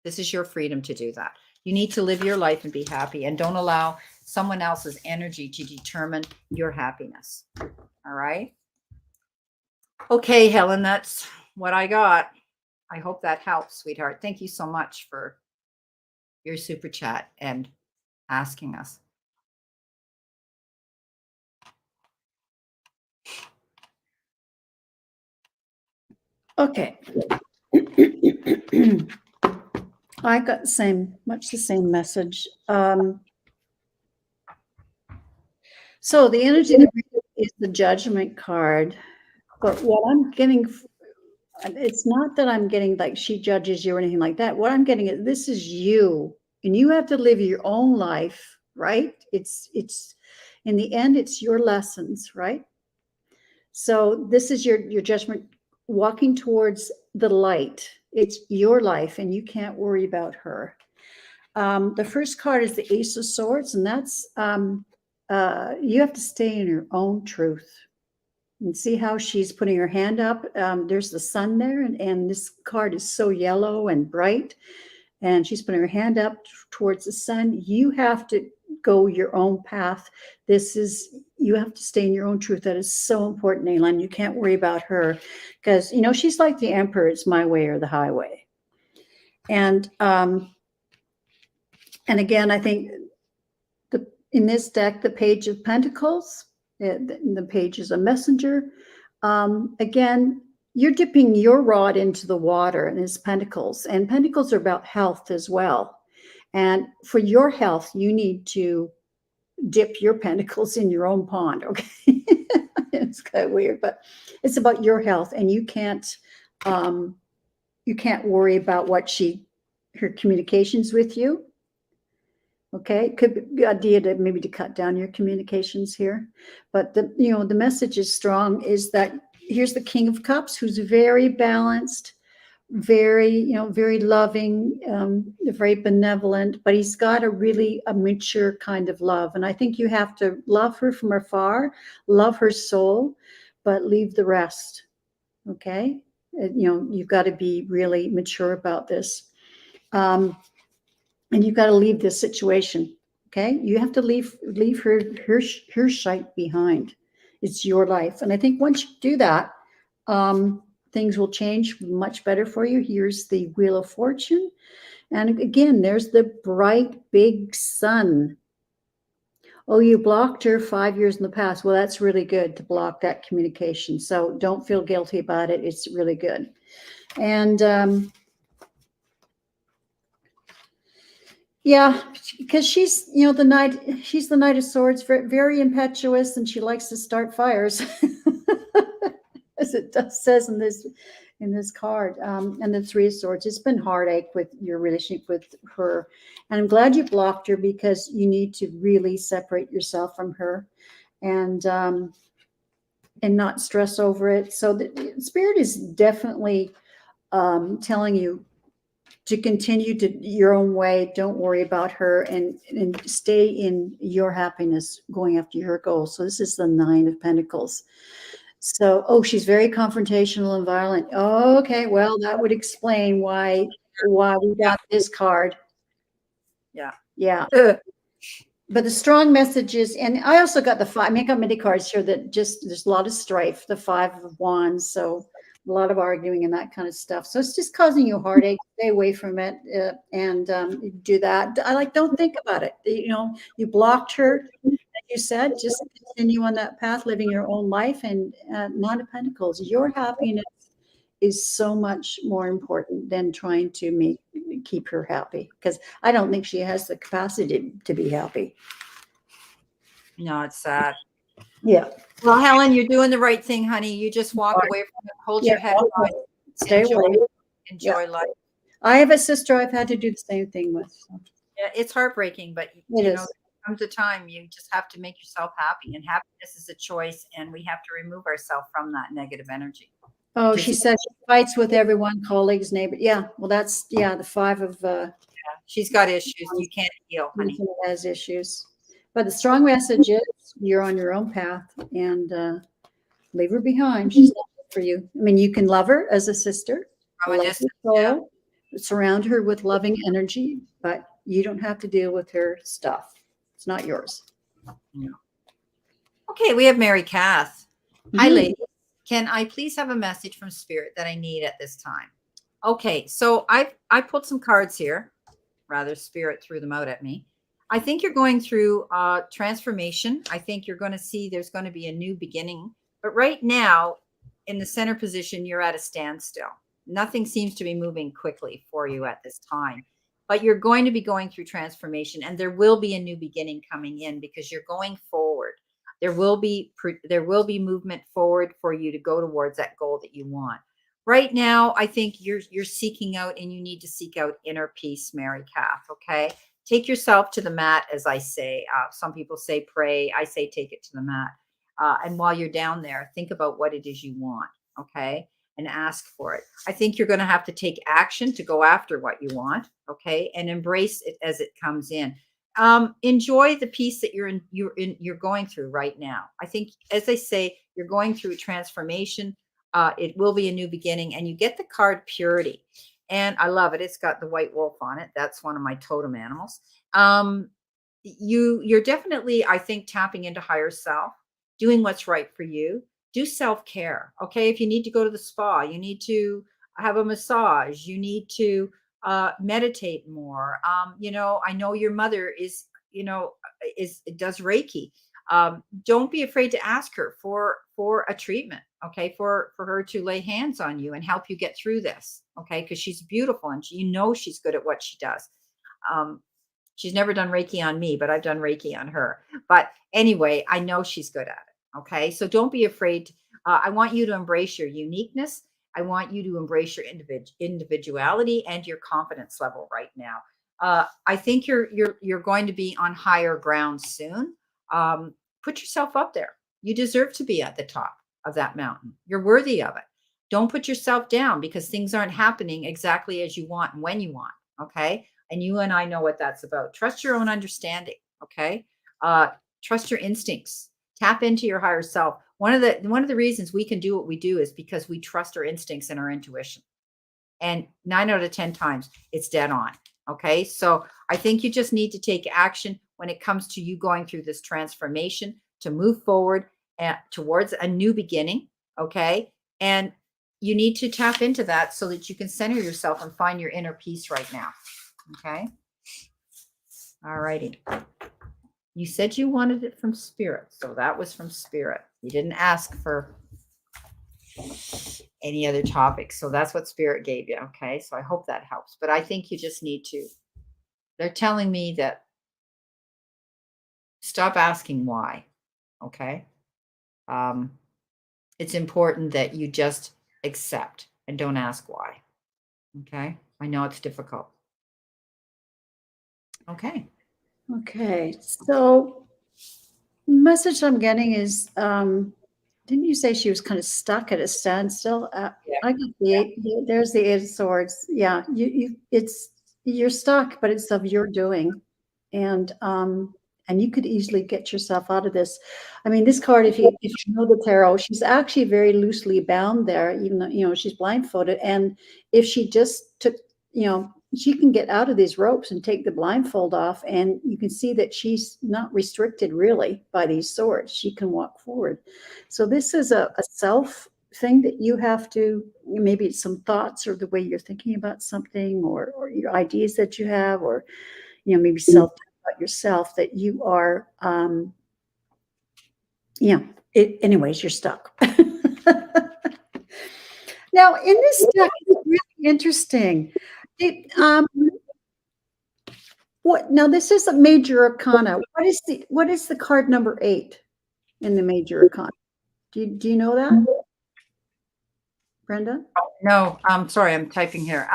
This is your freedom to do that. You need to live your life and be happy, and don't allow someone else's energy to determine your happiness. All right. Okay, Helen, that's what I got. I hope that helps, sweetheart. Thank you so much for your super chat and asking us. Okay. I got much the same message. So the energy is the Judgment card, but what I'm getting, it's not that I'm getting like she judges you or anything like that. What I'm getting is this is you, and you have to live your own life, right? It's in the end, it's your lessons, right? So this is your judgment, walking towards the light. It's your life, and you can't worry about her. The first card is the Ace of Swords, and that's you have to stay in your own truth. And see how she's putting her hand up. There's the sun there, and this card is so yellow and bright. And she's putting her hand up towards the sun. You have to go your own path. You have to stay in your own truth. That is so important, Aylin. You can't worry about her because, she's like the emperor. It's my way or the highway. And again, I think in this deck, the Page of Pentacles, the page is a messenger. Again, you're dipping your rod into the water, and it's pentacles. And pentacles are about health as well. And for your health, you need to dip your pentacles in your own pond, okay? It's kind of weird, but it's about your health, and you can't worry about her communications with you. Okay, could be a good idea to maybe to cut down your communications here, but the message is strong. Is that here's the King of Cups, who's very balanced, very very loving, very benevolent, but he's got a mature kind of love, and I think you have to love her from afar, love her soul, but leave the rest. Okay, you've got to be really mature about this. And you've got to leave this situation, okay? You have to leave her shite behind. It's your life. And I think once you do that, things will change much better for you. Here's the Wheel of Fortune. And again, there's the bright, big sun. Oh, you blocked her 5 years in the past. Well, that's really good to block that communication. So don't feel guilty about it. It's really good. And yeah, because she's, the Knight of Swords, very, very impetuous, and she likes to start fires, as it says in this card. And the Three of Swords, it's been heartache with your relationship with her, and I'm glad you blocked her because you need to really separate yourself from her, and not stress over it. So the Spirit is definitely telling you to continue to your own way. Don't worry about her, and stay in your happiness, going after your goals. So this is the Nine of Pentacles. So, she's very confrontational and violent. Oh, okay, well, that would explain why we got this card. Yeah. But the strong message is, and I also got the five. I got many cards here that there's a lot of strife. The Five of Wands, so a lot of arguing and that kind of stuff. So it's just causing you heartache. Stay away from it, and do that. Don't think about it. You blocked her, as you said. Just continue on that path, living your own life. And Nine of Pentacles, your happiness is so much more important than trying to keep her happy, because I don't think she has the capacity to be happy. No, it's sad. Yeah. Well, Helen, you're doing the right thing, honey. You just walk away from it, hold your head high, Stay enjoy, away. enjoy life. I have a sister I've had to do the same thing with. So. Yeah, it's heartbreaking, but It you know, is. there comes a time you just have to make yourself happy, and happiness is a choice, and we have to remove ourselves from that negative energy. Oh, Just- she said she fights with everyone, colleagues, neighbors. Yeah, well, that's the 5 of She's got issues you can't heal, honey. has issues. But the strong message is you're on your own path, and leave her behind. She's not good for you. I mean, you can love her as a sister, From a love her distance, soul, surround her with loving energy, but you don't have to deal with her stuff. It's not yours. Okay, we have Mary Kath. Hi, Mhm. ladies. Can I please have a message from Spirit that I need at this time? Okay, so I pulled some cards here. Rather, Spirit threw them out at me. I think you're going through transformation. I think you're going to see there's going to be a new beginning. But right now, in the center position, you're at a standstill. Nothing seems to be moving quickly for you at this time. But you're going to be going through transformation, and there will be a new beginning coming in because you're going forward. There will be movement forward for you to go towards that goal that you want. Right now, I think you're seeking out, and you need to seek out inner peace, Mary Kath. Okay, take yourself to the mat, as I say. Some people say pray. I say take it to the mat. And while you're down there, think about what it is you want. Okay, and ask for it. I think you're going to have to take action to go after what you want. Okay, and embrace it as it comes in. Enjoy the peace that you're going through right now. I think, as I say, you're going through a transformation. It will be a new beginning, and you get the card purity, and I love it. It's got the white wolf on it. That's one of my totem animals. You're definitely, I think, tapping into higher self, doing what's right for you. Do self-care. Okay, if you need to go to the spa, you need to have a massage, you need to meditate more. I know your mother is does Reiki. Don't be afraid to ask her for a treatment, okay, for her to lay hands on you and help you get through this, okay, because she's beautiful, and she's good at what she does. She's never done Reiki on me, but I've done Reiki on her. But anyway, I know she's good at it, okay, so don't be afraid. I want you to embrace your uniqueness. I want you to embrace your individuality and your confidence level right now. I think you're going to be on higher ground soon. Put yourself up there. You deserve to be at the top of that mountain. You're worthy of it. Don't put yourself down because things aren't happening exactly as you want and when you want. Okay. And you and I know what that's about. Trust your own understanding. Okay. Trust your instincts. Tap into your higher self. One of the reasons we can do what we do is because we trust our instincts and our intuition. And 9 out of 10 times it's dead on. Okay. So I think you just need to take action when it comes to you going through this transformation to move forward towards a new beginning. Okay. And you need to tap into that so that you can center yourself and find your inner peace right now. Okay. All righty. You said you wanted it from Spirit. So that was from Spirit. You didn't ask for any other topics. So that's what Spirit gave you. Okay. So I hope that helps. But I think you just need to, they're telling me that stop asking why. Okay. It's important that you just accept and don't ask why. Okay. I know it's difficult. Okay. Okay. So the message I'm getting is, didn't you say she was kind of stuck at a standstill? Yeah. I got there's the 8 of Swords. Yeah, you're stuck, but it's of your doing, and you could easily get yourself out of this. I mean, this card, if you know the tarot, she's actually very loosely bound there, even though she's blindfolded. And if she just took, she can get out of these ropes and take the blindfold off, and you can see that she's not restricted really by these swords. She can walk forward. So this is a self thing that you have to, maybe it's some thoughts or the way you're thinking about something, or your ideas that you have, or maybe self about yourself, that you are anyways, you're stuck. Now in this deck, it's really interesting. What now? This is a major arcana. What is the card number 8? in the major economy. Do you know that, Brenda? No, I'm sorry, I'm typing here.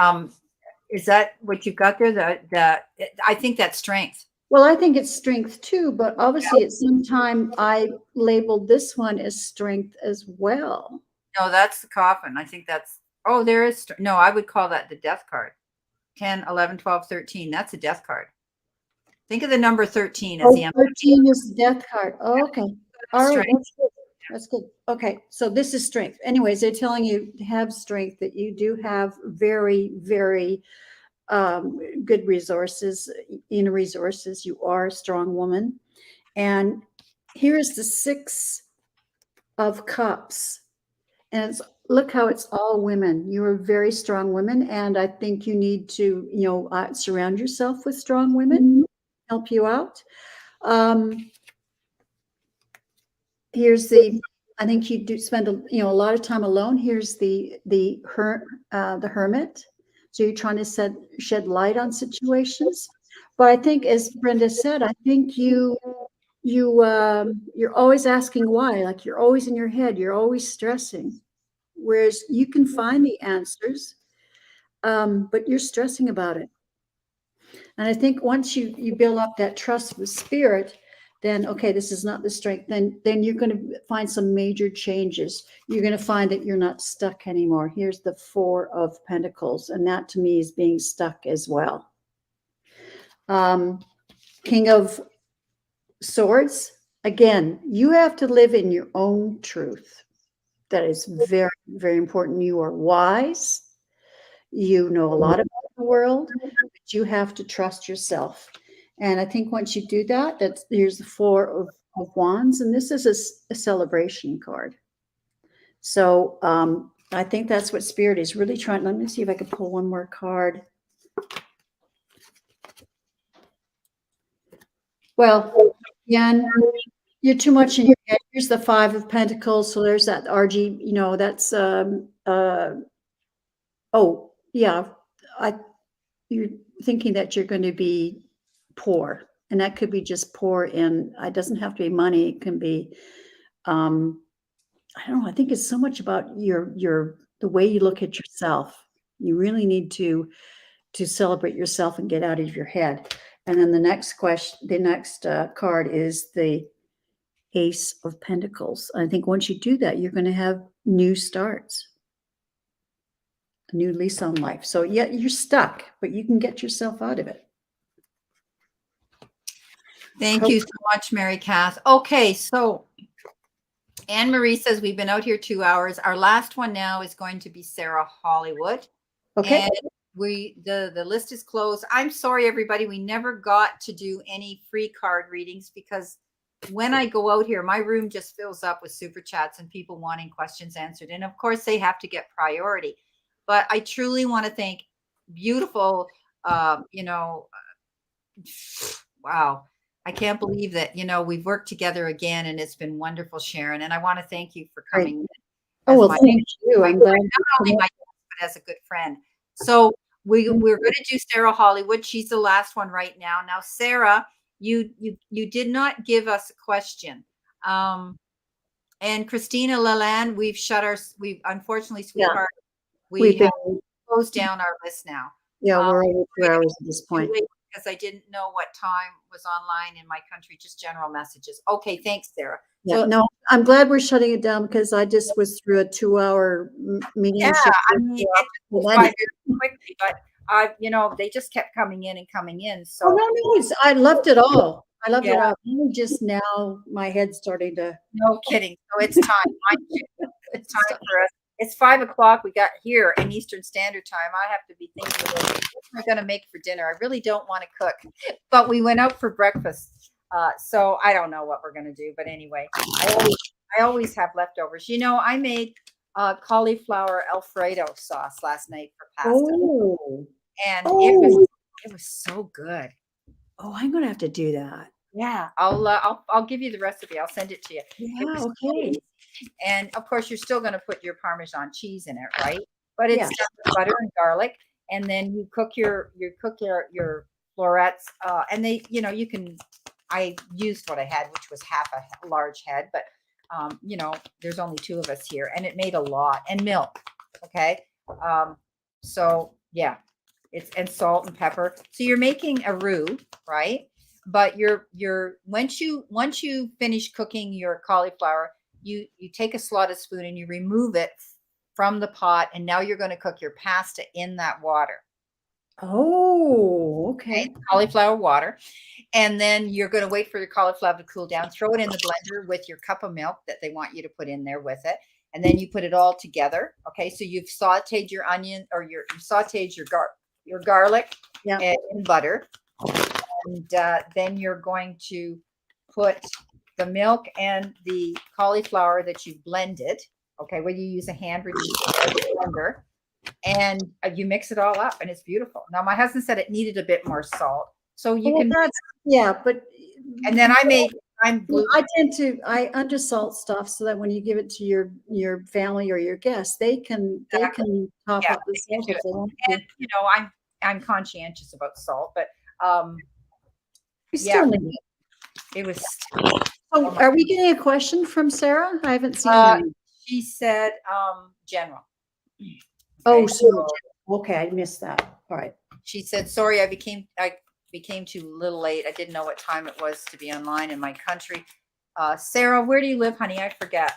Is that what you got there? I think that's strength. Well, I think it's strength too, but obviously at some time I labeled this one as strength as well. No, that's the coffin. I think that's, oh, there is, no, I would call that the death card. 10, 11, 12, 13. That's a death card. Think of the number 13 as Oh, the empty 13 is the death card. Oh, okay. All right. strength. That's good. That's good. Okay. So this is strength. Anyways, they're telling you to have strength, that you do have very, very good resources, inner resources. You are a strong woman. And here is the 6 of Cups. And it's, look how it's all women. You're a very strong woman. And I think you need to, surround yourself with strong women, help you out. Here's the, I think you do spend a lot of time alone. Here's the hermit. So you're trying to shed light on situations. But I think, as Brenda said, I think you're always asking why. Like, you're always in your head. You're always stressing. Whereas you can find the answers, but you're stressing about it. And I think once you build up that trust with spirit, then, okay, this is not the strength. Then you're going to find some major changes. You're going to find that you're not stuck anymore. Here's the 4 of Pentacles. And that to me is being stuck as well. King of Swords. Again, you have to live in your own truth. That is very, very important. You are wise. You know a lot about the world, but you have to trust yourself. And I think once you do that, here's the 4 of Wands, and this is a celebration card. So I think that's what Spirit is really trying. Let me see if I can pull one more card. Well, again, you're too much in your head. Here's the 5 of Pentacles. So there's that RG, that's, oh, yeah. You're thinking that you're going to be poor, and that could be just poor in, it doesn't have to be money. It can be, I don't know. I think it's so much about the way you look at yourself. You really need to celebrate yourself and get out of your head. And then the next card is the Ace of Pentacles. I think once you do that, you're going to have new starts, a new lease on life. So yeah, you're stuck, but you can get yourself out of it. Thank you so much, Mary Cass. Okay, so Anne Marie says we've been out here 2 hours. Our last one now is going to be Sarah Hollywood. Okay. And the list is closed. I'm sorry, everybody. We never got to do any free card readings because when I go out here, my room just fills up with super chats and people wanting questions answered. And of course, they have to get priority. But I truly want to thank beautiful, wow. I can't believe that, we've worked together again and it's been wonderful, Sharon. And I want to thank you for coming in. Oh, well, thank you. I'm glad. Not only my guest, but as a good friend. So we're going to do Sarah Hollywood. She's the last one right now. Now, Sarah, you did not give us a question. And Christina Lalande, we've unfortunately, sweetheart, we have closed down our list now. Yeah, we're over 2 hours at this point. Because I didn't know what time was online in my country, just general messages. Okay, thanks, Sarah. Yeah, no, I'm glad we're shutting it down because I just was through a 2-hour meeting. Yeah, I mean, it went by very quickly, but they just kept coming in and coming in. So no, I loved it all. I loved it all. Only just now, my head's starting to. No kidding. So it's time. It's time for us. It's 5 o'clock. We got here in Eastern Standard Time. I have to be thinking about what am I going to make for dinner. I really don't want to cook, but we went out for breakfast. So I don't know what we're going to do. But anyway, I always have leftovers. I made cauliflower Alfredo sauce last night for pasta, and it was so good. Oh, I'm going to have to do that. Yeah, I'll give you the recipe. I'll send it to you. Yeah, okay. And of course, you're still going to put your Parmesan cheese in it, right? But it's butter and garlic, and then you cook your florets, and they, you can. I used what I had, which was half a large head, but You know, there's only 2 of us here, and it made a lot, and milk. Okay. So yeah, and salt and pepper. So you're making a roux, right? But once you finish cooking your cauliflower, you take a slotted spoon and you remove it from the pot, and now you're going to cook your pasta in that water. Oh, Okay, okay. cauliflower water. And then you're going to wait for your cauliflower to cool down, throw it in the blender with your cup of milk that they want you to put in there with it. And then you put it all together. Okay. So you've sauteed your onion, or you sauteed your garlic Yeah. in butter. And then you're going to put the milk and the cauliflower that you've blended. Okay. Whether you use a hand blender, and you mix it all up, and it's beautiful. Now, my husband said it needed a bit more salt. So you Well, can, but and then I'm blue. I undersalt stuff so that when you give it to your family or your guests, they can top Yeah, up the they can salt do if it. they want And to. you know, I'm conscientious about salt, but You yeah, still need it. it was. Oh, are we getting a question from Sarah? I haven't seen Uh, any. She said, general. Oh, Okay, so okay, I missed that. All right. she said, sorry, I became too little late. I didn't know what time it was to be online in my country. Sarah, where do you live, honey? I forget.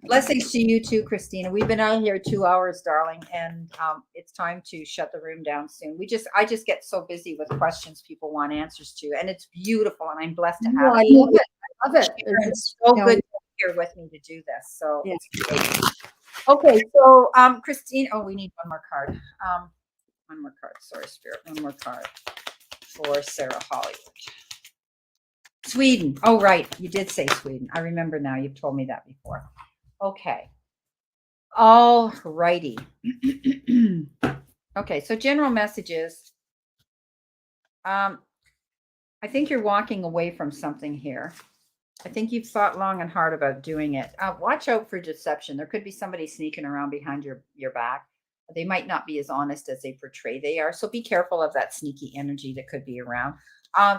Blessings to you too, Christina. We've been out here 2 hours, darling, and it's time to shut the room down soon. I just get so busy with questions people want answers to, and it's beautiful, and I'm blessed to have No, I it. love it. I love it. It's so you know, good to be here with me to do this. So Yeah. it's great. Okay, so Christine, we need one more card. One more card. Sorry, Spirit. One more card for Sarah Hollywood. Sweden. Oh, right. You did say Sweden. I remember now. You've told me that before. Okay. All righty. Okay, so general messages. I think you're walking away from something here. I think you've thought long and hard about doing it. Watch out for deception. There could be somebody sneaking around behind your back. They might not be as honest as they portray they are. So be careful of that sneaky energy that could be around.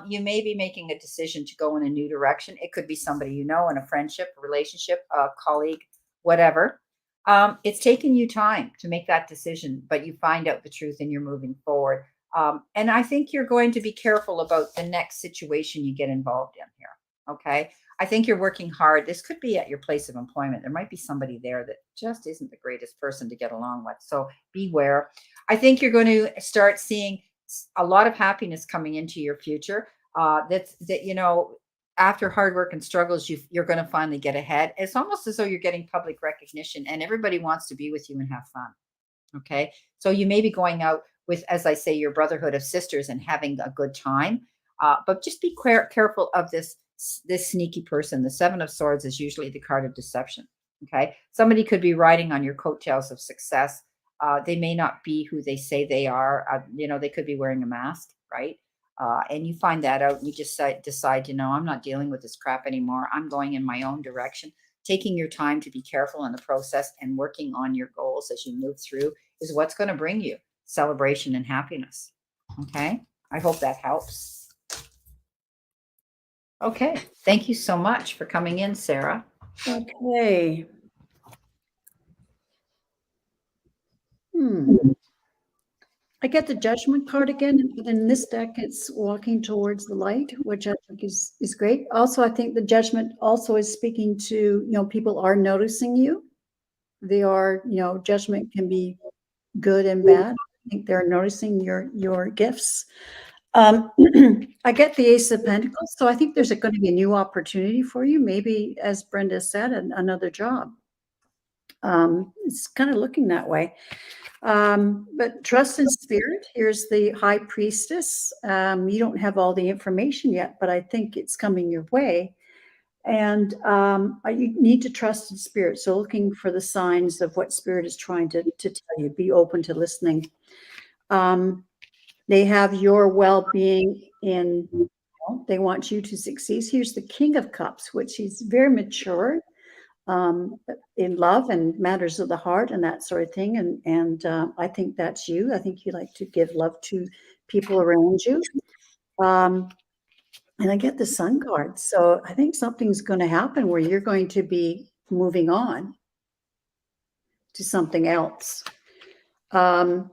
You may be making a decision to go in a new direction. It could be somebody you know in a friendship, a relationship, a colleague, whatever. It's taken you time to make that decision, but you find out the truth and you're moving forward. And I think you're going to be careful about the next situation you get involved in here. Okay. I think you're working hard. This could be at your place of employment. There might be somebody there that just isn't the greatest person to get along with. So beware. I think you're going to start seeing a lot of happiness coming into your future. After hard work and struggles, you're going to finally get ahead. It's almost as though you're getting public recognition, and everybody wants to be with you and have fun. Okay. So you may be going out with, as I say, your brotherhood of sisters and having a good time. But just be careful of this sneaky person. The 7 of Swords is usually the card of deception. Okay. Somebody could be riding on your coattails of success. They may not be who they say they are. They could be wearing a mask, right? And you find that out and you just decide, I'm not dealing with this crap anymore. I'm going in my own direction. Taking your time to be careful in the process and working on your goals as you move through is what's going to bring you celebration and happiness. Okay. I hope that helps. Okay. Thank you so much for coming in, Sarah. Okay. I get the Judgment card again, but in this deck, it's walking towards the light, which I think is great. Also, I think the Judgment also is speaking to, people are noticing you. They are, Judgment can be good and bad. I think they're noticing your gifts. I get the Ace of Pentacles, so I think there's going to be a new opportunity for you. Maybe, as Brenda said, another job. It's kind of looking that way. But trust in spirit. Here's the High Priestess. You don't have all the information yet, but I think it's coming your way. And you need to trust in spirit. So looking for the signs of what spirit is trying to tell you. Be open to listening. They have your well-being in. They want you to succeed. Here's the King of Cups, which is very mature. In love and matters of the heart and that sort of thing. And I think that's you. I think you like to give love to people around you. And I get the Sun card. So I think something's going to happen where you're going to be moving on to something else. Don't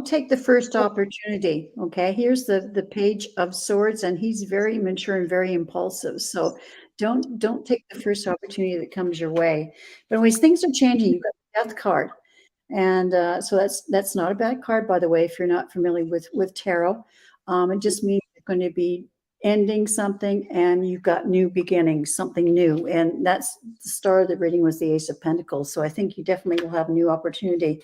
take the first opportunity. Okay. Here's the Page of Swords, and he's very mature and very impulsive. So don't take the first opportunity that comes your way. But when things are changing, you've got the Death card. And so that's not a bad card, by the way, if you're not familiar with tarot. It just means you're going to be ending something and you've got new beginnings, something new. And that's the star of the reading was the Ace of Pentacles. So I think you definitely will have a new opportunity.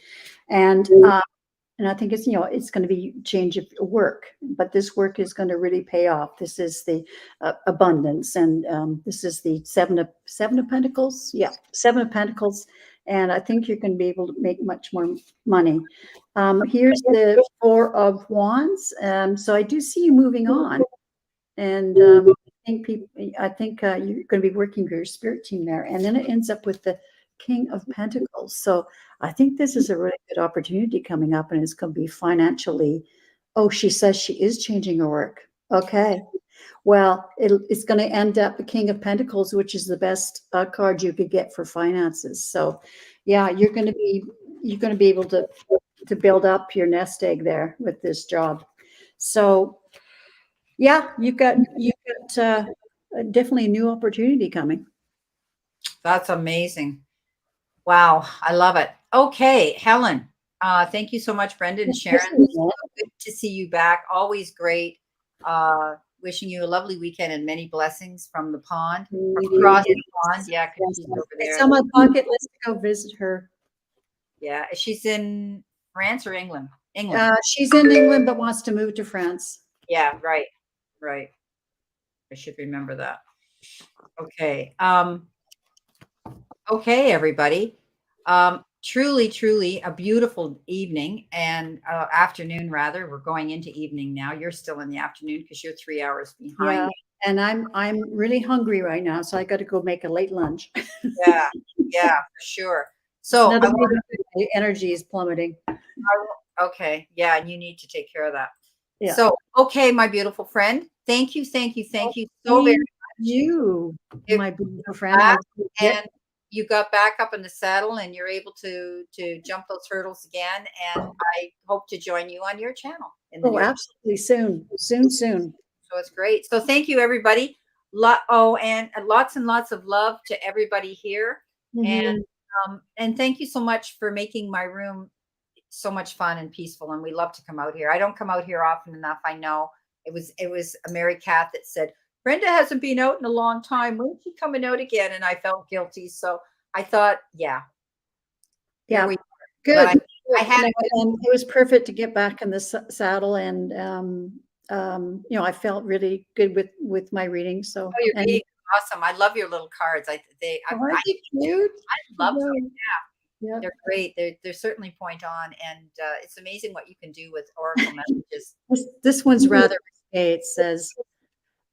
And I think it's, it's going to be change of work, but this work is going to really pay off. This is the abundance. And this is the seven of Pentacles. Yeah. Seven of Pentacles. And I think you're going to be able to make much more money. Here's the Four of Wands. So I do see you moving on. And I think you're going to be working with your spirit team there. And then it ends up with the King of Pentacles. So I think this is a really good opportunity coming up, and it's going to be financially. Oh, she says she is changing her work. Okay. Well, it's going to end up the King of Pentacles, which is the best card you could get for finances. So yeah, you're going to be able to build up your nest egg there with this job. So yeah, you've got definitely a new opportunity coming. That's amazing. Wow, I love it. Okay, Helen, thank you so much, Brenda and Sharon. So good to see you back. Always great. Wishing you a lovely weekend and many blessings from the pond, from across the pond. Yeah, she's over there. It's on my bucket list to go visit her. Yeah, she's in France or England? England. She's in England, but wants to move to France. Yeah, right. I should remember that. Okay. Okay, everybody. Truly a beautiful evening and afternoon, rather. We're going into evening now. You're still in the afternoon because you're 3 hours behind me. And I'm really hungry right now, so I got to go make a late lunch. Yeah, for sure. So the energy is plummeting. Okay, yeah, and you need to take care of that. Yeah. So, okay, my beautiful friend, thank you so very much. You, my beautiful friend, and you got back up in the saddle, and you're able to jump those hurdles again. And I hope to join you on your channel. Absolutely soon. So it's great. So thank you, everybody. And lots and lots of love to everybody here. Mm-hmm. And thank you so much for making my room so much fun and peaceful. And we love to come out here. I don't come out here often enough. I know it was a Mary Cat that said, Brenda hasn't been out in a long time. When's she coming out again? And I felt guilty. So I thought, yeah. Good. I had and it was perfect to get back in the saddle. And, I felt really good with my reading. So you're reading awesome. I love your little cards. Aren't they cute? I love them. Yeah. They're great. They're certainly point on, and it's amazing what you can do with oracle messages. This one's rather risque. It says,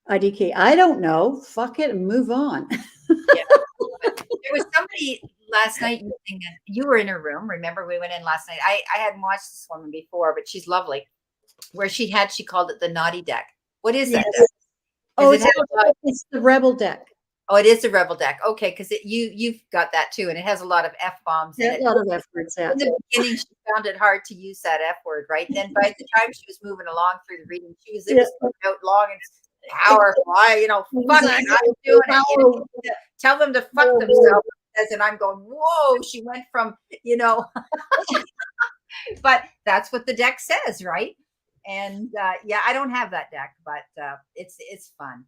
IDK, I don't know. Fuck it and move on. Yeah. There was somebody last night, you were in her room. Remember, we went in last night. I hadn't watched this woman before, but she's lovely. Where she called it the naughty deck. What is that? It's the rebel deck. Oh, it is the rebel deck. Okay, because you've got that too, and it has a lot of F-bombs in it. A lot of F words. Yeah. In the beginning, she found it hard to use that F word, right? Then by the time she was moving along through the reading, it was out long and powerful. Fuck it, I'm doing it. Tell them to fuck themselves. And I'm going, whoa, she went from, but that's what the deck says, right? And I don't have that deck, but it's fun.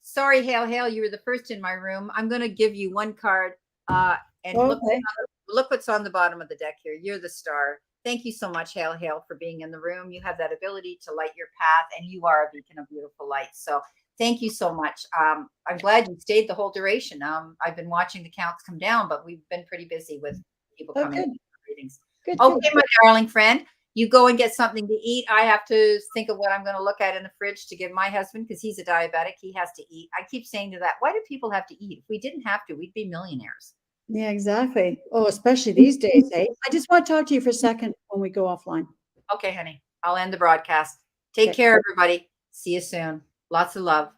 Sorry, Hale, you were the first in my room. I'm going to give you one card and look what's on the bottom of the deck here. You're the star. Thank you so much, Hale, for being in the room. You have that ability to light your path, and you are a beacon of beautiful light. So thank you so much. I'm glad you stayed the whole duration. I've been watching the counts come down, but we've been pretty busy with people coming in for readings. Good. Okay, my darling friend. You go and get something to eat. I have to think of what I'm going to look at in the fridge to give my husband because he's a diabetic. He has to eat. I keep saying to that, why do people have to eat? If we didn't have to, we'd be millionaires. Yeah, exactly. Oh, especially these days, eh? I just want to talk to you for a second when we go offline. Okay, honey. I'll end the broadcast. Take Okay. care, everybody. See you soon. Lots of love.